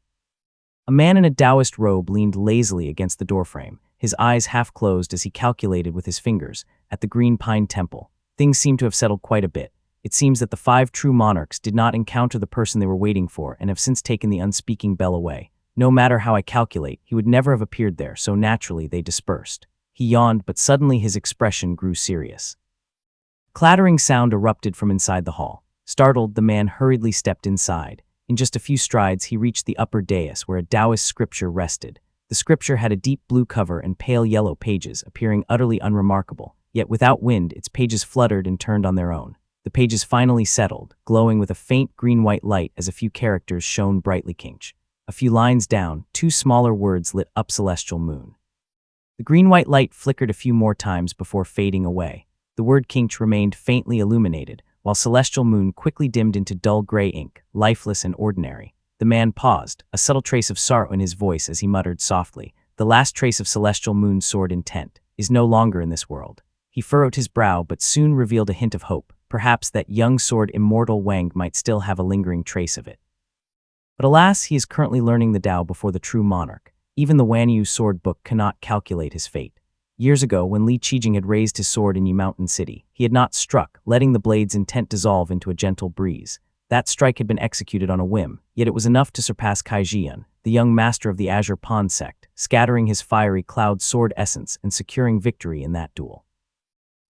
Speaker 1: A man in a Taoist robe leaned lazily against the doorframe, his eyes half closed as he calculated with his fingers. At the Green Pine Temple, things seemed to have settled quite a bit. It seems that the 5 true monarchs did not encounter the person they were waiting for and have since taken the unspeaking bell away. No matter how I calculate, he would never have appeared there, so naturally they dispersed. He yawned, but suddenly his expression grew serious. Clattering sound erupted from inside the hall. Startled, the man hurriedly stepped inside. In just a few strides, he reached the upper dais where a Taoist scripture rested. The scripture had a deep blue cover and pale yellow pages, appearing utterly unremarkable. Yet without wind, its pages fluttered and turned on their own. The pages finally settled, glowing with a faint green-white light as a few characters shone brightly. Kinch. A few lines down, 2 smaller words lit up celestial moon. The green-white light flickered a few more times before fading away. The word Kinch remained faintly illuminated, while celestial moon quickly dimmed into dull gray ink, lifeless and ordinary. The man paused, a subtle trace of sorrow in his voice as he muttered softly, "The last trace of celestial moon's sword intent is no longer in this world." He furrowed his brow but soon revealed a hint of hope. Perhaps that young sword immortal Wang might still have a lingering trace of it. But alas, he is currently learning the Tao before the true monarch. Even the Wanyu sword book cannot calculate his fate. Years ago, when Li Qijing had raised his sword in Yi Mountain City, he had not struck, letting the blade's intent dissolve into a gentle breeze. That strike had been executed on a whim, yet it was enough to surpass Kai Jian, the young master of the Azure Pond sect, scattering his fiery cloud sword essence and securing victory in that duel.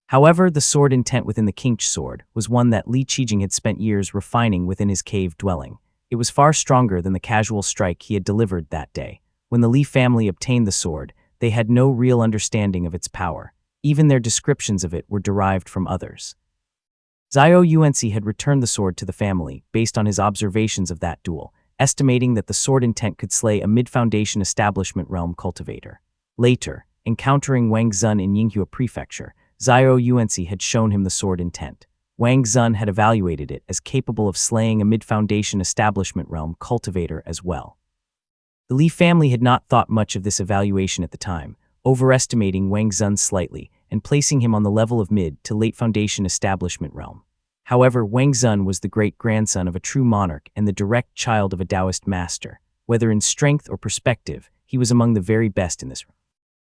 Speaker 1: However, the sword intent within the Kinch sword was one that Li Qijing had spent years refining within his cave dwelling. It was far stronger than the casual strike he had delivered that day. When the Li family obtained the sword, they had no real understanding of its power. Even their descriptions of it were derived from others. Xiao Yuanci had returned the sword to the family based on his observations of that duel, estimating that the sword intent could slay a mid-foundation establishment realm cultivator. Later, encountering Wang Zun in Yinghua Prefecture, Xiao Yuanci had shown him the sword intent. Wang Zun had evaluated it as capable of slaying a mid-foundation establishment realm cultivator as well. The Li family had not thought much of this evaluation at the time, overestimating Wang Zun slightly and placing him on the level of mid to late foundation establishment realm. However, Wang Zun was the great-grandson of a true monarch and the direct child of a Taoist master. Whether in strength or perspective, he was among the very best in this realm.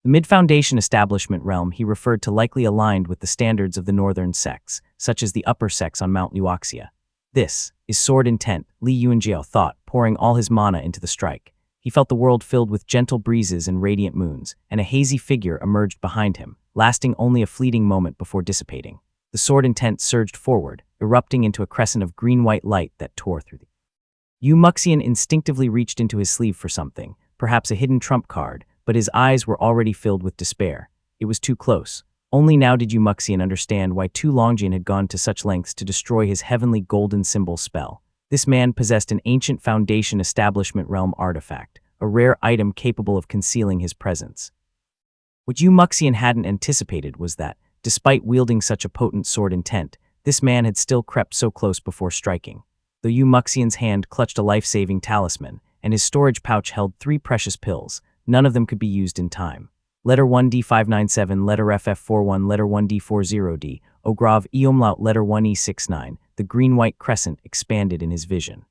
Speaker 1: The mid-foundation establishment realm he referred to likely aligned with the standards of the northern sects, such as the upper sects on Mount Luoxia. This is sword intent, Li Yuanjiao thought, pouring all his mana into the strike. He felt the world filled with gentle breezes and radiant moons, and a hazy figure emerged behind him, lasting only a fleeting moment before dissipating. The sword intent surged forward, erupting into a crescent of green-white light that tore through the Yu Muxian instinctively reached into his sleeve for something, perhaps a hidden trump card, but his eyes were already filled with despair. It was too close. Only now did Yu Muxian understand why Tu Longjian had gone to such lengths to destroy his heavenly golden symbol spell. This man possessed an ancient foundation establishment realm artifact, a rare item capable of concealing his presence. What Yu Muxian hadn't anticipated was that, despite wielding such a potent sword intent, this man had still crept so close before striking. Though Yu Muxian's hand clutched a life-saving talisman, and his storage pouch held 3 precious pills, none of them could be used in time. Letter 1D597, letter FF41, letter 1D40D, Ogrov E umlaut, letter 1E69, the green-white crescent expanded in his vision.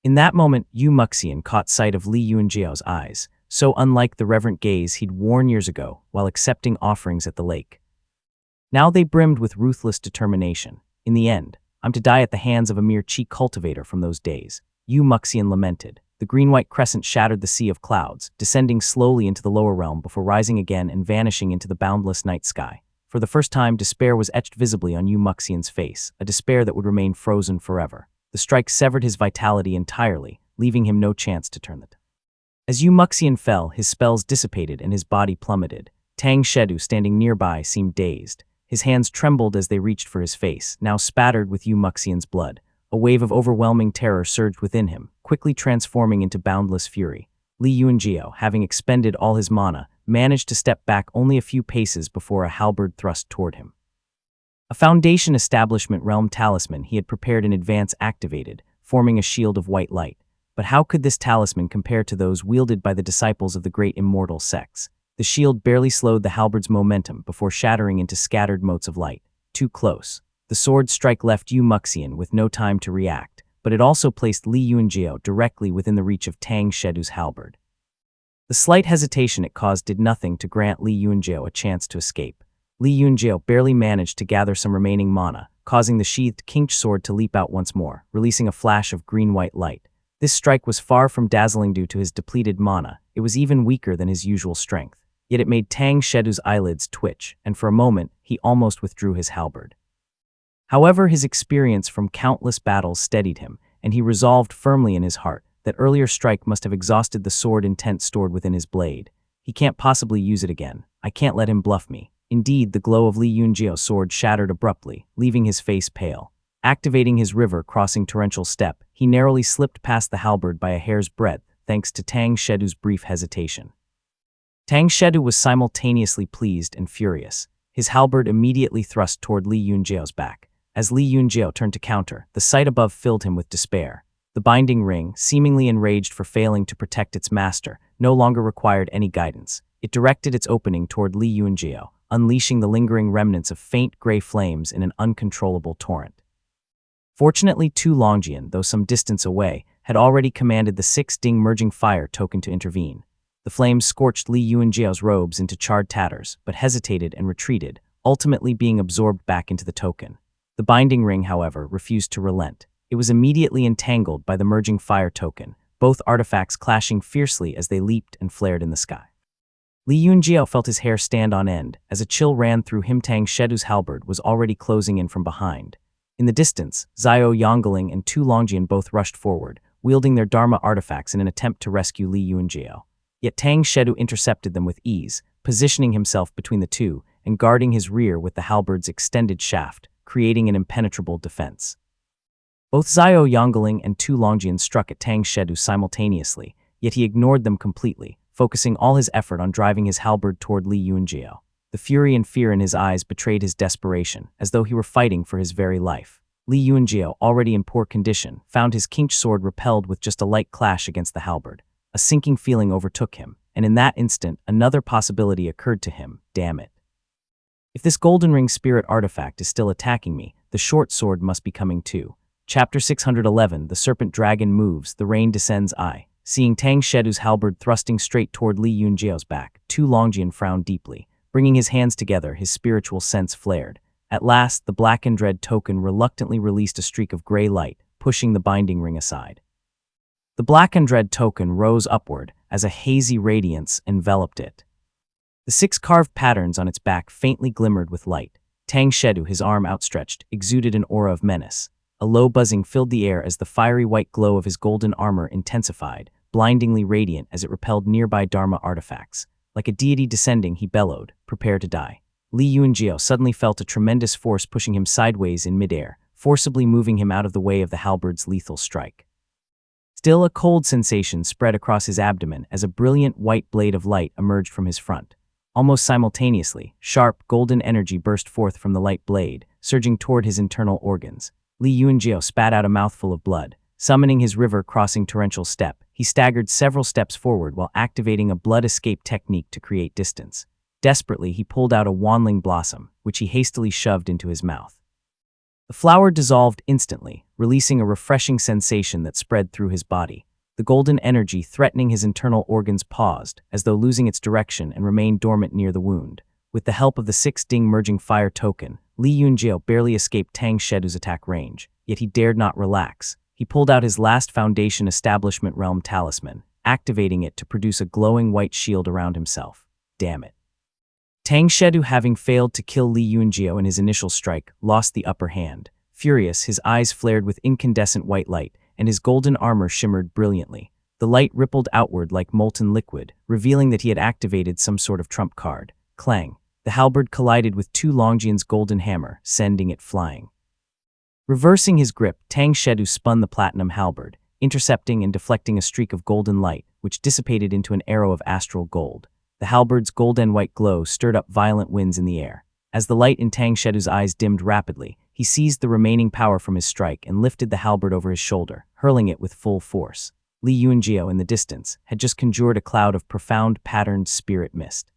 Speaker 1: In that moment, Yu Muxian caught sight of Li Yuanjiao's eyes, so unlike the reverent gaze he'd worn years ago while accepting offerings at the lake. Now they brimmed with ruthless determination. In the end, I'm to die at the hands of a mere chi cultivator from those days. Yu Muxian lamented. The green-white crescent shattered the sea of clouds, descending slowly into the lower realm before rising again and vanishing into the boundless night sky. For the first time, despair was etched visibly on Yu Muxian's face, a despair that would remain frozen forever. The strike severed his vitality entirely, leaving him no chance to turn it. As Yu Muxian fell, his spells dissipated and his body plummeted. Tang Shedu, standing nearby, seemed dazed. His hands trembled as they reached for his face, now spattered with Yu Muxian's blood. A wave of overwhelming terror surged within him, quickly transforming into boundless fury. Li Yuanjiao, having expended all his mana, managed to step back only a few paces before a halberd thrust toward him. A Foundation Establishment Realm talisman he had prepared in advance activated, forming a shield of white light. But how could this talisman compare to those wielded by the disciples of the great immortal sects? The shield barely slowed the halberd's momentum before shattering into scattered motes of light. Too close. The sword's strike left Yu Muxian with no time to react, but it also placed Li Yuanjiao directly within the reach of Tang Shedu's halberd. The slight hesitation it caused did nothing to grant Li Yuanjiao a chance to escape. Li Yuanjiao barely managed to gather some remaining mana, causing the sheathed kinked sword to leap out once more, releasing a flash of green-white light. This strike was far from dazzling due to his depleted mana. It was even weaker than his usual strength. Yet it made Tang Shedu's eyelids twitch, and for a moment, he almost withdrew his halberd. However, his experience from countless battles steadied him, and he resolved firmly in his heart that earlier strike must have exhausted the sword intent stored within his blade. He can't possibly use it again. I can't let him bluff me. Indeed, the glow of Li Yuanjiao's sword shattered abruptly, leaving his face pale. Activating his river-crossing torrential step, he narrowly slipped past the halberd by a hair's breadth, thanks to Tang Shedu's brief hesitation. Tang Shedu was simultaneously pleased and furious. His halberd immediately thrust toward Li Yuanjiao's back. As Li Yuanjiao turned to counter, the sight above filled him with despair. The binding ring, seemingly enraged for failing to protect its master, no longer required any guidance. It directed its opening toward Li Yuanjiao, unleashing the lingering remnants of faint gray flames in an uncontrollable torrent. Fortunately, Tu Longjian, though some distance away, had already commanded the 6-ding merging fire token to intervene. The flames scorched Li Yuanjiao's robes into charred tatters, but hesitated and retreated, ultimately being absorbed back into the token. The binding ring, however, refused to relent. It was immediately entangled by the merging fire token, both artifacts clashing fiercely as they leaped and flared in the sky. Li Yuanjiao felt his hair stand on end as a chill ran through him. Tang Shedu's halberd was already closing in from behind. In the distance, Zhao Yongling and Tu Longjian both rushed forward, wielding their Dharma artifacts in an attempt to rescue Li Yuanjiao. Yet Tang Shedu intercepted them with ease, positioning himself between the two and guarding his rear with the halberd's extended shaft, creating an impenetrable defense. Both Zhao Yongling and Tu Longjian struck at Tang Shedu simultaneously, yet he ignored them completely, focusing all his effort on driving his halberd toward Li Yuanjiao. The fury and fear in his eyes betrayed his desperation, as though he were fighting for his very life. Li Yuanjiao, already in poor condition, found his kinked sword repelled with just a light clash against the halberd. A sinking feeling overtook him, and in that instant, another possibility occurred to him. Damn it. If this Golden Ring spirit artifact is still attacking me, the short sword must be coming too. Chapter 611, The Serpent Dragon Moves, The Rain Descends I. Seeing Tang Shedu's halberd thrusting straight toward Li Yuanjiao's back, Tu Longjian frowned deeply. Bringing his hands together, his spiritual sense flared. At last, the black and red token reluctantly released a streak of gray light, pushing the binding ring aside. The black and red token rose upward as a hazy radiance enveloped it. The 6 carved patterns on its back faintly glimmered with light. Tang Shedu, his arm outstretched, exuded an aura of menace. A low buzzing filled the air as the fiery white glow of his golden armor intensified, blindingly radiant as it repelled nearby Dharma artifacts. Like a deity descending, he bellowed, "Prepare to die." Li Yuanjiao suddenly felt a tremendous force pushing him sideways in midair, forcibly moving him out of the way of the halberd's lethal strike. Still, a cold sensation spread across his abdomen as a brilliant white blade of light emerged from his front. Almost simultaneously, sharp, golden energy burst forth from the light blade, surging toward his internal organs. Li Yuanjiao spat out a mouthful of blood. Summoning his river-crossing torrential step, he staggered several steps forward while activating a blood escape technique to create distance. Desperately, he pulled out a wanling blossom, which he hastily shoved into his mouth. The flower dissolved instantly, releasing a refreshing sensation that spread through his body. The golden energy threatening his internal organs paused, as though losing its direction, and remained dormant near the wound. With the help of the 6 Ding merging fire token, Li Yunjiao barely escaped Tang Shedu's attack range, yet he dared not relax. He pulled out his last Foundation Establishment Realm talisman, activating it to produce a glowing white shield around himself. Damn it. Tang Shedu, having failed to kill Li Yunjiao in his initial strike, lost the upper hand. Furious, his eyes flared with incandescent white light, and his golden armor shimmered brilliantly. The light rippled outward like molten liquid, revealing that he had activated some sort of trump card. Clang. The halberd collided with Tu Longjian's golden hammer, sending it flying. Reversing his grip, Tang Shedu spun the platinum halberd, intercepting and deflecting a streak of golden light, which dissipated into an arrow of astral gold. The halberd's golden white glow stirred up violent winds in the air. As the light in Tang Shedu's eyes dimmed rapidly, he seized the remaining power from his strike and lifted the halberd over his shoulder, hurling it with full force. Li Yunjiao, in the distance, had just conjured a cloud of profound, patterned spirit mist.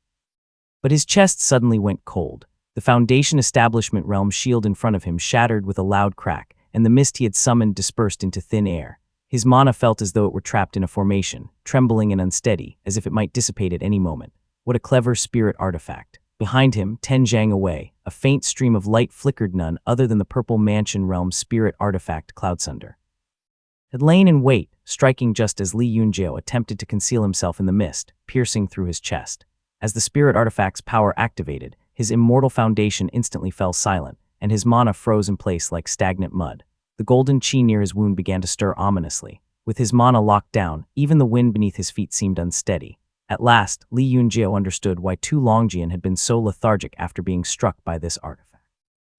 Speaker 1: But his chest suddenly went cold. The Foundation Establishment Realm shield in front of him shattered with a loud crack, and the mist he had summoned dispersed into thin air. His mana felt as though it were trapped in a formation, trembling and unsteady, as if it might dissipate at any moment. What a clever spirit artifact. Behind him, 10 zhang away, a faint stream of light flickered, none other than the Purple Mansion Realm spirit artifact Cloudsunder had lain in wait, striking just as Li Yunjiao attempted to conceal himself in the mist, piercing through his chest. As the spirit artifact's power activated, his immortal foundation instantly fell silent, and his mana froze in place like stagnant mud. The golden chi near his wound began to stir ominously. With his mana locked down, even the wind beneath his feet seemed unsteady. At last, Li Yunjiao understood why Tu Longjian had been so lethargic after being struck by this artifact.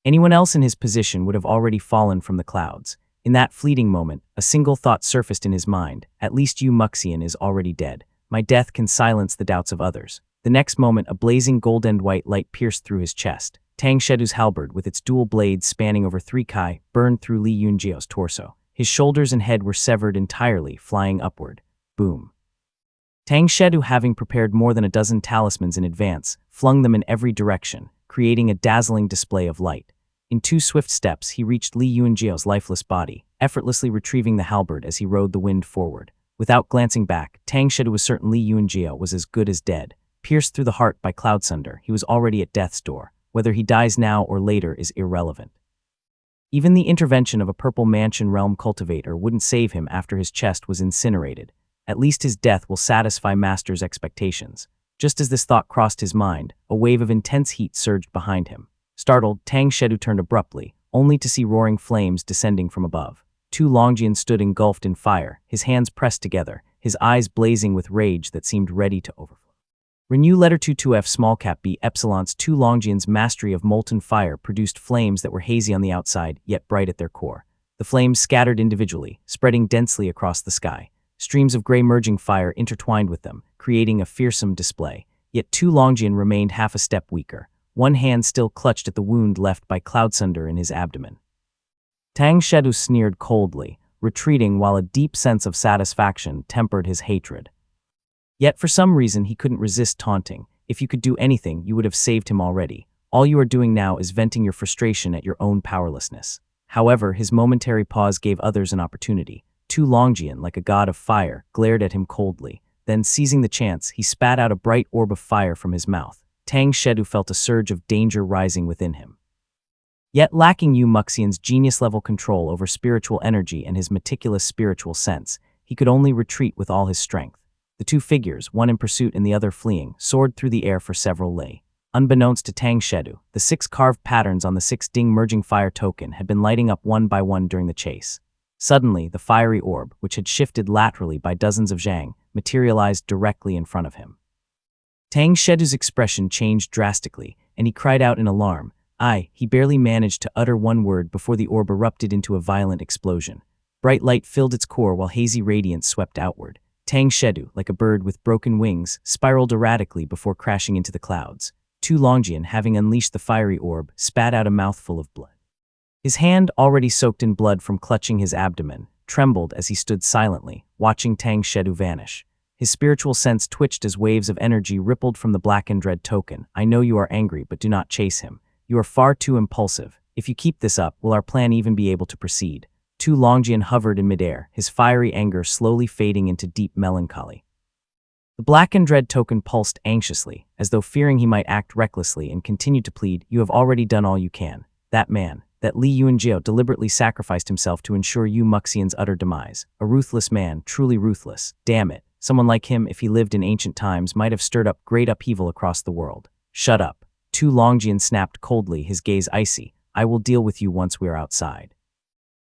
Speaker 1: Anyone else in his position would have already fallen from the clouds. In that fleeting moment, a single thought surfaced in his mind: at least Yu Muxian is already dead. My death can silence the doubts of others. The next moment, a blazing golden white light pierced through his chest. Tang Shedu's halberd, with its dual blades spanning over 3 kai, burned through Li Yunjiao's torso. His shoulders and head were severed entirely, flying upward. Boom. Tang Shedu, having prepared more than a dozen talismans in advance, flung them in every direction, creating a dazzling display of light. In 2 swift steps, he reached Li Yunjiao's lifeless body, effortlessly retrieving the halberd as he rode the wind forward. Without glancing back, Tang Shedu was certain Li Yunjiao was as good as dead. Pierced through the heart by Cloudsunder, he was already at death's door. Whether he dies now or later is irrelevant. Even the intervention of a Purple Mansion Realm cultivator wouldn't save him after his chest was incinerated. At least his death will satisfy Master's expectations. Just as this thought crossed his mind, a wave of intense heat surged behind him. Startled, Tang Shedu turned abruptly, only to see roaring flames descending from above. Tu Longjian stood engulfed in fire, his hands pressed together, his eyes blazing with rage that seemed ready to overflow. Renew letter 22F small cap B epsilon's Tu Longjian's mastery of molten fire produced flames that were hazy on the outside, yet bright at their core. The flames scattered individually, spreading densely across the sky. Streams of gray merging fire intertwined with them, creating a fearsome display. Yet Tu Longjian remained half a step weaker. One hand still clutched at the wound left by Cloudsunder in his abdomen. Tang Shedu sneered coldly, retreating while a deep sense of satisfaction tempered his hatred. Yet for some reason he couldn't resist taunting. If you could do anything, you would have saved him already. All you are doing now is venting your frustration at your own powerlessness. However, his momentary pause gave others an opportunity. Tu Longjian, like a god of fire, glared at him coldly. Then, seizing the chance, he spat out a bright orb of fire from his mouth. Tang Shedu felt a surge of danger rising within him. Yet lacking Yu Muxian's genius-level control over spiritual energy and his meticulous spiritual sense, he could only retreat with all his strength. The 2 figures, one in pursuit and the other fleeing, soared through the air for several li. Unbeknownst to Tang Shedu, the 6 carved patterns on the 6 Ding merging fire token had been lighting up one by one during the chase. Suddenly, the fiery orb, which had shifted laterally by dozens of zhang, materialized directly in front of him. Tang Shedu's expression changed drastically, and he cried out in alarm. He barely managed to utter one word before the orb erupted into a violent explosion. Bright light filled its core while hazy radiance swept outward. Tang Shedu, like a bird with broken wings, spiraled erratically before crashing into the clouds. Tu Longjian, having unleashed the fiery orb, spat out a mouthful of blood. His hand, already soaked in blood from clutching his abdomen, trembled as he stood silently, watching Tang Shedu vanish. His spiritual sense twitched as waves of energy rippled from the black and red token. I know you are angry, but do not chase him. You are far too impulsive. If you keep this up, will our plan even be able to proceed? Tu Longjian hovered in midair, his fiery anger slowly fading into deep melancholy. The blackened red token pulsed anxiously, as though fearing he might act recklessly, and continued to plead, "You have already done all you can. That man, that Li Yunjiao, deliberately sacrificed himself to ensure Yu Muxian's utter demise. A ruthless man, truly ruthless. Damn it. Someone like him, if he lived in ancient times, might have stirred up great upheaval across the world." "Shut up." Tu Longjian snapped coldly, his gaze icy. "I will deal with you once we are outside."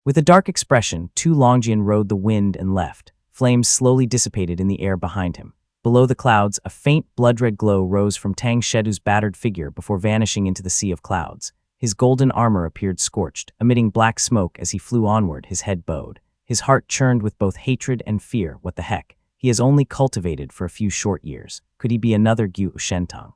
Speaker 1: With a dark expression, Tu Longjian rode the wind and left. Flames slowly dissipated in the air behind him. Below the clouds, a faint blood-red glow rose from Tang Shedu's battered figure before vanishing into the sea of clouds. His golden armor appeared scorched, emitting black smoke as he flew onward, his head bowed. His heart churned with both hatred and fear. What the heck? He has only cultivated for a few short years. Could he be another Gu Shentang?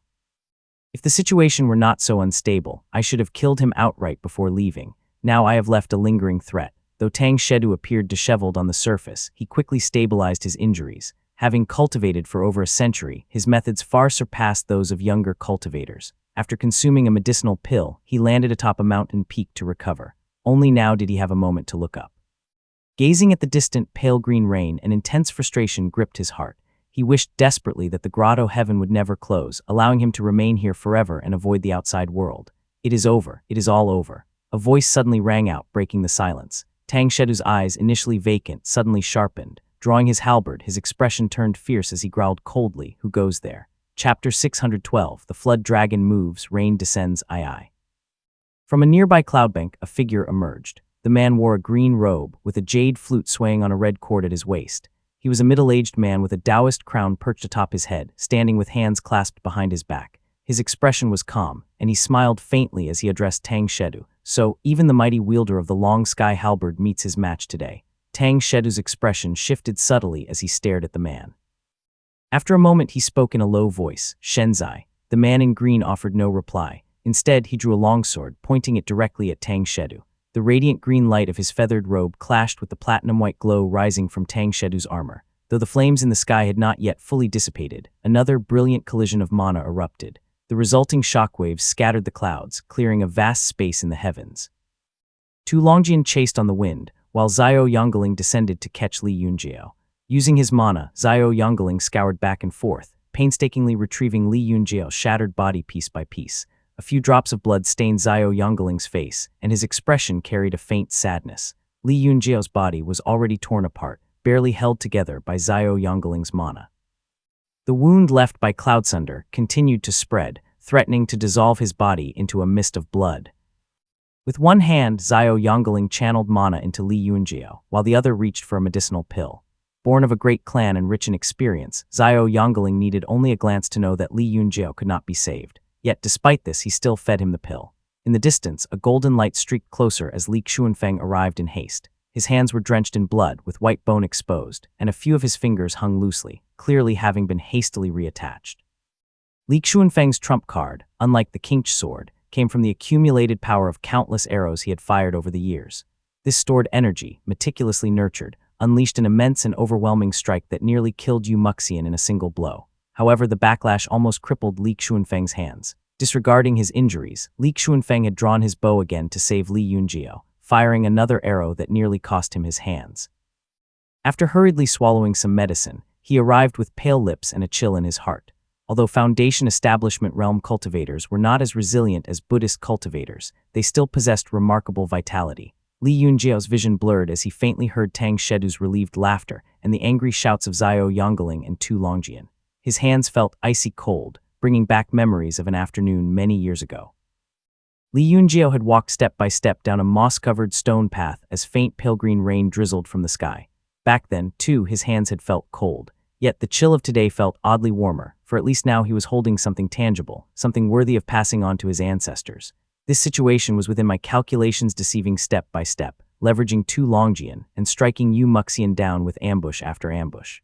Speaker 1: If the situation were not so unstable, I should have killed him outright before leaving. Now I have left a lingering threat. Though Tang Shedu appeared disheveled on the surface, he quickly stabilized his injuries. Having cultivated for over a century, his methods far surpassed those of younger cultivators. After consuming a medicinal pill, he landed atop a mountain peak to recover. Only now did he have a moment to look up. Gazing at the distant pale green rain, an intense frustration gripped his heart. He wished desperately that the grotto heaven would never close, allowing him to remain here forever and avoid the outside world. "It is over. It is all over." A voice suddenly rang out, breaking the silence. Tang Shedu's eyes, initially vacant, suddenly sharpened. Drawing his halberd, his expression turned fierce as he growled coldly, "Who goes there?" Chapter 612, The Flood Dragon Moves, Rain Descends II. From a nearby cloudbank, a figure emerged. The man wore a green robe, with a jade flute swaying on a red cord at his waist. He was a middle-aged man with a Taoist crown perched atop his head, standing with hands clasped behind his back. His expression was calm, and he smiled faintly as he addressed Tang Shedu. "So, even the mighty wielder of the long sky halberd meets his match today." Tang Shedu's expression shifted subtly as he stared at the man. After a moment, he spoke in a low voice, "Shenzai." The man in green offered no reply. Instead, he drew a longsword, pointing it directly at Tang Shedu. The radiant green light of his feathered robe clashed with the platinum-white glow rising from Tang Shedu's armor. Though the flames in the sky had not yet fully dissipated, another brilliant collision of mana erupted. The resulting shockwaves scattered the clouds, clearing a vast space in the heavens. Tu Longjian chased on the wind, while Xiao Yongling descended to catch Li Yunjiao. Using his mana, Xiao Yongling scoured back and forth, painstakingly retrieving Li Yunjiao's shattered body piece by piece. A few drops of blood stained Xiao Yongling's face, and his expression carried a faint sadness. Li Yunjiao's body was already torn apart, barely held together by Xiao Yongling's mana. The wound left by Cloudsunder continued to spread, threatening to dissolve his body into a mist of blood. With one hand, Xiao Yongling channeled mana into Li Yunjiao, while the other reached for a medicinal pill. Born of a great clan and rich in experience, Xiao Yongling needed only a glance to know that Li Yunjiao could not be saved. Yet despite this, he still fed him the pill. In the distance, a golden light streaked closer as Li Xuanfeng arrived in haste. His hands were drenched in blood, with white bone exposed, and a few of his fingers hung loosely, clearly having been hastily reattached. Li Xuanfeng's trump card, unlike the Qingch sword, came from the accumulated power of countless arrows he had fired over the years. This stored energy, meticulously nurtured, unleashed an immense and overwhelming strike that nearly killed Yu Muxian in a single blow. However, the backlash almost crippled Li Xuanfeng's hands. Disregarding his injuries, Li Xuanfeng had drawn his bow again to save Li Yunjiao, firing another arrow that nearly cost him his hands. After hurriedly swallowing some medicine, he arrived with pale lips and a chill in his heart. Although Foundation Establishment realm cultivators were not as resilient as Buddhist cultivators, they still possessed remarkable vitality. Li Yunjiao's vision blurred as he faintly heard Tang Shedu's relieved laughter and the angry shouts of Xiao Yongling and Tu Longjian. His hands felt icy cold, bringing back memories of an afternoon many years ago. Li Yunjiao had walked step by step down a moss-covered stone path as faint pale green rain drizzled from the sky. Back then, too, his hands had felt cold. Yet the chill of today felt oddly warmer, for at least now he was holding something tangible, something worthy of passing on to his ancestors. This situation was within my calculations, deceiving step by step, leveraging Tu Longjian and striking Yu Muxian down with ambush after ambush.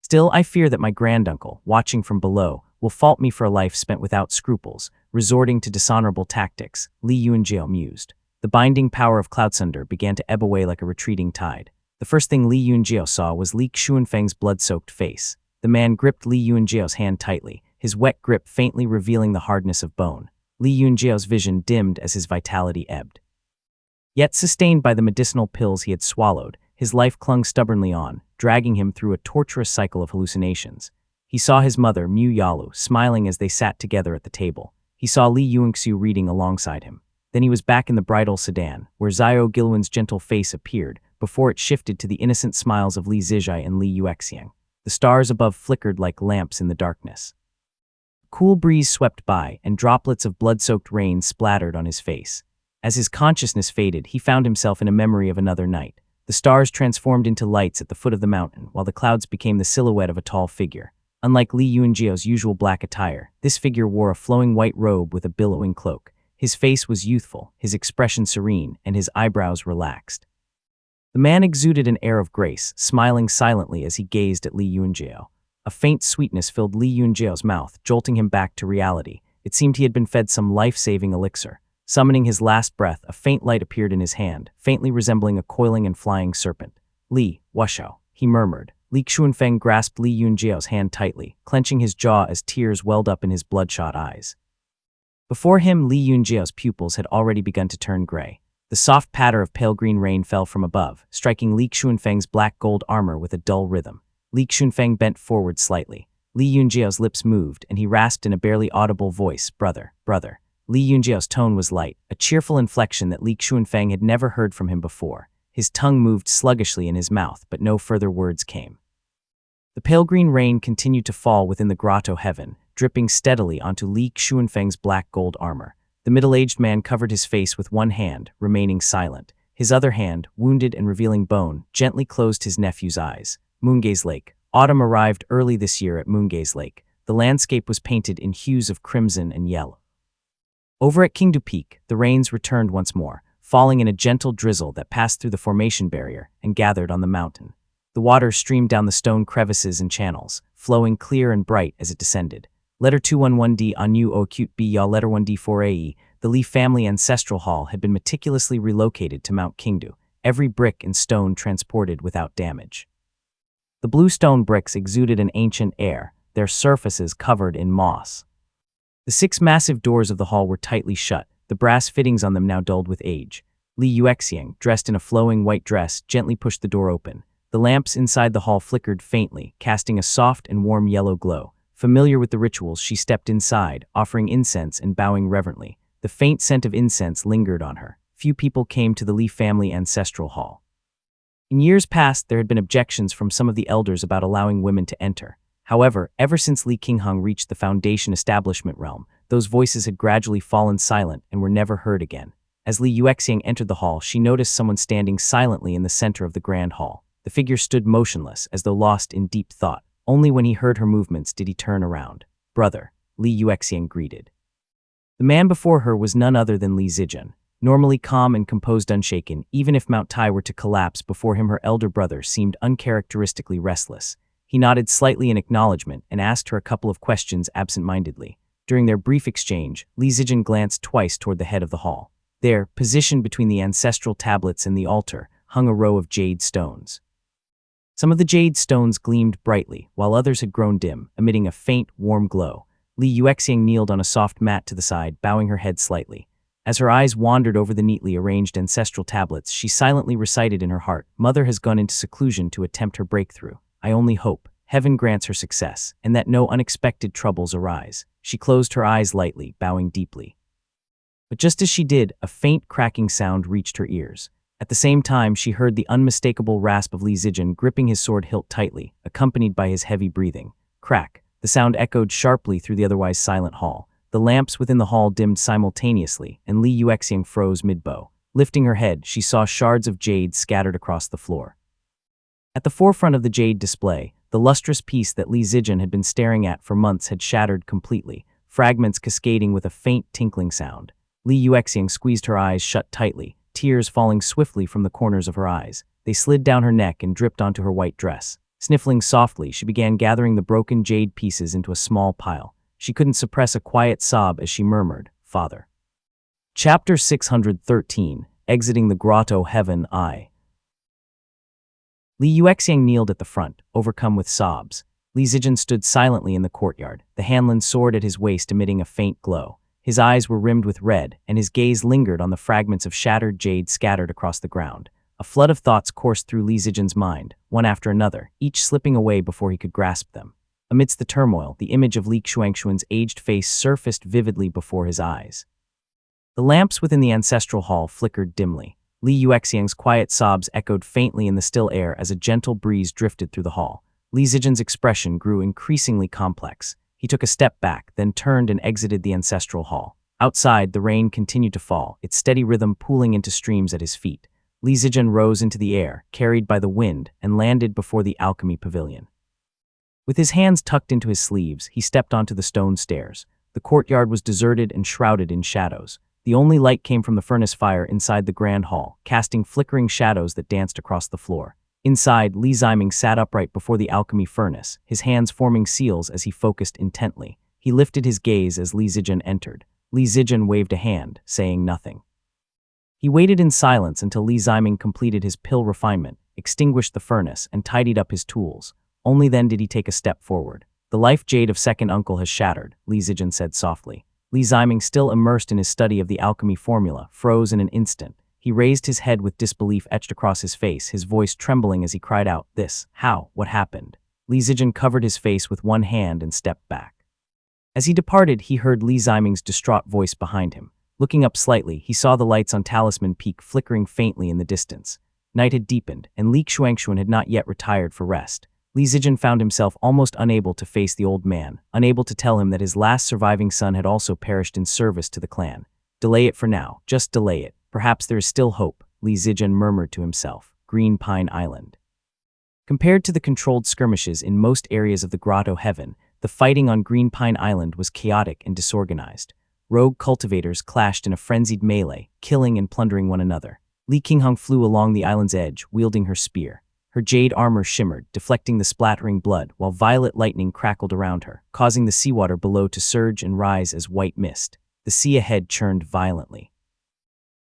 Speaker 1: Still, I fear that my granduncle, watching from below, will fault me for a life spent without scruples, resorting to dishonorable tactics, Li Yunjiao mused. The binding power of Cloudsunder began to ebb away like a retreating tide. The first thing Li Yunjiao saw was Li Xuanfeng's blood-soaked face. The man gripped Li Yunjiao's hand tightly, his wet grip faintly revealing the hardness of bone. Li Yunjiao's vision dimmed as his vitality ebbed. Yet sustained by the medicinal pills he had swallowed, his life clung stubbornly on, dragging him through a torturous cycle of hallucinations. He saw his mother, Mu Yalu, smiling as they sat together at the table. He saw Li Yuangxiu reading alongside him. Then he was back in the bridal sedan, where Xiao Gilwen's gentle face appeared, before it shifted to the innocent smiles of Li Zijai and Li Yuexiang. The stars above flickered like lamps in the darkness. A cool breeze swept by, and droplets of blood-soaked rain splattered on his face. As his consciousness faded, he found himself in a memory of another night. The stars transformed into lights at the foot of the mountain, while the clouds became the silhouette of a tall figure. Unlike Li Yuanjiao's usual black attire, this figure wore a flowing white robe with a billowing cloak. His face was youthful, his expression serene, and his eyebrows relaxed. The man exuded an air of grace, smiling silently as he gazed at Li Yuanjiao. A faint sweetness filled Li Yuanjiao's mouth, jolting him back to reality. It seemed he had been fed some life-saving elixir. Summoning his last breath, a faint light appeared in his hand, faintly resembling a coiling and flying serpent. Li, Wushao, he murmured. Li Xuanfeng grasped Li Yuanjiao's hand tightly, clenching his jaw as tears welled up in his bloodshot eyes. Before him, Li Yuanjiao's pupils had already begun to turn gray. The soft patter of pale green rain fell from above, striking Li Xuanfeng's black gold armor with a dull rhythm. Li Xuanfeng bent forward slightly. Li Yuanjiao's lips moved, and he rasped in a barely audible voice, "Brother, brother." Li Yuanjiao's tone was light, a cheerful inflection that Li Xuanfeng had never heard from him before. His tongue moved sluggishly in his mouth, but no further words came. The pale green rain continued to fall within the grotto heaven, dripping steadily onto Li Xuanfeng's black gold armor. The middle-aged man covered his face with one hand, remaining silent. His other hand, wounded and revealing bone, gently closed his nephew's eyes. Moongaze Lake. Autumn arrived early this year at Moongaze Lake. The landscape was painted in hues of crimson and yellow. Over at Qingdu Peak, the rains returned once more, falling in a gentle drizzle that passed through the formation barrier and gathered on the mountain. The water streamed down the stone crevices and channels, flowing clear and bright as it descended. Letter 211D Anu O Cute B Ya Letter 1D4AE, the Li family ancestral hall had been meticulously relocated to Mount Qingdu, every brick and stone transported without damage. The blue stone bricks exuded an ancient air, their surfaces covered in moss. The 6 massive doors of the hall were tightly shut, the brass fittings on them now dulled with age. Li Yuexiang, dressed in a flowing white dress, gently pushed the door open. The lamps inside the hall flickered faintly, casting a soft and warm yellow glow. Familiar with the rituals, she stepped inside, offering incense and bowing reverently. The faint scent of incense lingered on her. Few people came to the Li family ancestral hall. In years past, there had been objections from some of the elders about allowing women to enter. However, ever since Li Qingheng reached the Foundation establishment realm, those voices had gradually fallen silent and were never heard again. As Li Yuexiang entered the hall, she noticed someone standing silently in the center of the grand hall. The figure stood motionless, as though lost in deep thought. Only when he heard her movements did he turn around. "Brother," Li Yuexiang greeted. The man before her was none other than Li Zijun. Normally calm and composed, unshaken, even if Mount Tai were to collapse before him, her elder brother seemed uncharacteristically restless. He nodded slightly in acknowledgement and asked her a couple of questions absent-mindedly. During their brief exchange, Li Zijun glanced twice toward the head of the hall. There, positioned between the ancestral tablets and the altar, hung a row of jade stones. Some of the jade stones gleamed brightly, while others had grown dim, emitting a faint, warm glow. Li Yuexiang kneeled on a soft mat to the side, bowing her head slightly. As her eyes wandered over the neatly arranged ancestral tablets, she silently recited in her heart, "Mother has gone into seclusion to attempt her breakthrough. I only hope heaven grants her success, and that no unexpected troubles arise." She closed her eyes lightly, bowing deeply. But just as she did, a faint cracking sound reached her ears. At the same time, she heard the unmistakable rasp of Li Zijun gripping his sword hilt tightly, accompanied by his heavy breathing. Crack! The sound echoed sharply through the otherwise silent hall. The lamps within the hall dimmed simultaneously, and Li Yuexiang froze mid-bow. Lifting her head, she saw shards of jade scattered across the floor. At the forefront of the jade display, the lustrous piece that Li Zijun had been staring at for months had shattered completely, fragments cascading with a faint tinkling sound. Li Yuexiang squeezed her eyes shut tightly, tears falling swiftly from the corners of her eyes. They slid down her neck and dripped onto her white dress. Sniffling softly, she began gathering the broken jade pieces into a small pile. She couldn't suppress a quiet sob as she murmured, "Father." Chapter 613, Exiting the Grotto Heaven I. Li Yuexiang kneeled at the front, overcome with sobs. Li Zijun stood silently in the courtyard, the Hanlin sword at his waist emitting a faint glow. His eyes were rimmed with red, and his gaze lingered on the fragments of shattered jade scattered across the ground. A flood of thoughts coursed through Li Zijian's mind, one after another, each slipping away before he could grasp them. Amidst the turmoil, the image of Li Xuanxuan's aged face surfaced vividly before his eyes. The lamps within the ancestral hall flickered dimly. Li Yuexiang's quiet sobs echoed faintly in the still air as a gentle breeze drifted through the hall. Li Zijian's expression grew increasingly complex. He took a step back, then turned and exited the ancestral hall. Outside, the rain continued to fall, its steady rhythm pooling into streams at his feet. Li Zijian rose into the air, carried by the wind, and landed before the alchemy pavilion. With his hands tucked into his sleeves, he stepped onto the stone stairs. The courtyard was deserted and shrouded in shadows. The only light came from the furnace fire inside the grand hall, casting flickering shadows that danced across the floor. Inside, Li Ziming sat upright before the alchemy furnace, his hands forming seals as he focused intently. He lifted his gaze as Li Zijian entered. Li Zijian waved a hand, saying nothing. He waited in silence until Li Ziming completed his pill refinement, extinguished the furnace, and tidied up his tools. Only then did he take a step forward. "The life jade of second uncle has shattered," Li Zijian said softly. Li Ziming, still immersed in his study of the alchemy formula, froze in an instant. He raised his head with disbelief etched across his face, his voice trembling as he cried out, "This, how, what happened?" Li Zijian covered his face with one hand and stepped back. As he departed, he heard Li Ziming's distraught voice behind him. Looking up slightly, he saw the lights on Talisman Peak flickering faintly in the distance. Night had deepened, and Li Xuanxuan had not yet retired for rest. Li Zijian found himself almost unable to face the old man, unable to tell him that his last surviving son had also perished in service to the clan. "Delay it for now, just delay it. Perhaps there is still hope," Li Zijian murmured to himself. Green Pine Island. Compared to the controlled skirmishes in most areas of the Grotto Heaven, the fighting on Green Pine Island was chaotic and disorganized. Rogue cultivators clashed in a frenzied melee, killing and plundering one another. Li Qinghong flew along the island's edge, wielding her spear. Her jade armor shimmered, deflecting the splattering blood, while violet lightning crackled around her, causing the seawater below to surge and rise as white mist. The sea ahead churned violently.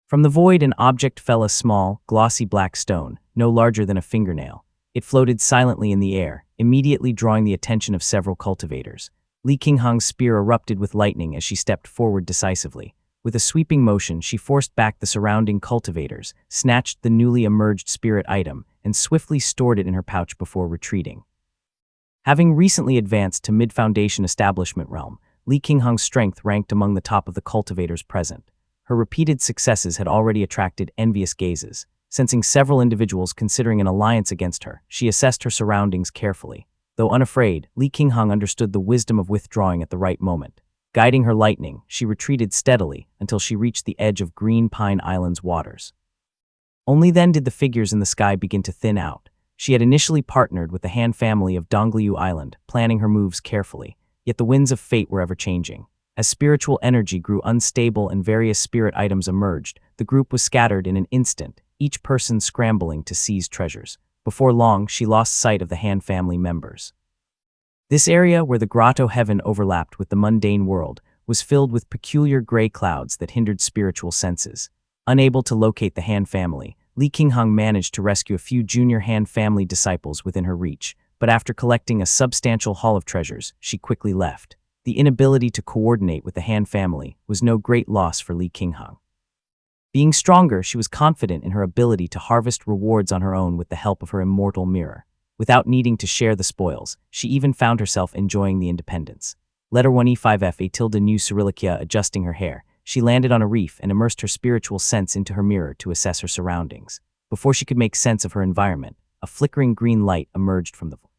Speaker 1: From the void, an object fell, a small, glossy black stone, no larger than a fingernail. It floated silently in the air, immediately drawing the attention of several cultivators. Li Qinghong's spear erupted with lightning as she stepped forward decisively. With a sweeping motion, she forced back the surrounding cultivators, snatched the newly emerged spirit item, and swiftly stored it in her pouch before retreating. Having recently advanced to mid-foundation establishment realm, Li Qinghong's strength ranked among the top of the cultivators present. Her repeated successes had already attracted envious gazes. Sensing several individuals considering an alliance against her, she assessed her surroundings carefully. Though unafraid, Li Qinghong understood the wisdom of withdrawing at the right moment. Guiding her lightning, she retreated steadily until she reached the edge of Green Pine Island's waters. Only then did the figures in the sky begin to thin out. She had initially partnered with the Han family of Dongliu Island, planning her moves carefully, yet the winds of fate were ever changing. As spiritual energy grew unstable and various spirit items emerged, the group was scattered in an instant, each person scrambling to seize treasures. Before long, she lost sight of the Han family members. This area, where the Grotto Heaven overlapped with the mundane world, was filled with peculiar gray clouds that hindered spiritual senses. Unable to locate the Han family, Li Qinghong managed to rescue a few junior Han family disciples within her reach, but after collecting a substantial haul of treasures, she quickly left. The inability to coordinate with the Han family was no great loss for Li Qinghong. Being stronger, she was confident in her ability to harvest rewards on her own with the help of her immortal mirror. Without needing to share the spoils, she even found herself enjoying the independence. Letter 1E5F A tilde new Cyrillicia adjusting her hair, she landed on a reef and immersed her spiritual sense into her mirror to assess her surroundings. Before she could make sense of her environment, a flickering green light emerged from the void.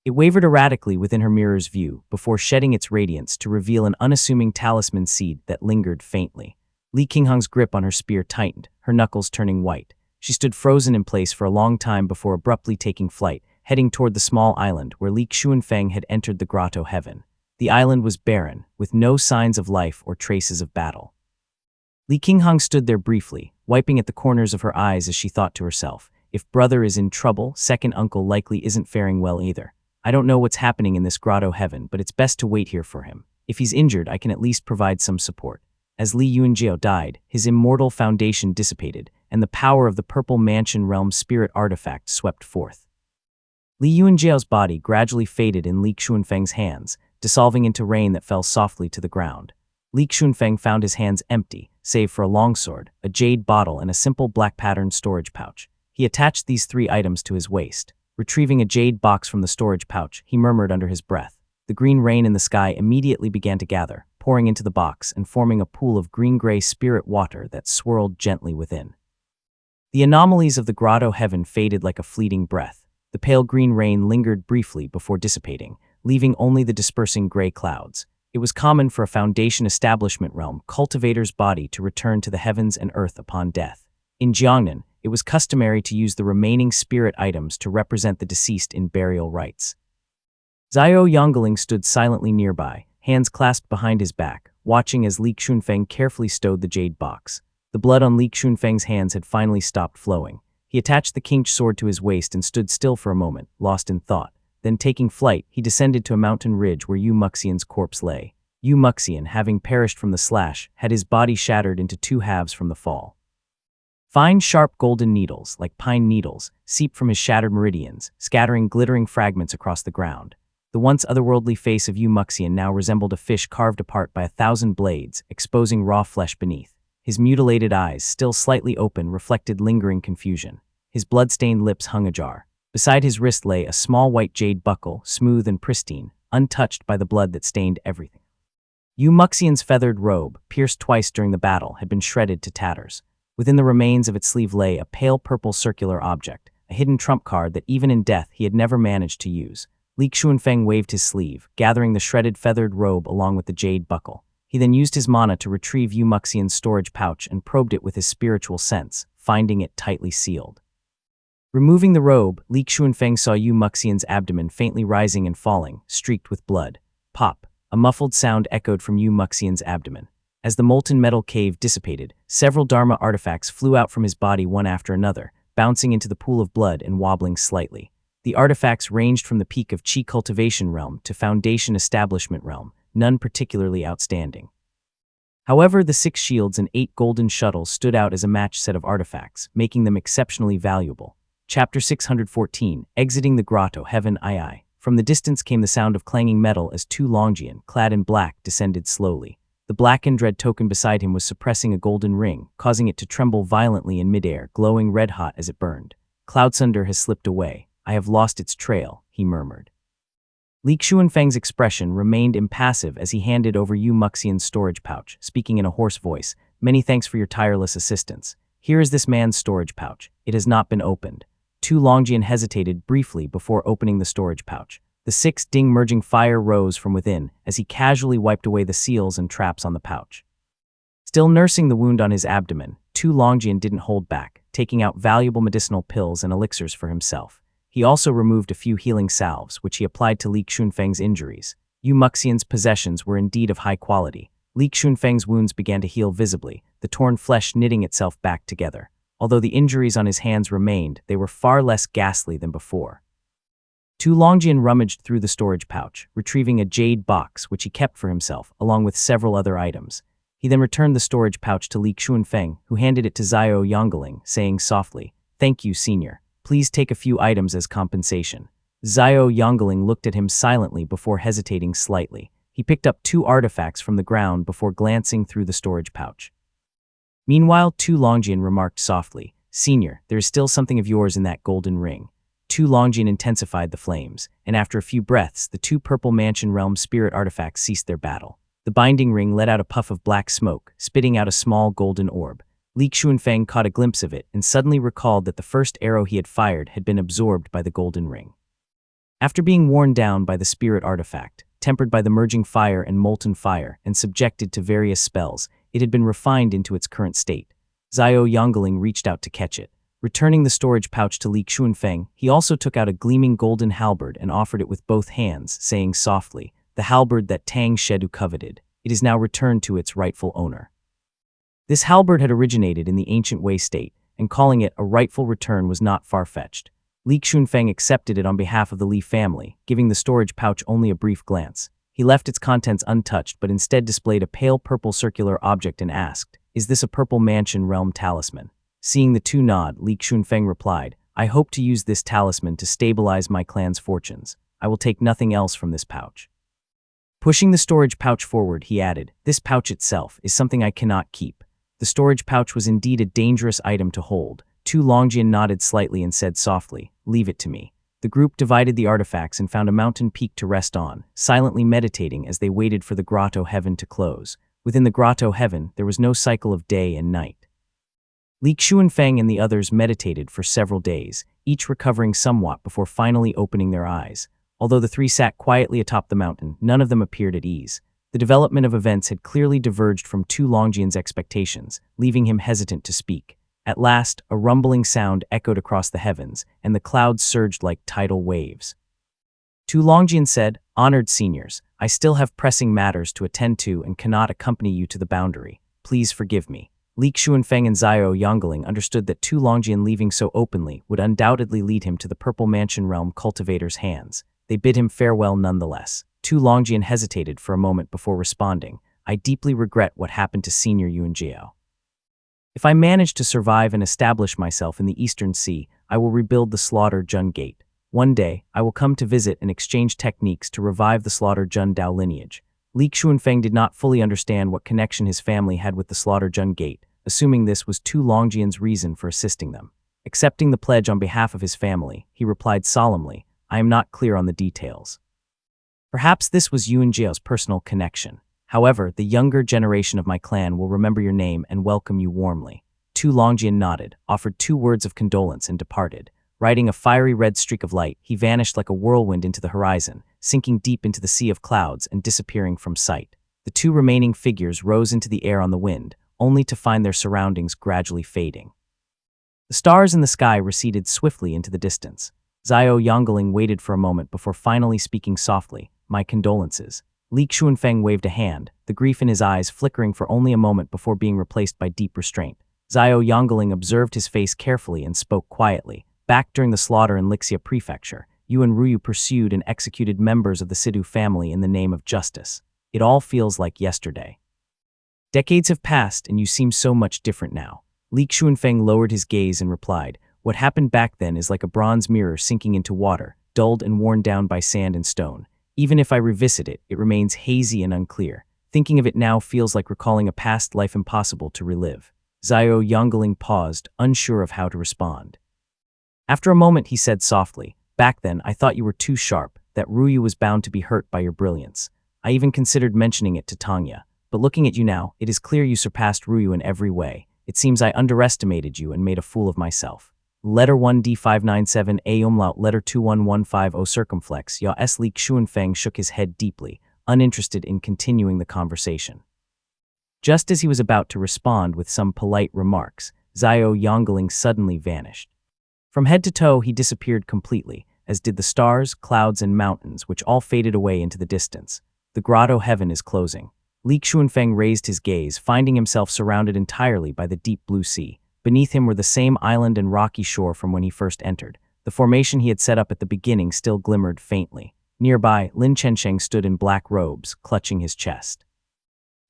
Speaker 1: It wavered erratically within her mirror's view before shedding its radiance to reveal an unassuming talisman seed that lingered faintly. Li Qinghong's grip on her spear tightened, her knuckles turning white. She stood frozen in place for a long time before abruptly taking flight, heading toward the small island where Li Xuanfeng had entered the Grotto Heaven. The island was barren, with no signs of life or traces of battle. Li Qinghong stood there briefly, wiping at the corners of her eyes as she thought to herself, if brother is in trouble, second uncle likely isn't faring well either. I don't know what's happening in this Grotto Heaven, but it's best to wait here for him. If he's injured, I can at least provide some support. As Li Yuanjiao died, his immortal foundation dissipated, and the power of the Purple Mansion Realm spirit artifact swept forth. Li Yuanjiao's body gradually faded in Li Xuanfeng's hands, dissolving into rain that fell softly to the ground. Li Xunfeng found his hands empty, save for a longsword, a jade bottle, and a simple black-patterned storage pouch. He attached these 3 items to his waist. Retrieving a jade box from the storage pouch, he murmured under his breath. The green rain in the sky immediately began to gather, pouring into the box and forming a pool of green-gray spirit water that swirled gently within. The anomalies of the grotto heaven faded like a fleeting breath. The pale green rain lingered briefly before dissipating, leaving only the dispersing gray clouds. It was common for a Foundation establishment realm cultivator's body to return to the heavens and earth upon death. In Jiangnan, it was customary to use the remaining spirit items to represent the deceased in burial rites. Zhao Yongling stood silently nearby, hands clasped behind his back, watching as Li Xunfeng carefully stowed the jade box. The blood on Li Xunfeng's hands had finally stopped flowing. He attached the kinked sword to his waist and stood still for a moment, lost in thought. Then, taking flight, he descended to a mountain ridge where Yu Muxian's corpse lay. Yu Muxian, having perished from the slash, had his body shattered into 2 halves from the fall. Fine, sharp golden needles, like pine needles, seeped from his shattered meridians, scattering glittering fragments across the ground. The once otherworldly face of Yu Muxian now resembled a fish carved apart by 1,000 blades, exposing raw flesh beneath. His mutilated eyes, still slightly open, reflected lingering confusion. His blood-stained lips hung ajar. Beside his wrist lay a small white jade buckle, smooth and pristine, untouched by the blood that stained everything. Yu Muxian's feathered robe, pierced twice during the battle, had been shredded to tatters. Within the remains of its sleeve lay a pale purple circular object, a hidden trump card that even in death he had never managed to use. Li Xunfeng waved his sleeve, gathering the shredded feathered robe along with the jade buckle. He then used his mana to retrieve Yu Muxian's storage pouch and probed it with his spiritual sense, finding it tightly sealed. Removing the robe, Li Xunfeng saw Yu Muxian's abdomen faintly rising and falling, streaked with blood. Pop! A muffled sound echoed from Yu Muxian's abdomen. As the molten metal cave dissipated, several Dharma artifacts flew out from his body one after another, bouncing into the pool of blood and wobbling slightly. The artifacts ranged from the peak of Qi cultivation realm to Foundation establishment realm, none particularly outstanding. However, the 6 shields and 8 golden shuttles stood out as a matched set of artifacts, making them exceptionally valuable. Chapter 614, Exiting the Grotto Heaven II. From the distance came the sound of clanging metal as 2 Longjian, clad in black, descended slowly. The blackened red token beside him was suppressing a golden ring, causing it to tremble violently in midair, glowing red-hot as it burned. Cloudsunder has slipped away. I have lost its trail, he murmured. Li Xunfeng's expression remained impassive as he handed over Yu Muxian's storage pouch, speaking in a hoarse voice. Many thanks for your tireless assistance. Here is this man's storage pouch. It has not been opened. 2 Longjian hesitated briefly before opening the storage pouch. The 6 ding-merging fire rose from within as he casually wiped away the seals and traps on the pouch. Still nursing the wound on his abdomen, 2 Longjian didn't hold back, taking out valuable medicinal pills and elixirs for himself. He also removed a few healing salves, which he applied to Li Xunfeng's injuries. Yu Muxian's possessions were indeed of high quality. Li Xunfeng's wounds began to heal visibly, the torn flesh knitting itself back together. Although the injuries on his hands remained, they were far less ghastly than before. 2 Longjian rummaged through the storage pouch, retrieving a jade box which he kept for himself, along with several other items. He then returned the storage pouch to Li Xunfeng, who handed it to Zhao Yongling, saying softly, "Thank you, senior. Please take a few items as compensation." Zhao Yongling looked at him silently before hesitating slightly. He picked up 2 artifacts from the ground before glancing through the storage pouch. Meanwhile, 2 Longjian remarked softly, "Senior, there is still something of yours in that golden ring." 2 Longjian intensified the flames, and after a few breaths, the 2 Purple Mansion Realm spirit artifacts ceased their battle. The binding ring let out a puff of black smoke, spitting out a small golden orb. Li Xunfeng caught a glimpse of it and suddenly recalled that the first arrow he had fired had been absorbed by the golden ring. After being worn down by the spirit artifact, tempered by the merging fire and molten fire, and subjected to various spells, it had been refined into its current state. Zhao Yongling reached out to catch it. Returning the storage pouch to Li Xunfeng, he also took out a gleaming golden halberd and offered it with both hands, saying softly, "The halberd that Tang Shedu coveted. It is now returned to its rightful owner." This halberd had originated in the ancient Wei state, and calling it a rightful return was not far-fetched. Li Xunfeng accepted it on behalf of the Li family, giving the storage pouch only a brief glance. He left its contents untouched but instead displayed a pale purple circular object and asked, "Is this a Purple Mansion Realm talisman?" Seeing the 2 nod, Li Xunfeng replied, "I hope to use this talisman to stabilize my clan's fortunes. I will take nothing else from this pouch." Pushing the storage pouch forward, he added, "This pouch itself is something I cannot keep." The storage pouch was indeed a dangerous item to hold. Tu Longjian nodded slightly and said softly, "Leave it to me." The group divided the artifacts and found a mountain peak to rest on, silently meditating as they waited for the Grotto heaven to close. Within the Grotto heaven, there was no cycle of day and night. Li Xuanfeng and the others meditated for several days, each recovering somewhat before finally opening their eyes. Although the three sat quietly atop the mountain, none of them appeared at ease. The development of events had clearly diverged from Tu Longjian's expectations, leaving him hesitant to speak. At last, a rumbling sound echoed across the heavens, and the clouds surged like tidal waves. Tu Longjian said, "Honored seniors, I still have pressing matters to attend to and cannot accompany you to the boundary. Please forgive me." Li Xuanfeng and Xiao Yongling understood that Tu Longjian leaving so openly would undoubtedly lead him to the Purple Mansion Realm cultivator's hands. They bid him farewell nonetheless. Tu Longjian hesitated for a moment before responding, "I deeply regret what happened to Senior Yuan Jiao. If I manage to survive and establish myself in the Eastern Sea, I will rebuild the Slaughter Jun Gate. One day, I will come to visit and exchange techniques to revive the Slaughter Jun Dao lineage." Li Xuanfeng did not fully understand what connection his family had with the Slaughter Jun Gate, assuming this was Tu Longjian's reason for assisting them. Accepting the pledge on behalf of his family, he replied solemnly, "I am not clear on the details." Perhaps this was Yuan Jiao's personal connection. However, the younger generation of my clan will remember your name and welcome you warmly. Tu Longjian nodded, offered 2 words of condolence and departed. Riding a fiery red streak of light, he vanished like a whirlwind into the horizon, sinking deep into the sea of clouds and disappearing from sight. The 2 remaining figures rose into the air on the wind, only to find their surroundings gradually fading. The stars in the sky receded swiftly into the distance. Xiao Yongling waited for a moment before finally speaking softly, "My condolences." Li Xuanfeng waved a hand, the grief in his eyes flickering for only a moment before being replaced by deep restraint. Xiao Yongling observed his face carefully and spoke quietly. "Back during the slaughter in Lixia Prefecture, you and Ruyu pursued and executed members of the Shedu family in the name of justice. It all feels like yesterday. Decades have passed and you seem so much different now." Li Xuanfeng lowered his gaze and replied, "What happened back then is like a bronze mirror sinking into water, dulled and worn down by sand and stone. Even if I revisit it, it remains hazy and unclear. Thinking of it now feels like recalling a past life impossible to relive." Xiao Yongling paused, unsure of how to respond. After a moment he said softly, "Back then I thought you were too sharp, that Ruyu was bound to be hurt by your brilliance. I even considered mentioning it to Tangya. But looking at you now, it is clear you surpassed Ruyu in every way. It seems I underestimated you and made a fool of myself." Letter 1D597 A umlaut letter 21150 circumflex Ya S. Li Xuanfeng shook his head deeply, uninterested in continuing the conversation. Just as he was about to respond with some polite remarks, Xiao Yongling suddenly vanished. From head to toe he disappeared completely, as did the stars, clouds, and mountains, which all faded away into the distance. The Grotto heaven is closing. Li Xuanfeng raised his gaze, finding himself surrounded entirely by the deep blue sea. Beneath him were the same island and rocky shore from when he first entered. The formation he had set up at the beginning still glimmered faintly. Nearby, Lin Chensheng stood in black robes, clutching his chest.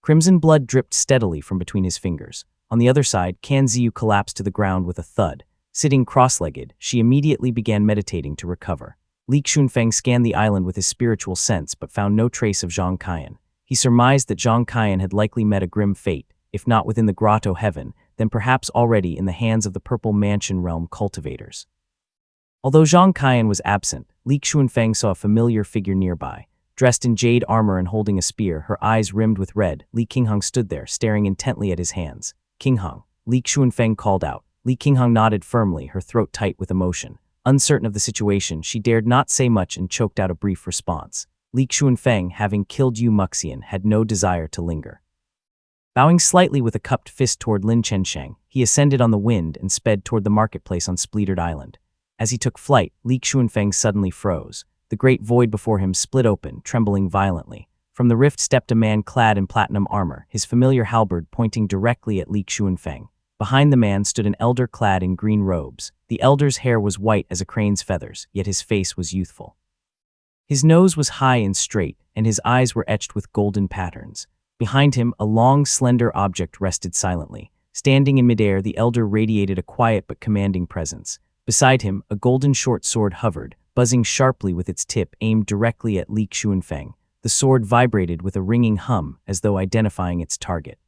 Speaker 1: Crimson blood dripped steadily from between his fingers. On the other side, Kan Ziyu collapsed to the ground with a thud. Sitting cross-legged, she immediately began meditating to recover. Li Xuanfeng scanned the island with his spiritual sense but found no trace of Zhang Kaiyan. He surmised that Zhang Kaiyan had likely met a grim fate, if not within the Grotto heaven, then perhaps already in the hands of the Purple Mansion Realm cultivators. Although Zhang Kaiyan was absent, Li Xuanfeng saw a familiar figure nearby. Dressed in jade armor and holding a spear, her eyes rimmed with red, Li Qingheng stood there, staring intently at his hands. "Qingheng," Li Xuanfeng called out. Li Qingheng nodded firmly, her throat tight with emotion. Uncertain of the situation, she dared not say much and choked out a brief response. Li Xuanfeng, having killed Yu Muxian, had no desire to linger. Bowing slightly with a cupped fist toward Lin Chensheng, he ascended on the wind and sped toward the marketplace on Splintered Island. As he took flight, Li Xuanfeng suddenly froze. The great void before him split open, trembling violently. From the rift stepped a man clad in platinum armor, his familiar halberd pointing directly at Li Xuanfeng. Behind the man stood an elder clad in green robes. The elder's hair was white as a crane's feathers, yet his face was youthful. His nose was high and straight, and his eyes were etched with golden patterns. Behind him, a long, slender object rested silently. Standing in midair, the elder radiated a quiet but commanding presence. Beside him, a golden short sword hovered, buzzing sharply with its tip aimed directly at Li Xuanfeng. The sword vibrated with a ringing hum as though identifying its target.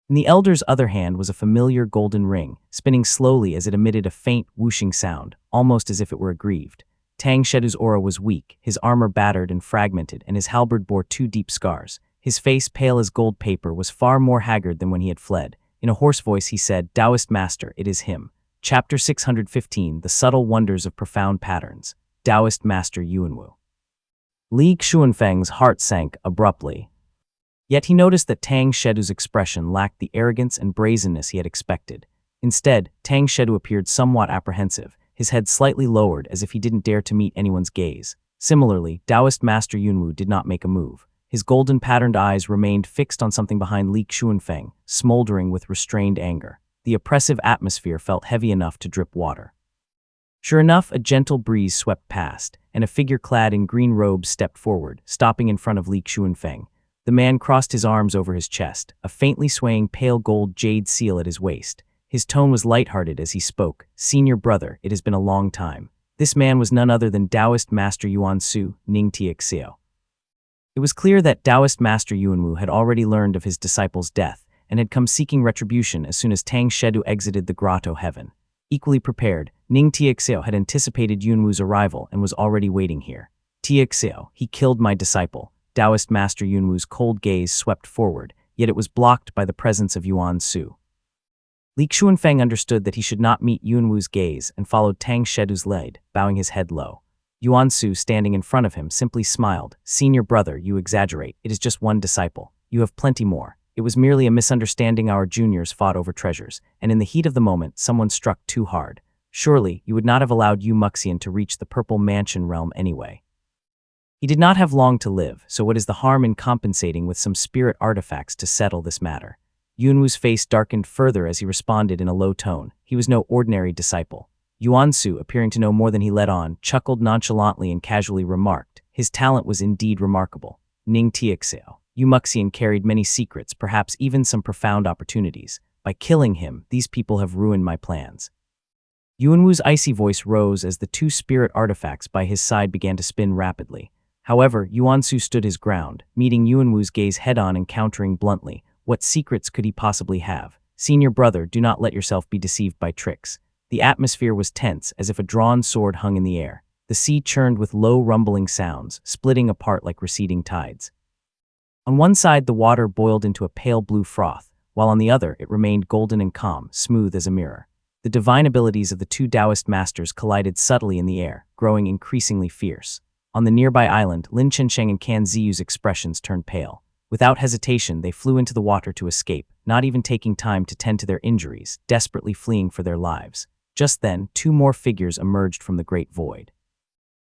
Speaker 1: In the elder's other hand was a familiar golden ring, spinning slowly as it emitted a faint, whooshing sound, almost as if it were aggrieved. Tang Shedu's aura was weak, his armor battered and fragmented, and his halberd bore 2 deep scars. His face, pale as gold paper, was far more haggard than when he had fled. In a hoarse voice he said, "Taoist Master, it is him." Chapter 615, The Subtle Wonders of Profound Patterns. Taoist Master Yuanwu. Li Xuanfeng's heart sank abruptly. Yet he noticed that Tang Shedu's expression lacked the arrogance and brazenness he had expected. Instead, Tang Shedu appeared somewhat apprehensive, his head slightly lowered as if he didn't dare to meet anyone's gaze. Similarly, Taoist Master Yuanwu did not make a move. His golden patterned eyes remained fixed on something behind Li Xuanfeng, smoldering with restrained anger. The oppressive atmosphere felt heavy enough to drip water. Sure enough, a gentle breeze swept past, and a figure clad in green robes stepped forward, stopping in front of Li Xuanfeng. The man crossed his arms over his chest, a faintly swaying pale gold jade seal at his waist. His tone was lighthearted as he spoke. "Senior brother, it has been a long time." This man was none other than Taoist Master Yuansu, Ning Tiexio. It was clear that Taoist Master Yuanwu had already learned of his disciple's death, and had come seeking retribution as soon as Tang Shedu exited the Grotto heaven. Equally prepared, Ning Tiexio had anticipated Yuanwu's arrival and was already waiting here. "Tiexio, he killed my disciple." Taoist Master Yuanwu's cold gaze swept forward, yet it was blocked by the presence of Yuan Su. Li Xuanfeng understood that he should not meet Yuanwu's gaze and followed Tang Shedu's lead, bowing his head low. Yuan Su, standing in front of him, simply smiled. "Senior brother, you exaggerate. It is just one disciple. You have plenty more. It was merely a misunderstanding. Our juniors fought over treasures, and in the heat of the moment, someone struck too hard. Surely, you would not have allowed Yu Muxian to reach the Purple Mansion realm anyway. He did not have long to live, so what is the harm in compensating with some spirit artifacts to settle this matter?" Yuanwu's face darkened further as he responded in a low tone. He was no ordinary disciple. Yuan Su, appearing to know more than he let on, chuckled nonchalantly and casually remarked, "His talent was indeed remarkable. Ning Tiexio, Yu Muxian carried many secrets, perhaps even some profound opportunities. By killing him, these people have ruined my plans." Yuanwu's icy voice rose as the 2 spirit artifacts by his side began to spin rapidly. However, Yuan Su stood his ground, meeting Yuanwu's gaze head-on and countering bluntly, "What secrets could he possibly have? Senior brother, do not let yourself be deceived by tricks." The atmosphere was tense, as if a drawn sword hung in the air. The sea churned with low rumbling sounds, splitting apart like receding tides. On one side, the water boiled into a pale blue froth, while on the other, it remained golden and calm, smooth as a mirror. The divine abilities of the 2 Taoist masters collided subtly in the air, growing increasingly fierce. On the nearby island, Lin Chensheng and Kan Ziyu's expressions turned pale. Without hesitation, they flew into the water to escape, not even taking time to tend to their injuries, desperately fleeing for their lives. Just then, 2 more figures emerged from the great void.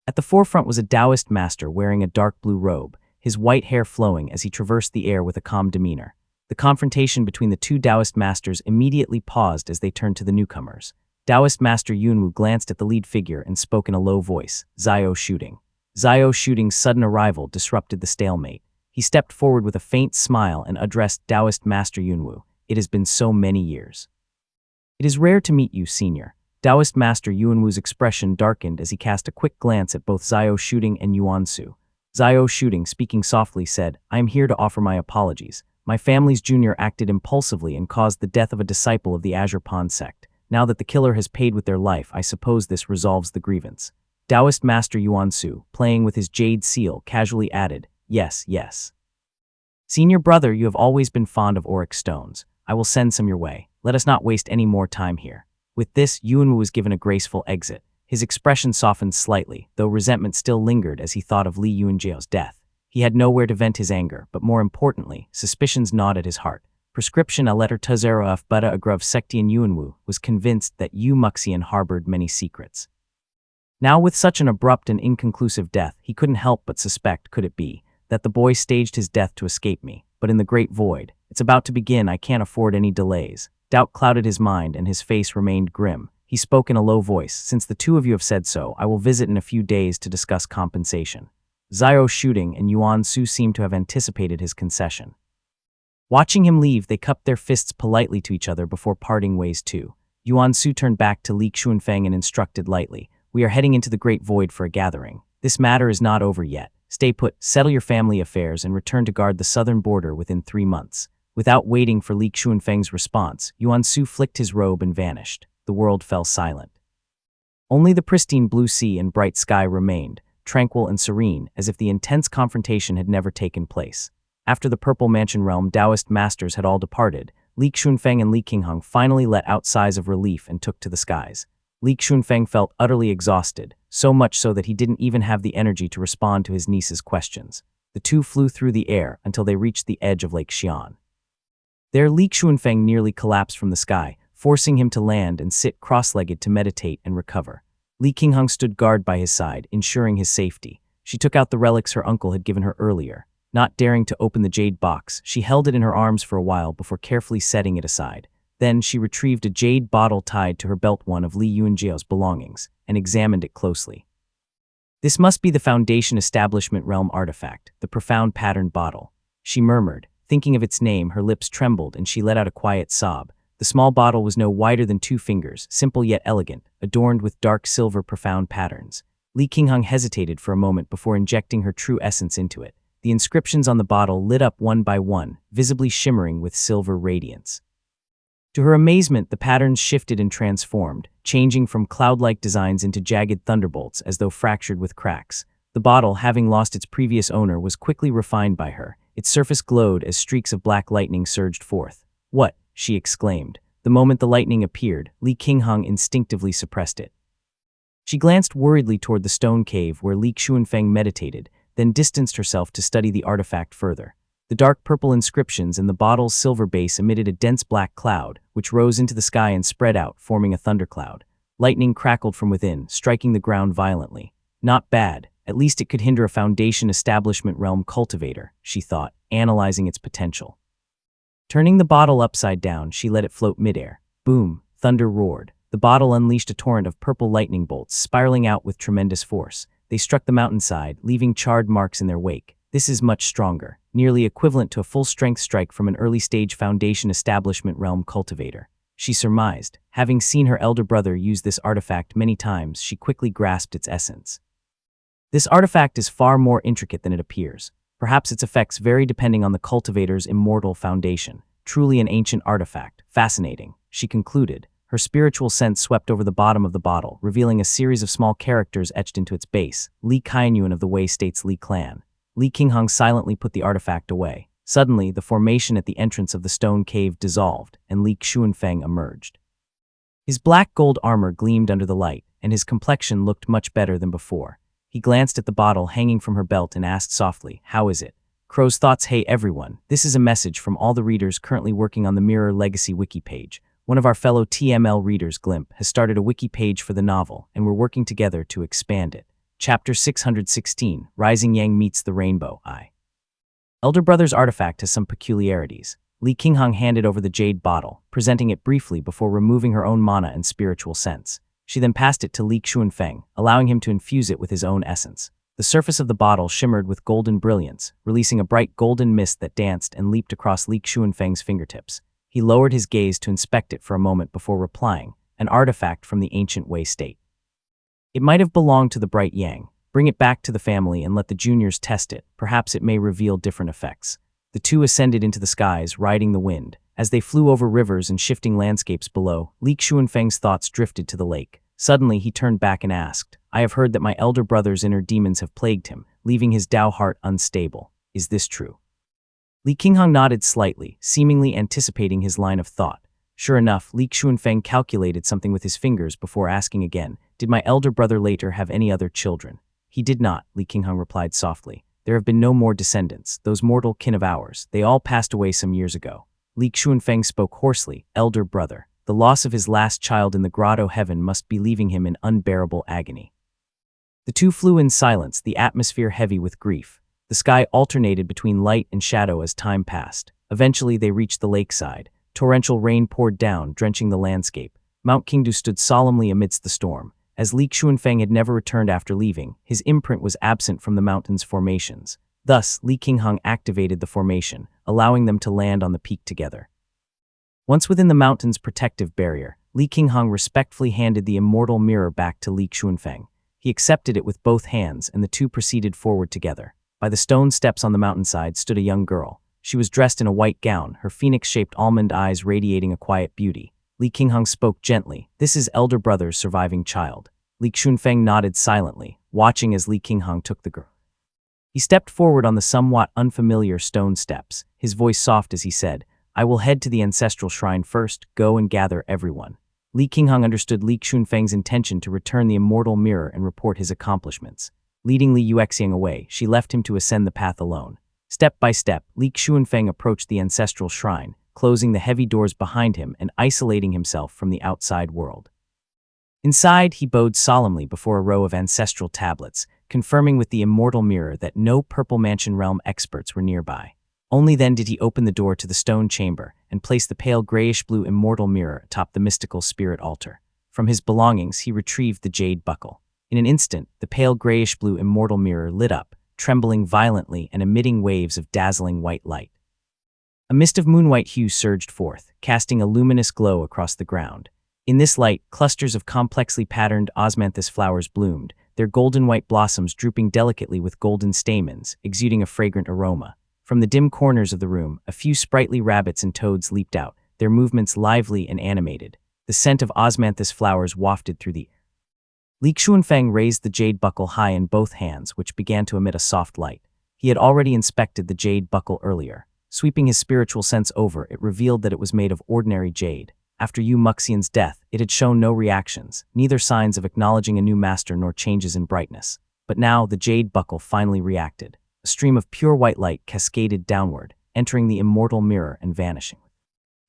Speaker 1: At the forefront was a Taoist master wearing a dark blue robe, his white hair flowing as he traversed the air with a calm demeanor. The confrontation between the 2 Taoist masters immediately paused as they turned to the newcomers. Taoist Master Yuanwu glanced at the lead figure and spoke in a low voice, "Zio Shooting." Zio Shooting's sudden arrival disrupted the stalemate. He stepped forward with a faint smile and addressed Taoist Master Yuanwu. "It has been so many years. It is rare to meet you, senior." Taoist Master Yuanwu's expression darkened as he cast a quick glance at both Zio Shooting and Yuan Su. Zio Shooting, speaking softly, said, "I am here to offer my apologies. My family's junior acted impulsively and caused the death of a disciple of the Azure Pond sect. Now that the killer has paid with their life, I suppose this resolves the grievance." Taoist Master Yuan Su, playing with his jade seal, casually added, "Yes, yes. Senior brother, you have always been fond of auric stones. I will send some your way. Let us not waste any more time here." With this, Yuanwu was given a graceful exit. His expression softened slightly, though resentment still lingered as he thought of Li Yuanjiao's death. He had nowhere to vent his anger, but more importantly, suspicions gnawed at his heart. Prescription a letter Tazero of Butta Agrov Sektian Yuanwu was convinced that Yu Muxian harbored many secrets. Now, with such an abrupt and inconclusive death, he couldn't help but suspect, could it be, that the boy staged his death to escape me. But in the great void, it's about to begin, I can't afford any delays. Doubt clouded his mind and his face remained grim. He spoke in a low voice, "Since the 2 of you have said so, I will visit in a few days to discuss compensation." Zio Shooting and Yuan Su seemed to have anticipated his concession. Watching him leave, they cupped their fists politely to each other before parting ways too. Yuan Su turned back to Li Xuanfeng and instructed lightly, "We are heading into the great void for a gathering. This matter is not over yet. Stay put, settle your family affairs, and return to guard the southern border within 3 months. Without waiting for Li Xuanfeng's response, Yuan Su flicked his robe and vanished. The world fell silent. Only the pristine blue sea and bright sky remained, tranquil and serene, as if the intense confrontation had never taken place. After the Purple Mansion realm Taoist masters had all departed, Li Xuanfeng and Li Qingheng finally let out sighs of relief and took to the skies. Li Xuanfeng felt utterly exhausted, so much so that he didn't even have the energy to respond to his niece's questions. The two flew through the air until they reached the edge of Lake Xi'an. There Li Xuanfeng nearly collapsed from the sky, forcing him to land and sit cross-legged to meditate and recover. Li Qingheng stood guard by his side, ensuring his safety. She took out the relics her uncle had given her earlier. Not daring to open the jade box, she held it in her arms for a while before carefully setting it aside. Then she retrieved a jade bottle tied to her belt, one of Li Yuanjiao's belongings, and examined it closely. This must be the Foundation Establishment Realm artifact, the profound patterned bottle. She murmured. Thinking of its name, her lips trembled and she let out a quiet sob. The small bottle was no wider than 2 fingers, simple yet elegant, adorned with dark silver profound patterns. Li Qingheng hesitated for a moment before injecting her true essence into it. The inscriptions on the bottle lit up one by one, visibly shimmering with silver radiance. To her amazement, the patterns shifted and transformed, changing from cloud-like designs into jagged thunderbolts as though fractured with cracks. The bottle, having lost its previous owner, was quickly refined by her. Its surface glowed as streaks of black lightning surged forth. "What?" she exclaimed. The moment the lightning appeared, Li Qingheng instinctively suppressed it. She glanced worriedly toward the stone cave where Li Xuanfeng meditated, then distanced herself to study the artifact further. The dark purple inscriptions and the bottle's silver base emitted a dense black cloud, which rose into the sky and spread out, forming a thundercloud. Lightning crackled from within, striking the ground violently. Not bad. At least it could hinder a Foundation Establishment Realm cultivator, she thought, analyzing its potential. Turning the bottle upside down, she let it float midair. Boom! Thunder roared. The bottle unleashed a torrent of purple lightning bolts, spiraling out with tremendous force. They struck the mountainside, leaving charred marks in their wake. This is much stronger, nearly equivalent to a full-strength strike from an early-stage Foundation Establishment Realm cultivator. She surmised. Having seen her elder brother use this artifact many times, she quickly grasped its essence. This artifact is far more intricate than it appears. Perhaps its effects vary depending on the cultivator's immortal foundation. Truly an ancient artifact. Fascinating, she concluded. Her spiritual sense swept over the bottom of the bottle, revealing a series of small characters etched into its base. Li Kainyuan of the Wei State's Li clan. Li Qingheng silently put the artifact away. Suddenly, the formation at the entrance of the stone cave dissolved, and Li Xuanfeng emerged. His black gold armor gleamed under the light, and his complexion looked much better than before. He glanced at the bottle hanging from her belt and asked softly, "How is it?" Crow's thoughts. Hey everyone, this is a message from all the readers currently working on the Mirror Legacy wiki page. One of our fellow TML readers, Glimp, has started a wiki page for the novel, and we're working together to expand it. Chapter 616, Rising Yang Meets the Rainbow I. Elder Brother's artifact has some peculiarities. Li Qingheng handed over the jade bottle, presenting it briefly before removing her own mana and spiritual sense. She then passed it to Li Xuanfeng, allowing him to infuse it with his own essence. The surface of the bottle shimmered with golden brilliance, releasing a bright golden mist that danced and leaped across Li Xuanfeng's fingertips. He lowered his gaze to inspect it for a moment before replying, "An artifact from the ancient Wei state. It might have belonged to the Bright Yang. Bring it back to the family and let the juniors test it. Perhaps it may reveal different effects." The two ascended into the skies, riding the wind. As they flew over rivers and shifting landscapes below, Li Xuanfeng's thoughts drifted to the lake. Suddenly, he turned back and asked, "I have heard that my elder brother's inner demons have plagued him, leaving his Tao heart unstable. Is this true?" Li Qingheng nodded slightly, seemingly anticipating his line of thought. Sure enough, Li Xuanfeng calculated something with his fingers before asking again, "Did my elder brother later have any other children?" "He did not," Li Qingheng replied softly. "There have been no more descendants, those mortal kin of ours. They all passed away some years ago." Li Xuanfeng spoke hoarsely. "Elder brother. The loss of his last child in the Grotto heaven must be leaving him in unbearable agony." The two flew in silence, the atmosphere heavy with grief. The sky alternated between light and shadow as time passed. Eventually they reached the lakeside. Torrential rain poured down, drenching the landscape. Mount Qingdu stood solemnly amidst the storm. As Li Xuanfeng had never returned after leaving, his imprint was absent from the mountain's formations. Thus, Li Qingheng activated the formation, allowing them to land on the peak together. Once within the mountain's protective barrier, Li Qingheng respectfully handed the immortal mirror back to Li Xuanfeng. He accepted it with both hands, and the two proceeded forward together. By the stone steps on the mountainside stood a young girl. She was dressed in a white gown, her phoenix-shaped almond eyes radiating a quiet beauty. Li Qingheng spoke gently. "This is elder brother's surviving child." Li Xunfeng nodded silently, watching as Li Qingheng took the girl. He stepped forward on the somewhat unfamiliar stone steps, his voice soft as he said, "I will head to the ancestral shrine first, go and gather everyone." Li Qingheng understood Li Xunfeng's intention to return the immortal mirror and report his accomplishments. Leading Li Yuexiang away, she left him to ascend the path alone. Step by step, Li Xunfeng approached the ancestral shrine, closing the heavy doors behind him and isolating himself from the outside world. Inside, he bowed solemnly before a row of ancestral tablets, confirming with the immortal mirror that no Purple Mansion realm experts were nearby. Only then did he open the door to the stone chamber and place the pale grayish-blue immortal mirror atop the mystical spirit altar. From his belongings, he retrieved the jade buckle. In an instant, the pale grayish-blue immortal mirror lit up, trembling violently and emitting waves of dazzling white light. A mist of moonwhite hue surged forth, casting a luminous glow across the ground. In this light, clusters of complexly patterned osmanthus flowers bloomed, their golden white blossoms drooping delicately with golden stamens, exuding a fragrant aroma. From the dim corners of the room, a few sprightly rabbits and toads leaped out, their movements lively and animated. The scent of osmanthus flowers wafted through the air. Li Xunfeng raised the jade buckle high in both hands, which began to emit a soft light. He had already inspected the jade buckle earlier. Sweeping his spiritual sense over, it revealed that it was made of ordinary jade. After Yu Muxian's death, it had shown no reactions, neither signs of acknowledging a new master nor changes in brightness. But now, the jade buckle finally reacted. A stream of pure white light cascaded downward, entering the immortal mirror and vanishing.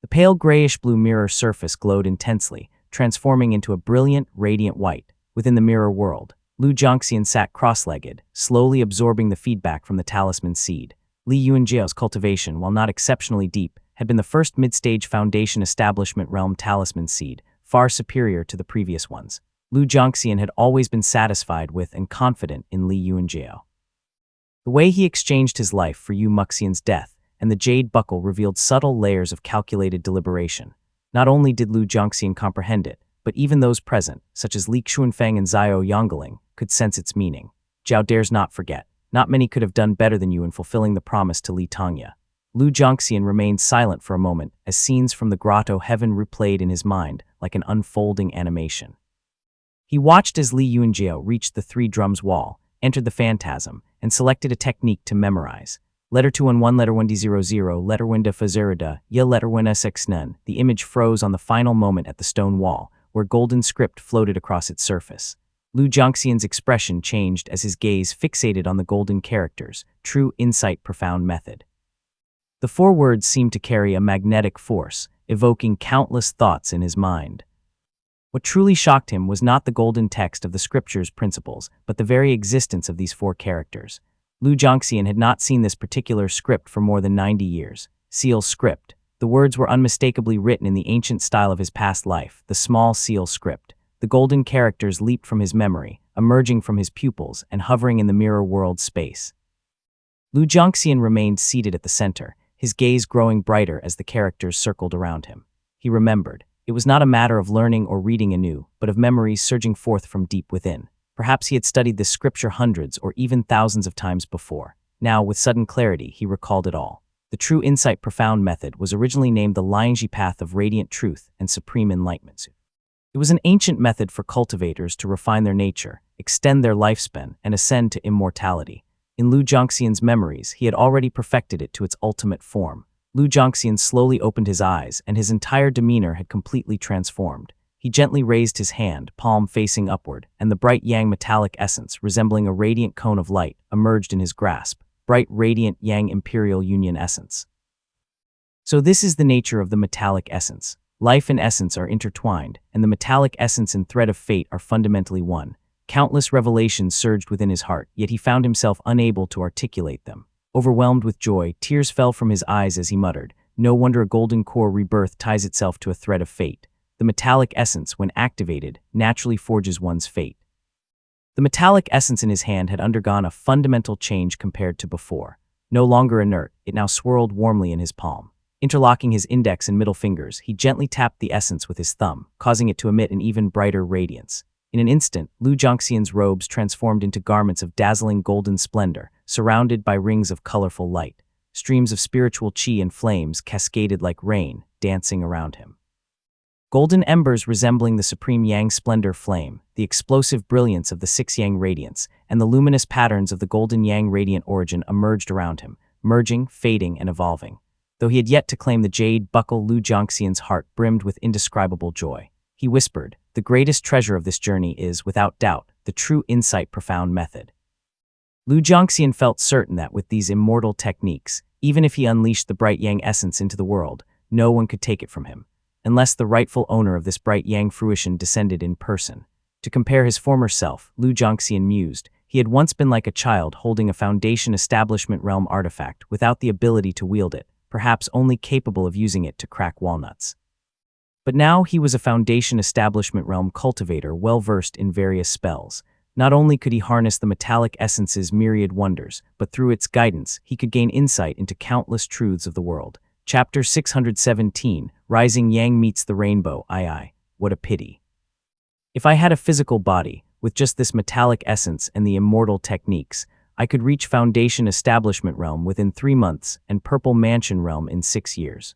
Speaker 1: The pale grayish-blue mirror surface glowed intensely, transforming into a brilliant, radiant white. Within the mirror world, Lu Zhongxian sat cross-legged, slowly absorbing the feedback from the talisman seed. Li Yuanjiao's cultivation, while not exceptionally deep, had been the first mid-stage foundation establishment realm talisman seed, far superior to the previous ones. Lu Zhongxian had always been satisfied with and confident in Li Yuanjiao. The way he exchanged his life for Yu Muxian's death and the jade buckle revealed subtle layers of calculated deliberation. Not only did Lu Zhongxian comprehend it, but even those present, such as Li Xunfeng and Zhao Yongling, could sense its meaning. Zhao dares not forget. Not many could have done better than you in fulfilling the promise to Li Tangya. Lu Zhongxian remained silent for a moment as scenes from the grotto heaven replayed in his mind like an unfolding animation. He watched as Li Yuanjiao reached the three drums wall, entered the phantasm, and selected a technique to memorize. Letter 211, letter 1D00, letter 1D0, ya letter 1S6 The image froze on the final moment at the stone wall, where golden script floated across its surface. Lu Zhongxian's expression changed as his gaze fixated on the golden characters, true insight, profound method. The 4 words seemed to carry a magnetic force, evoking countless thoughts in his mind. What truly shocked him was not the golden text of the scripture's principles, but the very existence of these 4 characters. Lu Zhongxian had not seen this particular script for more than 90 years. Seal script. The words were unmistakably written in the ancient style of his past life, the small seal script. The golden characters leaped from his memory, emerging from his pupils and hovering in the mirror world space. Lu Zhongxian remained seated at the center, his gaze growing brighter as the characters circled around him. He remembered. It was not a matter of learning or reading anew, but of memories surging forth from deep within. Perhaps he had studied this scripture hundreds or even thousands of times before. Now, with sudden clarity, he recalled it all. The true insight profound method was originally named the Lianji path of radiant truth and supreme enlightenment. It was an ancient method for cultivators to refine their nature, extend their lifespan, and ascend to immortality. In Lu Zhongxian's memories, he had already perfected it to its ultimate form. Lu Zhongxian slowly opened his eyes, and his entire demeanor had completely transformed. He gently raised his hand, palm facing upward, and the bright yang metallic essence, resembling a radiant cone of light, emerged in his grasp. Bright, radiant yang imperial union essence. So this is the nature of the metallic essence. Life and essence are intertwined, and the metallic essence and thread of fate are fundamentally one. Countless revelations surged within his heart, yet he found himself unable to articulate them. Overwhelmed with joy, tears fell from his eyes as he muttered, "No wonder a golden core rebirth ties itself to a thread of fate. The metallic essence, when activated, naturally forges one's fate." The metallic essence in his hand had undergone a fundamental change compared to before. No longer inert, it now swirled warmly in his palm. Interlocking his index and middle fingers, he gently tapped the essence with his thumb, causing it to emit an even brighter radiance. In an instant, Lu Zhongxian's robes transformed into garments of dazzling golden splendor, surrounded by rings of colorful light. Streams of spiritual qi and flames cascaded like rain, dancing around him. Golden embers resembling the supreme yang splendor flame, the explosive brilliance of the six yang radiance, and the luminous patterns of the golden yang radiant origin emerged around him, merging, fading, and evolving. Though he had yet to claim the jade buckle, Lu Zhongxian's heart brimmed with indescribable joy. He whispered, "The greatest treasure of this journey is, without doubt, the true insight profound method." Lu Zhongxian felt certain that with these immortal techniques, even if he unleashed the bright yang essence into the world, no one could take it from him, unless the rightful owner of this bright yang fruition descended in person. To compare his former self, Lu Zhongxian mused, he had once been like a child holding a Foundation Establishment realm artifact without the ability to wield it, perhaps only capable of using it to crack walnuts. But now he was a Foundation Establishment realm cultivator well-versed in various spells. Not only could he harness the metallic essence's myriad wonders, but through its guidance, he could gain insight into countless truths of the world. Chapter 617, Rising Yang Meets the Rainbow. What a pity. If I had a physical body, with just this metallic essence and the immortal techniques, I could reach Foundation Establishment realm within 3 months and Purple Mansion realm in 6 years.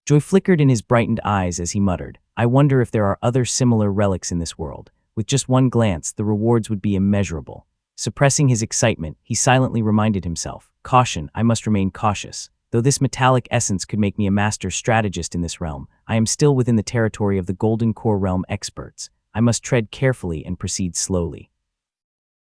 Speaker 1: Joy flickered in his brightened eyes as he muttered, "I wonder if there are other similar relics in this world. With just one glance, the rewards would be immeasurable." Suppressing his excitement, he silently reminded himself, "Caution, I must remain cautious. Though this metallic essence could make me a master strategist in this realm, I am still within the territory of the Golden Core realm experts. I must tread carefully and proceed slowly."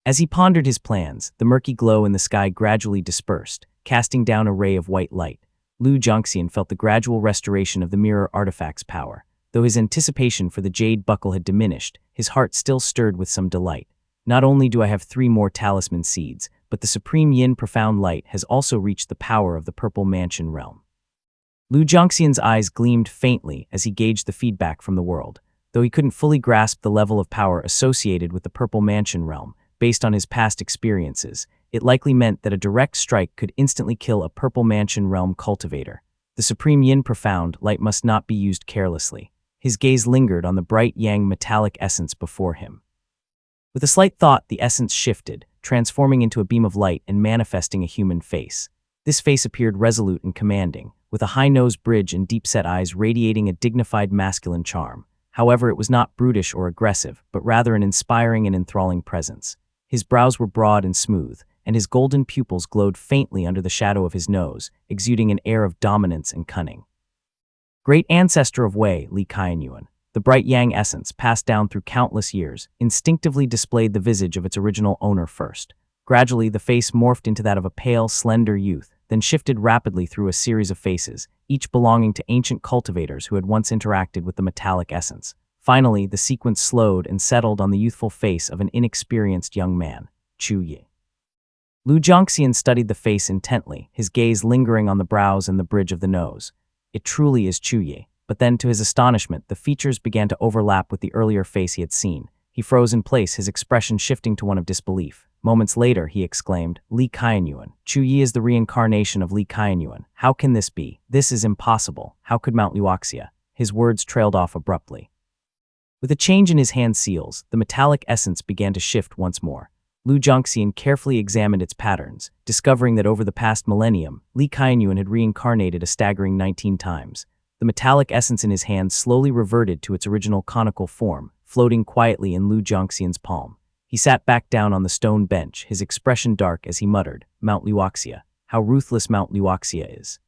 Speaker 1: As he pondered his plans, the murky glow in the sky gradually dispersed, casting down a ray of white light. Lu Zhongxian felt the gradual restoration of the mirror artifact's power. Though his anticipation for the jade buckle had diminished, his heart still stirred with some delight. Not only do I have 3 more talisman seeds, but the supreme yin profound light has also reached the power of the Purple Mansion realm. Lu Zhongxian's eyes gleamed faintly as he gauged the feedback from the world. Though he couldn't fully grasp the level of power associated with the Purple Mansion realm, based on his past experiences, it likely meant that a direct strike could instantly kill a Purple Mansion realm cultivator. The supreme yin profound light must not be used carelessly. His gaze lingered on the bright yang metallic essence before him. With a slight thought, the essence shifted, transforming into a beam of light and manifesting a human face. This face appeared resolute and commanding, with a high-nosed bridge and deep-set eyes radiating a dignified masculine charm. However, it was not brutish or aggressive, but rather an inspiring and enthralling presence. His brows were broad and smooth, and his golden pupils glowed faintly under the shadow of his nose, exuding an air of dominance and cunning. Great ancestor of Wei, Li Qianyuan, the bright yang essence, passed down through countless years, instinctively displayed the visage of its original owner first. Gradually, the face morphed into that of a pale, slender youth, then shifted rapidly through a series of faces, each belonging to ancient cultivators who had once interacted with the metallic essence. Finally, the sequence slowed and settled on the youthful face of an inexperienced young man, Chu Yi. Lu Zhongxian studied the face intently, his gaze lingering on the brows and the bridge of the nose. It truly is Chu Yi. But then, to his astonishment, the features began to overlap with the earlier face he had seen. He froze in place, his expression shifting to one of disbelief. Moments later, he exclaimed, "Li Qianyuan. Chu Yi is the reincarnation of Li Qianyuan. How can this be? This is impossible. How could Mount Luoxia?" His words trailed off abruptly. With a change in his hand seals, the metallic essence began to shift once more. Lu Zhongxian carefully examined its patterns, discovering that over the past millennium, Li Qianyuan had reincarnated a staggering 19 times. The metallic essence in his hand slowly reverted to its original conical form, floating quietly in Lu Zhongxian's palm. He sat back down on the stone bench, his expression dark as he muttered, "Mount Luoxia. How ruthless Mount Luoxia is."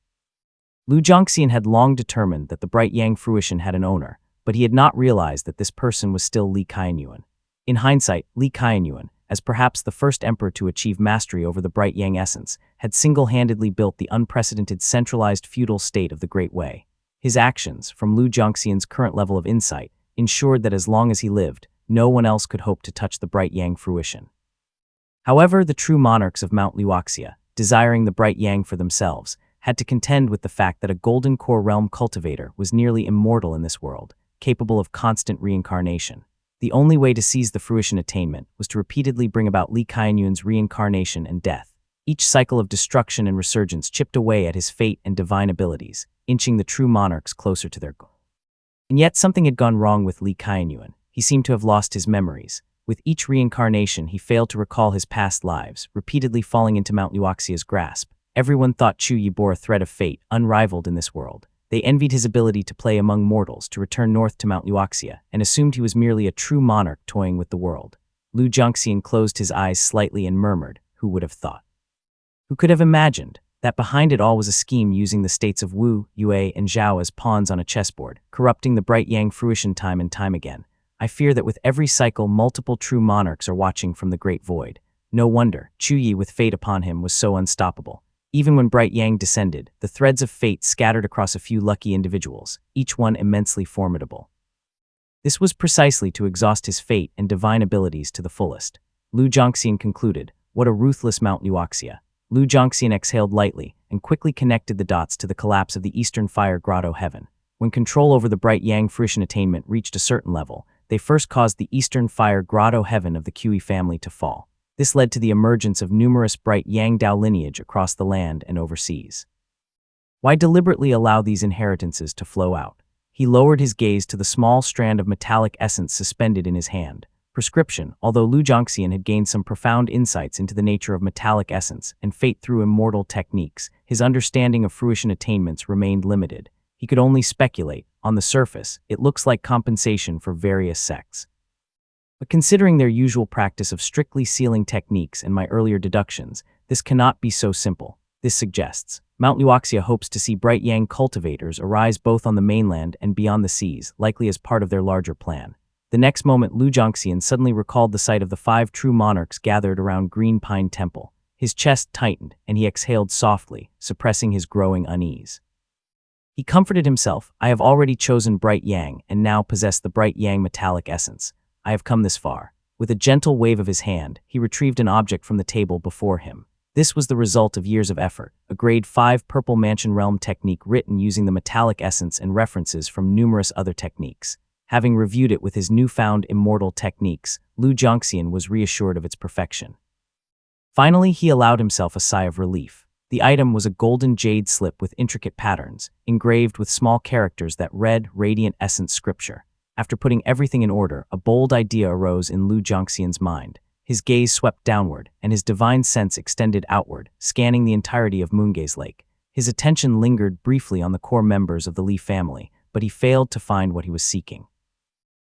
Speaker 1: Lu Zhongxian had long determined that the bright yang fruition had an owner, but he had not realized that this person was still Li Qianyuan. In hindsight, Li Qianyuan, as perhaps the first emperor to achieve mastery over the bright yang essence, had single-handedly built the unprecedented centralized feudal state of the Great Wei. His actions, from Lu Zhongxian's current level of insight, ensured that as long as he lived, no one else could hope to touch the bright yang fruition. However, the true monarchs of Mount Luoxia, desiring the bright yang for themselves, had to contend with the fact that a golden core realm cultivator was nearly immortal in this world, capable of constant reincarnation. The only way to seize the fruition attainment was to repeatedly bring about Li Qianyuan's reincarnation and death. Each cycle of destruction and resurgence chipped away at his fate and divine abilities, inching the true monarchs closer to their goal. And yet something had gone wrong with Li Qianyuan. He He seemed to have lost his memories. With each reincarnation, he failed to recall his past lives, repeatedly falling into Mount Luoxia's grasp. Everyone thought Chuyi bore a thread of fate, unrivaled in this world. They envied his ability to play among mortals, to return north to Mount Luoxia, and assumed he was merely a true monarch toying with the world. Lu Jiangxian closed his eyes slightly and murmured, "Who would have thought? Who could have imagined that behind it all was a scheme using the states of Wu, Yue, and Zhao as pawns on a chessboard, corrupting the bright yang fruition time and time again? I fear that with every cycle, multiple true monarchs are watching from the great void. No wonder Chuyi, with fate upon him, was so unstoppable. Even when bright yang descended, the threads of fate scattered across a few lucky individuals, each one immensely formidable. This was precisely to exhaust his fate and divine abilities to the fullest." Lu Jiangxian concluded, "What a ruthless Mount Luoxia." Lu Jiangxian exhaled lightly and quickly connected the dots to the collapse of the Eastern Fire Grotto heaven. When control over the bright yang fruition attainment reached a certain level, they first caused the Eastern Fire Grotto heaven of the Kui family to fall. This led to the emergence of numerous bright Yang Dao lineage across the land and overseas. Why deliberately allow these inheritances to flow out? He lowered his gaze to the small strand of metallic essence suspended in his hand. Prescription. Although Lu Jiangxian had gained some profound insights into the nature of metallic essence and fate through immortal techniques, his understanding of fruition attainments remained limited. He could only speculate. On the surface, it looks like compensation for various sects. But considering their usual practice of strictly sealing techniques and my earlier deductions, this cannot be so simple. This suggests Mount Luoxia hopes to see bright yang cultivators arise both on the mainland and beyond the seas, likely as part of their larger plan. The next moment, Lu Jiangxian suddenly recalled the sight of the 5 true monarchs gathered around Green Pine Temple. His chest tightened, and he exhaled softly, suppressing his growing unease. He comforted himself, "I have already chosen bright yang and now possess the bright yang metallic essence. I have come this far." With a gentle wave of his hand, he retrieved an object from the table before him. This was the result of years of effort, a grade 5 purple mansion realm technique written using the metallic essence and references from numerous other techniques. Having reviewed it with his newfound immortal techniques, Lu Jiangxian was reassured of its perfection. Finally, he allowed himself a sigh of relief. The item was a golden jade slip with intricate patterns, engraved with small characters that read radiant essence scripture. After putting everything in order, a bold idea arose in Lu Jiangxian's mind. His gaze swept downward, and his divine sense extended outward, scanning the entirety of Moongaze Lake. His attention lingered briefly on the core members of the Li family, but he failed to find what he was seeking.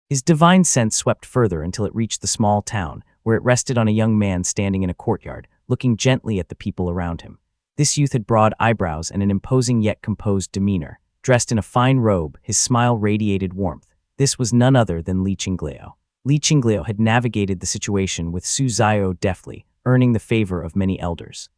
Speaker 1: His divine sense swept further until it reached the small town, where it rested on a young man standing in a courtyard, looking gently at the people around him. This youth had broad eyebrows and an imposing yet composed demeanor. Dressed in a fine robe, his smile radiated warmth. This was none other than Li Qinglio. Li Qinglio had navigated the situation with Su Zio deftly, earning the favor of many elders.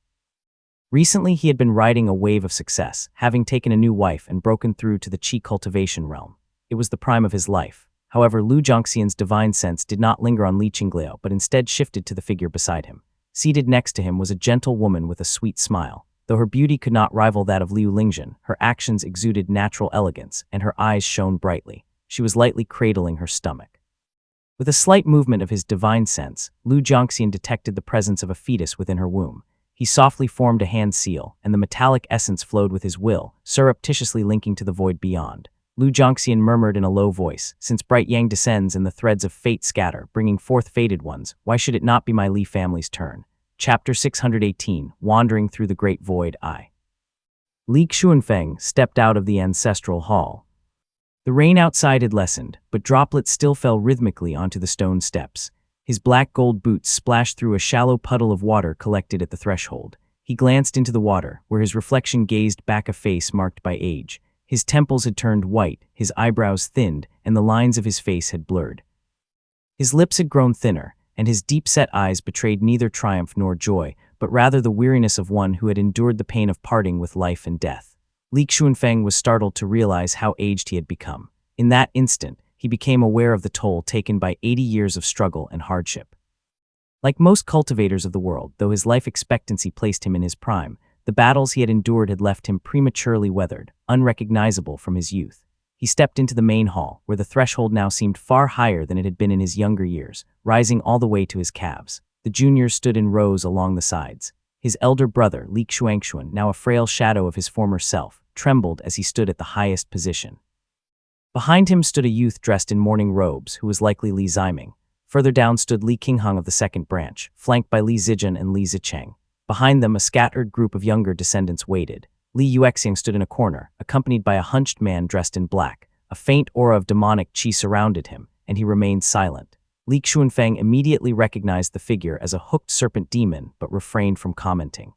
Speaker 1: Recently, he had been riding a wave of success, having taken a new wife and broken through to the Qi cultivation realm. It was the prime of his life. However, Lu Jiangxian's divine sense did not linger on Li Qinglio, but instead shifted to the figure beside him. Seated next to him was a gentle woman with a sweet smile. Though her beauty could not rival that of Liu Lingzhen, her actions exuded natural elegance, and her eyes shone brightly. She was lightly cradling her stomach. With a slight movement of his divine sense, Lu Jiangxian detected the presence of a fetus within her womb. He softly formed a hand seal, and the metallic essence flowed with his will, surreptitiously linking to the void beyond. Lu Jiangxian murmured in a low voice, "Since bright yang descends and the threads of fate scatter, bringing forth fated ones, why should it not be my Li family's turn?" Chapter 618, Wandering Through the Great Void I. Li Xuanfeng stepped out of the ancestral hall. The rain outside had lessened, but droplets still fell rhythmically onto the stone steps. His black gold boots splashed through a shallow puddle of water collected at the threshold. He glanced into the water, where his reflection gazed back a face marked by age. His temples had turned white, his eyebrows thinned, and the lines of his face had blurred. His lips had grown thinner, and his deep-set eyes betrayed neither triumph nor joy, but rather the weariness of one who had endured the pain of parting with life and death. Li Xuanfeng was startled to realize how aged he had become. In that instant, he became aware of the toll taken by 80 years of struggle and hardship. Like most cultivators of the world, though his life expectancy placed him in his prime, the battles he had endured had left him prematurely weathered, unrecognizable from his youth. He stepped into the main hall, where the threshold now seemed far higher than it had been in his younger years, rising all the way to his calves. The juniors stood in rows along the sides. His elder brother, Li Xuanxuan, now a frail shadow of his former self, trembled as he stood at the highest position. Behind him stood a youth dressed in mourning robes who was likely Li Ziming. Further down stood Li Qinghang of the second branch, flanked by Li Zijin and Li Zicheng. Behind them, a scattered group of younger descendants waited. Li Yuexiang stood in a corner, accompanied by a hunched man dressed in black. A faint aura of demonic qi surrounded him, and he remained silent. Li Xuanfeng immediately recognized the figure as a hooked serpent demon, but refrained from commenting.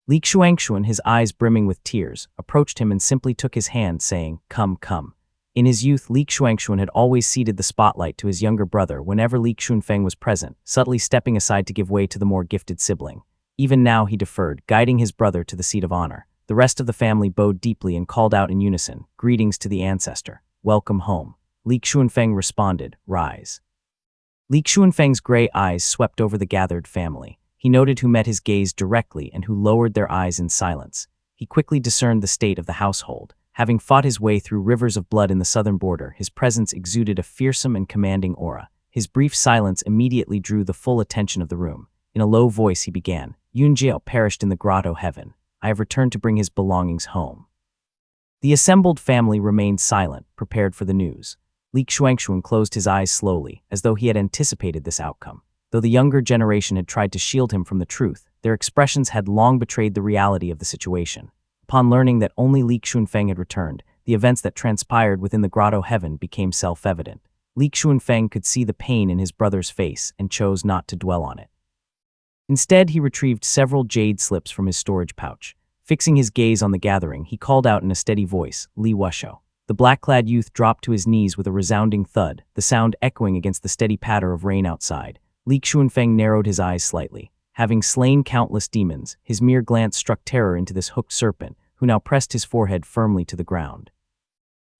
Speaker 1: Li Xuanxuan, his eyes brimming with tears, approached him and simply took his hand, saying, "Come, come." In his youth, Li Xuanxuan had always ceded the spotlight to his younger brother whenever Li Xuanfeng was present, subtly stepping aside to give way to the more gifted sibling. Even now he deferred, guiding his brother to the seat of honor. The rest of the family bowed deeply and called out in unison, "Greetings to the ancestor. Welcome home." Li Xuanfeng responded, "Rise." Li Xuanfeng's gray eyes swept over the gathered family. He noted who met his gaze directly and who lowered their eyes in silence. He quickly discerned the state of the household. Having fought his way through rivers of blood in the southern border, his presence exuded a fearsome and commanding aura. His brief silence immediately drew the full attention of the room. In a low voice he began, "Yunjiao perished in the Grotto heaven. I have returned to bring his belongings home." The assembled family remained silent, prepared for the news. Li Xuanxuan closed his eyes slowly, as though he had anticipated this outcome. Though the younger generation had tried to shield him from the truth, their expressions had long betrayed the reality of the situation. Upon learning that only Li Xuanfeng had returned, the events that transpired within the Grotto heaven became self-evident. Li Xuanfeng could see the pain in his brother's face and chose not to dwell on it. Instead, he retrieved several jade slips from his storage pouch. Fixing his gaze on the gathering, he called out in a steady voice, "Li Wushou." The black-clad youth dropped to his knees with a resounding thud, the sound echoing against the steady patter of rain outside. Li Xuanfeng narrowed his eyes slightly. Having slain countless demons, his mere glance struck terror into this hooked serpent, who now pressed his forehead firmly to the ground.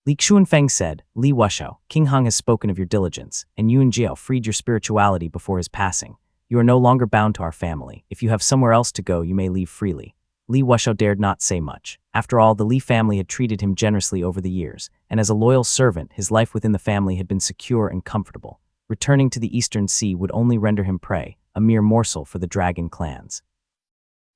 Speaker 1: Li Xuanfeng said, "Li Wushou, King Hong has spoken of your diligence, and Yuan Jiao freed your spirituality before his passing. You are no longer bound to our family. If you have somewhere else to go, you may leave freely." Li Wushou dared not say much. After all, the Li family had treated him generously over the years, and as a loyal servant, his life within the family had been secure and comfortable. Returning to the Eastern Sea would only render him prey, a mere morsel for the dragon clans.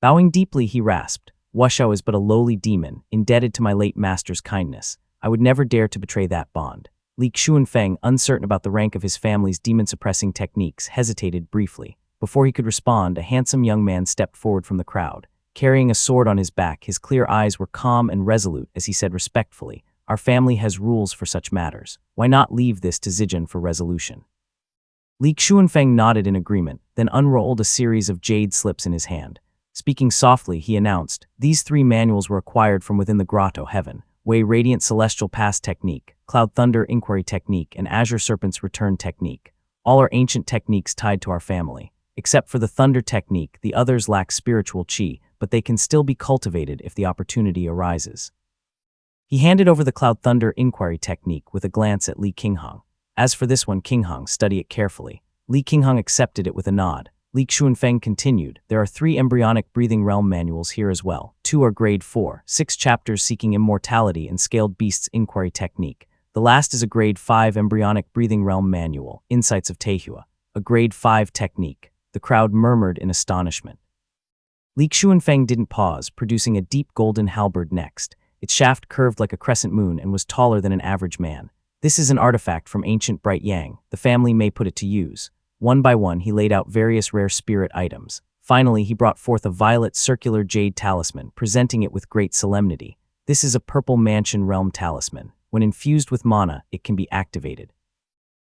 Speaker 1: Bowing deeply, he rasped, "Wushou is but a lowly demon, indebted to my late master's kindness. I would never dare to betray that bond." Li Xuanfeng, uncertain about the rank of his family's demon-suppressing techniques, hesitated briefly. Before he could respond, a handsome young man stepped forward from the crowd. Carrying a sword on his back, his clear eyes were calm and resolute as he said respectfully, "Our family has rules for such matters. Why not leave this to Zijin for resolution?" Li Xuanfeng nodded in agreement, then unrolled a series of jade slips in his hand. Speaking softly, he announced, "These 3 manuals were acquired from within the Grotto heaven: Wei Radiant Celestial Pass Technique, Cloud Thunder Inquiry Technique, and Azure Serpent's Return Technique. All are ancient techniques tied to our family. Except for the Thunder Technique, the others lack spiritual qi, but they can still be cultivated if the opportunity arises." He handed over the Cloud Thunder Inquiry Technique with a glance at Li Qinghang. "As for this one, Qinghang, study it carefully." Li Qinghang accepted it with a nod. Li Xuanfeng continued, "There are 3 embryonic breathing realm manuals here as well. 2 are grade 4, 6 chapters seeking immortality and scaled beasts inquiry technique. The last is a grade 5 embryonic breathing realm manual, Insights of Tehua, a grade 5 technique." The crowd murmured in astonishment. Li Xuanfeng didn't pause, producing a deep golden halberd next. Its shaft curved like a crescent moon and was taller than an average man. "This is an artifact from ancient Bright Yang. The family may put it to use." One by one, he laid out various rare spirit items. Finally, he brought forth a violet circular jade talisman, presenting it with great solemnity. "This is a purple mansion realm talisman. When infused with mana, it can be activated.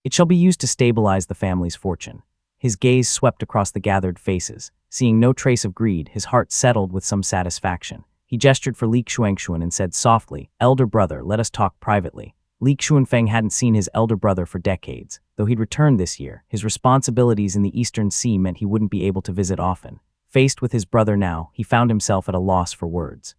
Speaker 1: It shall be used to stabilize the family's fortune." His gaze swept across the gathered faces. Seeing no trace of greed, his heart settled with some satisfaction. He gestured for Li Xuanxuan and said softly, "Elder brother, let us talk privately." Li Xuanfeng hadn't seen his elder brother for decades. Though he'd returned this year, his responsibilities in the Eastern Sea meant he wouldn't be able to visit often. Faced with his brother now, he found himself at a loss for words.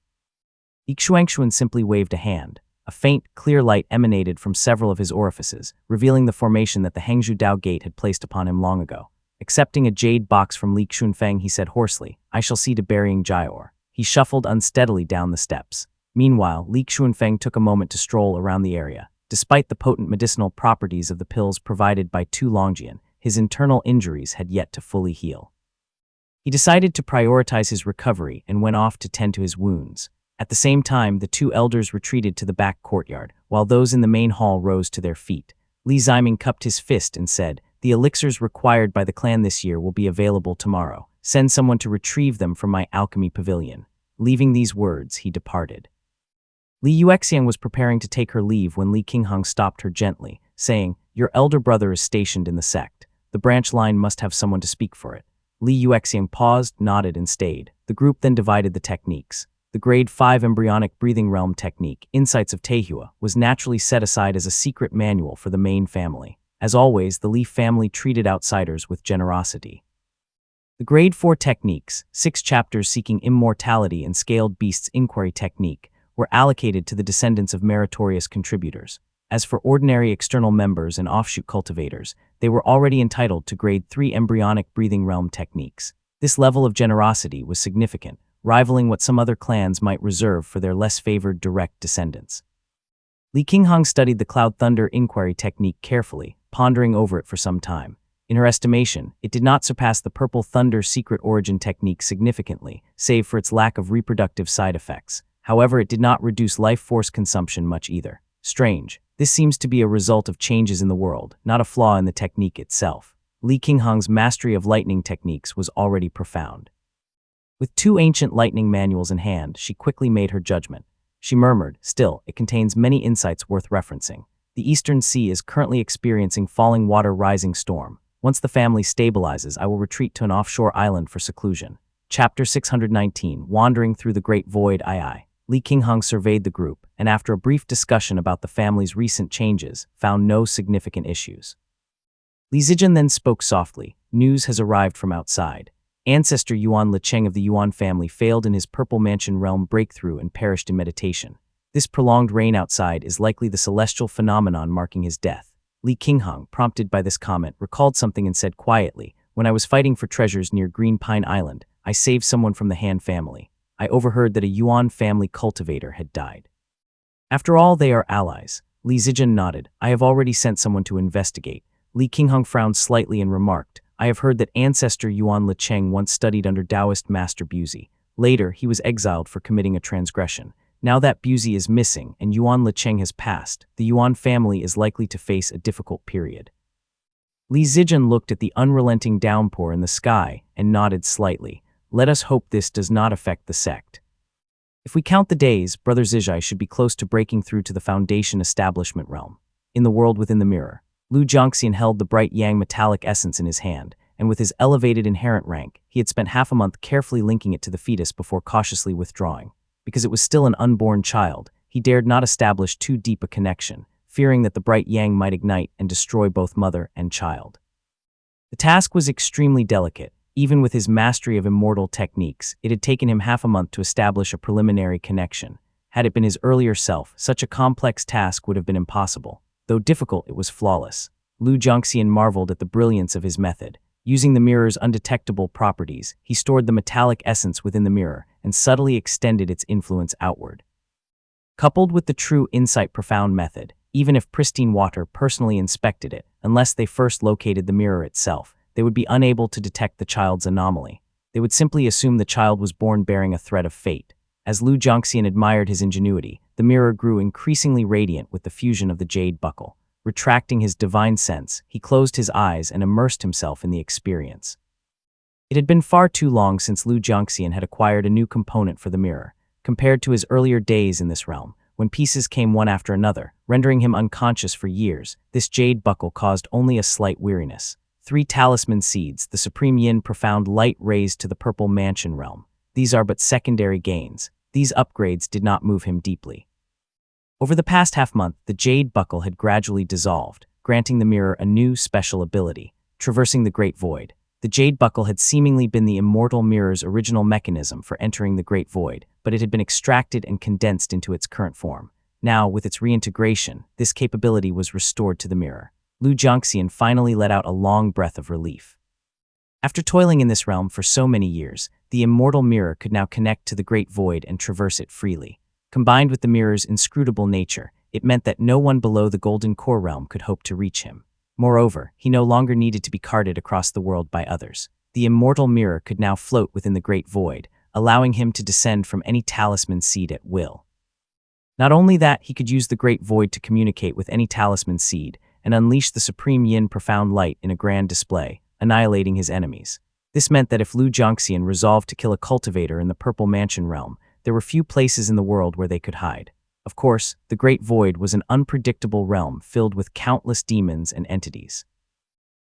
Speaker 1: Li Xuanxuan simply waved a hand. A faint, clear light emanated from several of his orifices, revealing the formation that the Hangzhou Dao Gate had placed upon him long ago. Accepting a jade box from Li Xuanfeng, he said hoarsely, "I shall see to burying Jiaor." He shuffled unsteadily down the steps. Meanwhile, Li Xuanfeng took a moment to stroll around the area. Despite the potent medicinal properties of the pills provided by Tu Longjian, his internal injuries had yet to fully heal. He decided to prioritize his recovery and went off to tend to his wounds. At the same time, the two elders retreated to the back courtyard, while those in the main hall rose to their feet. Li Ziming cupped his fist and said, "The elixirs required by the clan this year will be available tomorrow. Send someone to retrieve them from my alchemy pavilion." Leaving these words, he departed. Li Yuexiang was preparing to take her leave when Li Qingheng stopped her gently, saying, "Your elder brother is stationed in the sect. The branch line must have someone to speak for it." Li Yuexiang paused, nodded, and stayed. The group then divided the techniques. The Grade 5 Embryonic Breathing Realm technique, Insights of Tehua, was naturally set aside as a secret manual for the main family. As always, the Li family treated outsiders with generosity. The Grade 4 techniques, 6 chapters seeking immortality and Scaled Beasts Inquiry technique, were allocated to the descendants of meritorious contributors. As for ordinary external members and offshoot cultivators, they were already entitled to Grade 3 Embryonic Breathing Realm techniques. This level of generosity was significant, rivaling what some other clans might reserve for their less favored direct descendants. Li Qingheng studied the Cloud Thunder Inquiry technique carefully, pondering over it for some time. In her estimation, it did not surpass the Purple Thunder Secret Origin technique significantly, save for its lack of reproductive side effects. However, it did not reduce life force consumption much either. Strange. This seems to be a result of changes in the world, not a flaw in the technique itself. Li Qingheng's mastery of lightning techniques was already profound. With 2 ancient lightning manuals in hand, she quickly made her judgment. She murmured, "Still, it contains many insights worth referencing. The Eastern Sea is currently experiencing falling water rising storm. Once the family stabilizes, I will retreat to an offshore island for seclusion." Chapter 619, Wandering Through the Great Void II. Li Qingheng surveyed the group, and after a brief discussion about the family's recent changes, found no significant issues. Li Zijian then spoke softly, "News has arrived from outside. Ancestor Yuan Licheng of the Yuan family failed in his Purple Mansion realm breakthrough and perished in meditation. This prolonged rain outside is likely the celestial phenomenon marking his death." Li Qingheng, prompted by this comment, recalled something and said quietly, "When I was fighting for treasures near Green Pine Island, I saved someone from the Han family. I overheard that a Yuan family cultivator had died. After all, they are allies." Li Zijian nodded. "I have already sent someone to investigate." Li Qingheng frowned slightly and remarked, "I have heard that ancestor Yuan Licheng once studied under Taoist Master Buzi. Later, he was exiled for committing a transgression. Now that Buzi is missing and Yuan Licheng has passed, the Yuan family is likely to face a difficult period." Li Zijian looked at the unrelenting downpour in the sky and nodded slightly. "Let us hope this does not affect the sect. If we count the days, Brother Zijai should be close to breaking through to the Foundation Establishment realm." In the world within the mirror, Lu Jiangxian held the bright yang metallic essence in his hand, and with his elevated inherent rank, he had spent half a month carefully linking it to the fetus before cautiously withdrawing. Because it was still an unborn child, he dared not establish too deep a connection, fearing that the bright yang might ignite and destroy both mother and child. The task was extremely delicate. Even with his mastery of immortal techniques, it had taken him half a month to establish a preliminary connection. Had it been his earlier self, such a complex task would have been impossible. Though difficult, it was flawless. Lu Jiangxian marveled at the brilliance of his method. Using the mirror's undetectable properties, he stored the metallic essence within the mirror and subtly extended its influence outward. Coupled with the true insight profound method, even if pristine water personally inspected it, unless they first located the mirror itself, they would be unable to detect the child's anomaly. They would simply assume the child was born bearing a thread of fate. As Lu Jiangxian admired his ingenuity, the mirror grew increasingly radiant with the fusion of the jade buckle. Retracting his divine sense, he closed his eyes and immersed himself in the experience. It had been far too long since Lu Jiangxian had acquired a new component for the mirror. Compared to his earlier days in this realm, when pieces came one after another, rendering him unconscious for years, this jade buckle caused only a slight weariness. 3 talisman seeds, the supreme yin profound light raised to the Purple Mansion realm. These are but secondary gains. These upgrades did not move him deeply. Over the past half-month, the jade buckle had gradually dissolved, granting the mirror a new special ability, traversing the Great Void. The jade buckle had seemingly been the immortal mirror's original mechanism for entering the Great Void, but it had been extracted and condensed into its current form. Now, with its reintegration, this capability was restored to the mirror. Lu Jiangxian finally let out a long breath of relief. After toiling in this realm for so many years, the immortal mirror could now connect to the Great Void and traverse it freely. Combined with the mirror's inscrutable nature, it meant that no one below the Golden Core realm could hope to reach him. Moreover, he no longer needed to be carted across the world by others. The immortal mirror could now float within the Great Void, allowing him to descend from any talisman seed at will. Not only that, he could use the Great Void to communicate with any talisman seed and unleash the Supreme Yin Profound Light in a grand display, annihilating his enemies. This meant that if Lu Jiangxian resolved to kill a cultivator in the Purple Mansion realm, there were few places in the world where they could hide. Of course, the Great Void was an unpredictable realm filled with countless demons and entities.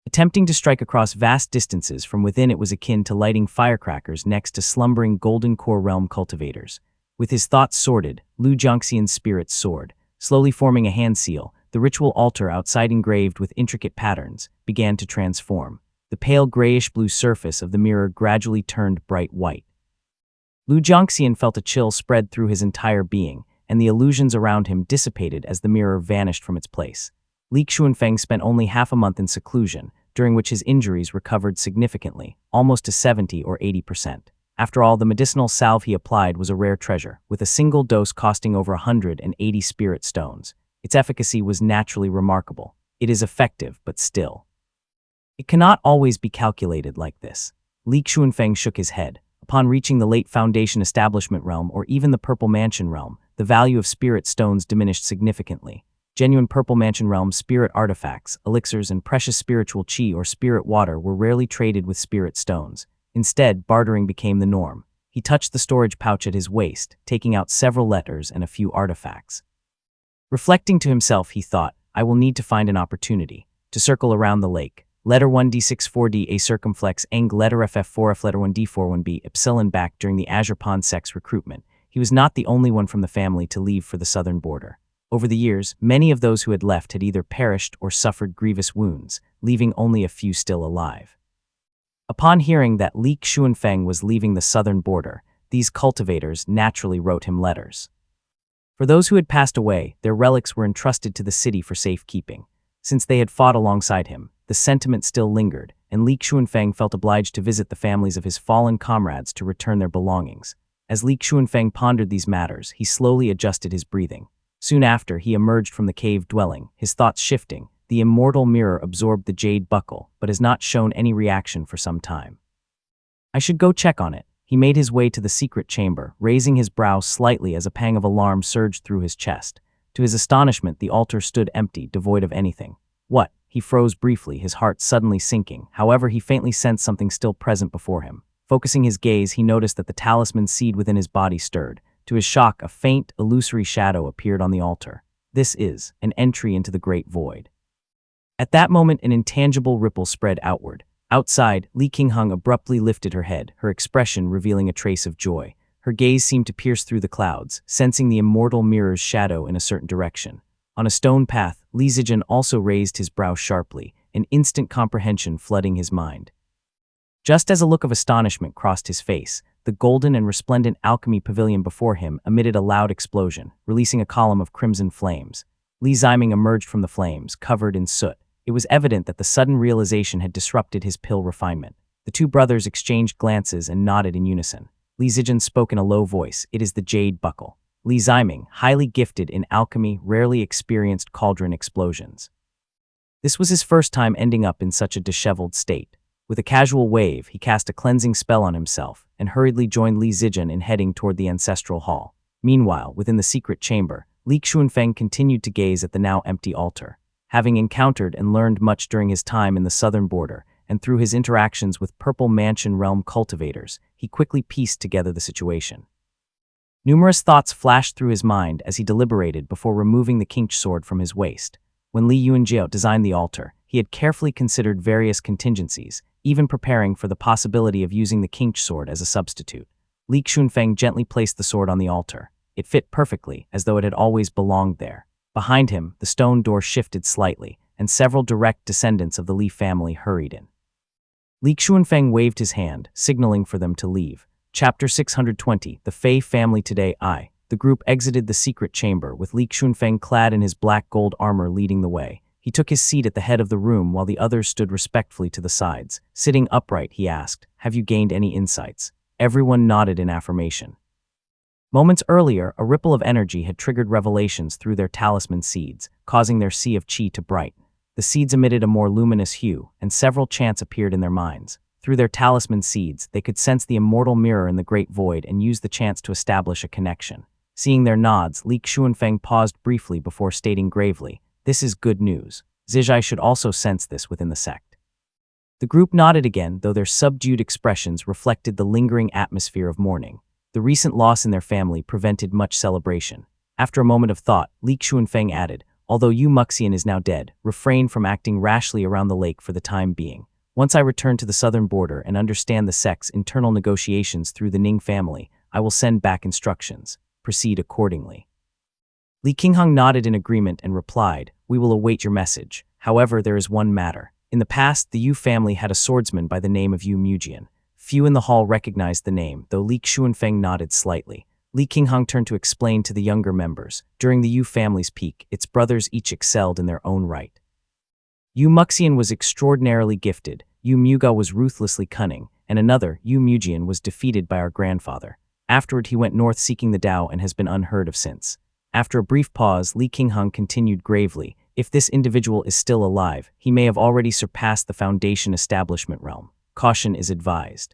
Speaker 1: Attempting to strike across vast distances from within, it was akin to lighting firecrackers next to slumbering Golden Core realm cultivators. With his thoughts sorted, Lu Jiangxian's spirit soared, slowly forming a hand seal. The ritual altar outside, engraved with intricate patterns, began to transform. The pale grayish-blue surface of the mirror gradually turned bright white. Lu Jiangxian felt a chill spread through his entire being, and the illusions around him dissipated as the mirror vanished from its place. Li Xuanfeng spent only half a month in seclusion, during which his injuries recovered significantly, almost to 70 or 80%. After all, the medicinal salve he applied was a rare treasure, with a single dose costing over 180 spirit stones. Its efficacy was naturally remarkable. It is effective, but still. It cannot always be calculated like this. Li Xuanfeng shook his head. Upon reaching the late Foundation Establishment realm or even the Purple Mansion realm, the value of spirit stones diminished significantly. Genuine Purple Mansion realm spirit artifacts, elixirs, and precious spiritual qi or spirit water were rarely traded with spirit stones. Instead, bartering became the norm. He touched the storage pouch at his waist, taking out several letters and a few artifacts. Reflecting to himself, he thought, I will need to find an opportunity to circle around the lake. Letter 1D64D A circumflex ang letter FF4F letter 1D41B epsilon back during the Azure Pond sex recruitment. He was not the only one from the family to leave for the southern border. Over the years, many of those who had left had either perished or suffered grievous wounds, leaving only a few still alive. Upon hearing that Li Xuanfeng was leaving the southern border, these cultivators naturally wrote him letters. For those who had passed away, their relics were entrusted to the city for safekeeping. Since they had fought alongside him, the sentiment still lingered, and Li Xuanfeng felt obliged to visit the families of his fallen comrades to return their belongings. As Li Xuanfeng pondered these matters, he slowly adjusted his breathing. Soon after, he emerged from the cave dwelling, his thoughts shifting. The immortal mirror absorbed the jade buckle, but has not shown any reaction for some time. I should go check on it. He made his way to the secret chamber, raising his brow slightly as a pang of alarm surged through his chest. To his astonishment, the altar stood empty, devoid of anything. What? He froze briefly, his heart suddenly sinking. However, he faintly sensed something still present before him. Focusing his gaze, he noticed that the talisman seed within his body stirred. To his shock, a faint, illusory shadow appeared on the altar. This is an entry into the Great Void. At that moment, an intangible ripple spread outward. Outside, Li Qingheng abruptly lifted her head, her expression revealing a trace of joy. Her gaze seemed to pierce through the clouds, sensing the immortal mirror's shadow in a certain direction. On a stone path, Li Zijian also raised his brow sharply, an instant comprehension flooding his mind. Just as a look of astonishment crossed his face, the golden and resplendent alchemy pavilion before him emitted a loud explosion, releasing a column of crimson flames. Li Ziming emerged from the flames, covered in soot. It was evident that the sudden realization had disrupted his pill refinement. The two brothers exchanged glances and nodded in unison. Li Zijian spoke in a low voice. It is the jade buckle. Li Ziming, highly gifted in alchemy, rarely experienced cauldron explosions. This was his first time ending up in such a disheveled state. With a casual wave, he cast a cleansing spell on himself and hurriedly joined Li Zijian in heading toward the ancestral hall. Meanwhile, within the secret chamber, Li Xuanfeng continued to gaze at the now empty altar. Having encountered and learned much during his time in the southern border, and through his interactions with Purple Mansion realm cultivators, he quickly pieced together the situation. Numerous thoughts flashed through his mind as he deliberated before removing the kinked sword from his waist. When Li Yuanjiao designed the altar, he had carefully considered various contingencies, even preparing for the possibility of using the kinked sword as a substitute. Li Xuanfeng gently placed the sword on the altar. It fit perfectly, as though it had always belonged there. Behind him, the stone door shifted slightly, and several direct descendants of the Li family hurried in. Li Xuanfeng waved his hand, signaling for them to leave. Chapter 620, The Fei Family Today I. The group exited the secret chamber, with Li Xuanfeng clad in his black gold armor leading the way. He took his seat at the head of the room while the others stood respectfully to the sides. Sitting upright, he asked, "Have you gained any insights?" Everyone nodded in affirmation. Moments earlier, a ripple of energy had triggered revelations through their talisman seeds, causing their sea of qi to brighten. The seeds emitted a more luminous hue, and several chants appeared in their minds. Through their talisman seeds, they could sense the immortal mirror in the great void and use the chance to establish a connection. Seeing their nods, Li Xuanfeng paused briefly before stating gravely, "This is good news. Zijai should also sense this within the sect." The group nodded again, though their subdued expressions reflected the lingering atmosphere of mourning. The recent loss in their family prevented much celebration. After a moment of thought, Li Xuanfeng added, "Although Yu Muxian is now dead, refrain from acting rashly around the lake for the time being. Once I return to the southern border and understand the sect's internal negotiations through the Ning family, I will send back instructions. Proceed accordingly." Li Qinghong nodded in agreement and replied, "We will await your message. However, there is one matter. In the past, the Yu family had a swordsman by the name of Yu Mujian. Few in the hall recognized the name, though Li Xuanfeng nodded slightly. Li Qinghong turned to explain to the younger members. During the Yu family's peak, its brothers each excelled in their own right. Yu Muxian was extraordinarily gifted, Yu Muga was ruthlessly cunning, and another, Yu Mujian, was defeated by our grandfather. Afterward he went north seeking the Tao and has been unheard of since." After a brief pause, Li Qinghong continued gravely, "If this individual is still alive, he may have already surpassed the Foundation establishment realm. Caution is advised."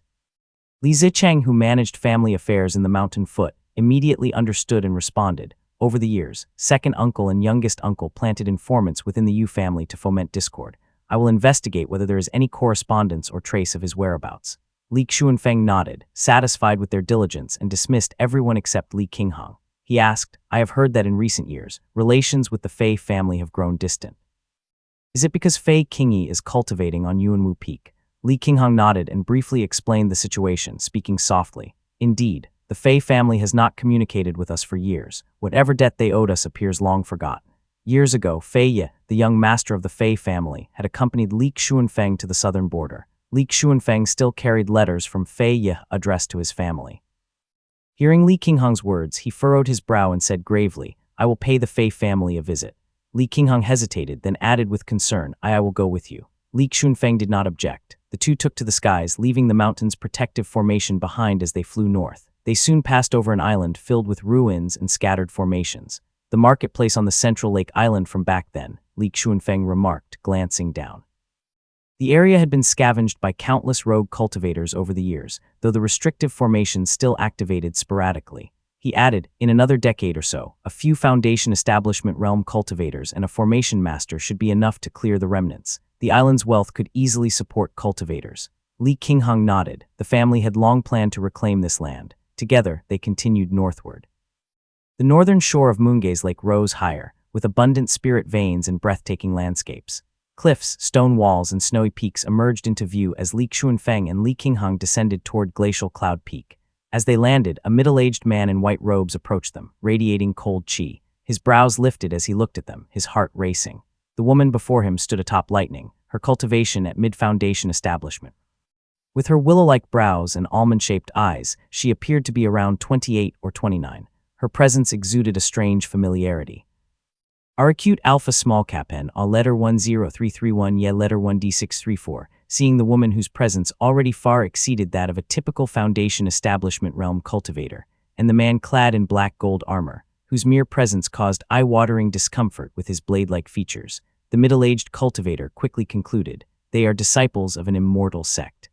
Speaker 1: Li Zicheng, who managed family affairs in the mountain foot, immediately understood and responded. Over the years, second uncle and youngest uncle planted informants within the Yu family to foment discord. I will investigate whether there is any correspondence or trace of his whereabouts. Li Xuanfeng nodded, satisfied with their diligence, and dismissed everyone except Li Qinghong. He asked, "I have heard that in recent years, relations with the Fei family have grown distant. Is it because Fei Qingyi is cultivating on Yuanwu Peak?" Li Qinghong nodded and briefly explained the situation, speaking softly. "Indeed, the Fei family has not communicated with us for years. Whatever debt they owed us appears long forgotten. Years ago, Fei Ye, the young master of the Fei family, had accompanied Li Xuanfeng to the southern border. Li Xuanfeng still carried letters from Fei Ye addressed to his family." Hearing Li Qinghong's words, he furrowed his brow and said gravely, "I will pay the Fei family a visit." Li Qinghong hesitated, then added with concern, I will go with you." Li Xuanfeng did not object. The two took to the skies, leaving the mountain's protective formation behind as they flew north. They soon passed over an island filled with ruins and scattered formations. "The marketplace on the central lake island from back then," Li Xuanfeng remarked, glancing down. The area had been scavenged by countless rogue cultivators over the years, though the restrictive formations still activated sporadically. He added, "In another decade or so, a few Foundation establishment realm cultivators and a formation master should be enough to clear the remnants. The island's wealth could easily support cultivators." Li Qinghong nodded. The family had long planned to reclaim this land. Together, they continued northward. The northern shore of Moongay's lake rose higher, with abundant spirit veins and breathtaking landscapes. Cliffs, stone walls, and snowy peaks emerged into view as Li Xuanfeng and Li Qinghong descended toward Glacial Cloud Peak. As they landed, a middle-aged man in white robes approached them, radiating cold qi. His brows lifted as he looked at them, his heart racing. The woman before him stood atop Lightning, her cultivation at mid-foundation establishment. With her willow-like brows and almond-shaped eyes, she appeared to be around 28 or 29. Her presence exuded a strange familiarity. Our acute alpha small cap N, a letter 10331 ye letter 1d634, seeing the woman whose presence already far exceeded that of a typical Foundation establishment realm cultivator, and the man clad in black gold armor, whose mere presence caused eye-watering discomfort with his blade-like features. The middle-aged cultivator quickly concluded, "They are disciples of an immortal sect."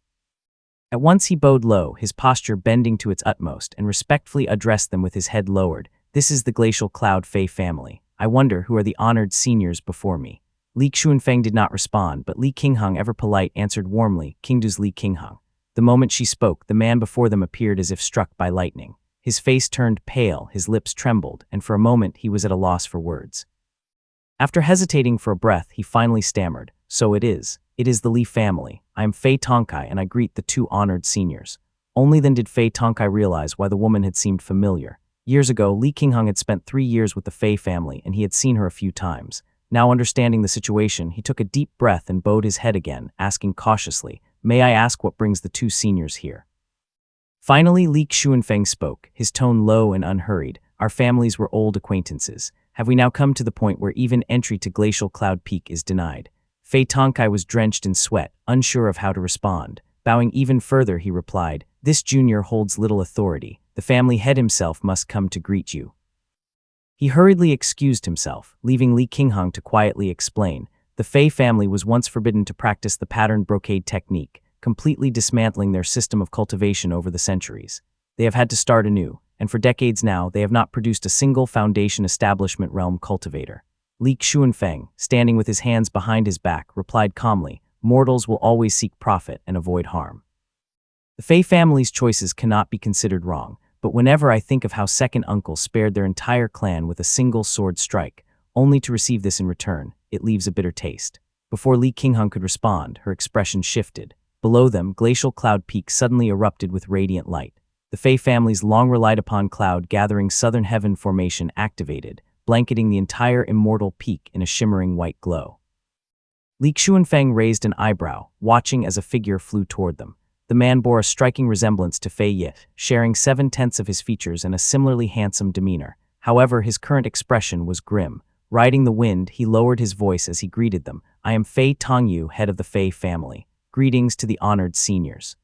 Speaker 1: At once he bowed low, his posture bending to its utmost, and respectfully addressed them with his head lowered. "This is the Glacial Cloud Fei family. I wonder who are the honored seniors before me." Li Xuanfeng did not respond, but Li Qinghong, ever polite, answered warmly, "Qingdu's Li Qinghong." The moment she spoke, the man before them appeared as if struck by lightning. His face turned pale, his lips trembled, and for a moment he was at a loss for words. After hesitating for a breath, he finally stammered, "So it is. It is the Li family. I am Fei Tongkai, and I greet the two honored seniors." Only then did Fei Tongkai realize why the woman had seemed familiar. Years ago, Li Qinghong had spent 3 years with the Fei family, and he had seen her a few times. Now understanding the situation, he took a deep breath and bowed his head again, asking cautiously, "May I ask what brings the two seniors here?" Finally, Li Xuanfeng spoke, his tone low and unhurried. "Our families were old acquaintances. Have we now come to the point where even entry to Glacial Cloud Peak is denied?" Fei Tongkai was drenched in sweat, unsure of how to respond. Bowing even further, he replied, "This junior holds little authority. The family head himself must come to greet you." He hurriedly excused himself, leaving Li Qinghong to quietly explain. The Fei family was once forbidden to practice the patterned brocade technique. completely dismantling their system of cultivation over the centuries. They have had to start anew, and for decades now, they have not produced a single Foundation Establishment Realm cultivator. Li Xuanfeng, standing with his hands behind his back, replied calmly, "Mortals will always seek profit and avoid harm. The Fei family's choices cannot be considered wrong, but whenever I think of how second uncle spared their entire clan with a single sword strike, only to receive this in return, it leaves a bitter taste." Before Li Qinghong could respond, her expression shifted. Below them, glacial cloud peaks suddenly erupted with radiant light. The Fei family's long-relied-upon cloud-gathering southern heaven formation activated, blanketing the entire immortal peak in a shimmering white glow. Li Xuanfeng raised an eyebrow, watching as a figure flew toward them. The man bore a striking resemblance to Fei Yit, sharing 7/10 of his features and a similarly handsome demeanor. However, his current expression was grim. Riding the wind, he lowered his voice as he greeted them. "I am Fei Tongyu, head of the Fei family. Greetings to the honored seniors."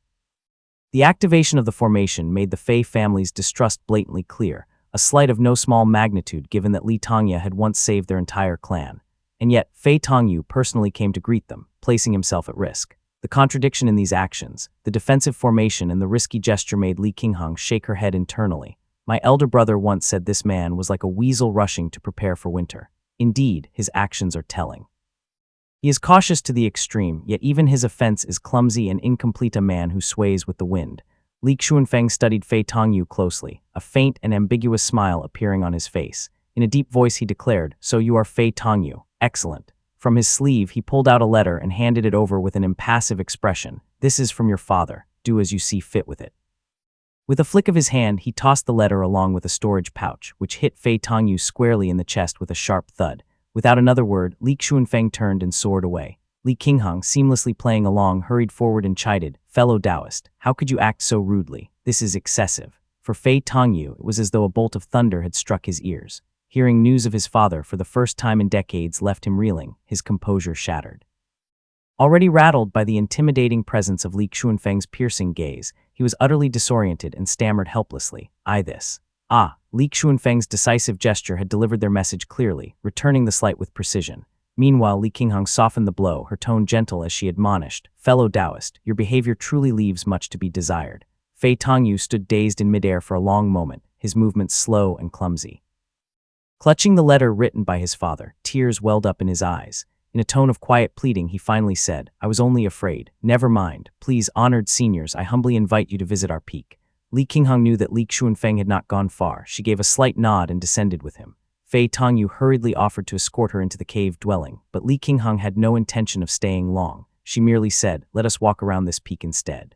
Speaker 1: The activation of the formation made the Fei family's distrust blatantly clear, a slight of no small magnitude given that Li Tongya had once saved their entire clan. And yet, Fei Tongyu personally came to greet them, placing himself at risk. The contradiction in these actions, the defensive formation and the risky gesture made Li Qinghong shake her head internally. My elder brother once said this man was like a weasel rushing to prepare for winter. Indeed, his actions are telling. He is cautious to the extreme, yet even his offense is clumsy and incomplete, a man who sways with the wind. Li Xuanfeng studied Fei Tongyu closely, a faint and ambiguous smile appearing on his face. In a deep voice he declared, "So you are Fei Tongyu. Excellent." From his sleeve he pulled out a letter and handed it over with an impassive expression. "This is from your father. Do as you see fit with it." With a flick of his hand, he tossed the letter along with a storage pouch, which hit Fei Tongyu squarely in the chest with a sharp thud. Without another word, Li Xuanfeng turned and soared away. Li Qinghong, seamlessly playing along, hurried forward and chided, "Fellow Taoist, how could you act so rudely? This is excessive." For Fei Tongyu, it was as though a bolt of thunder had struck his ears. Hearing news of his father for the first time in decades left him reeling, his composure shattered. Already rattled by the intimidating presence of Li Xuanfeng's piercing gaze, he was utterly disoriented and stammered helplessly, "This." Li Xuanfeng's decisive gesture had delivered their message clearly, returning the slight with precision. Meanwhile, Li Qinghong softened the blow, her tone gentle as she admonished, "Fellow Taoist, your behavior truly leaves much to be desired." Fei Tongyu stood dazed in midair for a long moment, his movements slow and clumsy. Clutching the letter written by his father, tears welled up in his eyes. In a tone of quiet pleading, he finally said, "I was only afraid. Never mind. Please, honored seniors, I humbly invite you to visit our peak." Li Qinghong knew that Li Xuanfeng had not gone far. She gave a slight nod and descended with him. Fei Tongyu hurriedly offered to escort her into the cave dwelling, but Li Qinghong had no intention of staying long. She merely said, "Let us walk around this peak instead."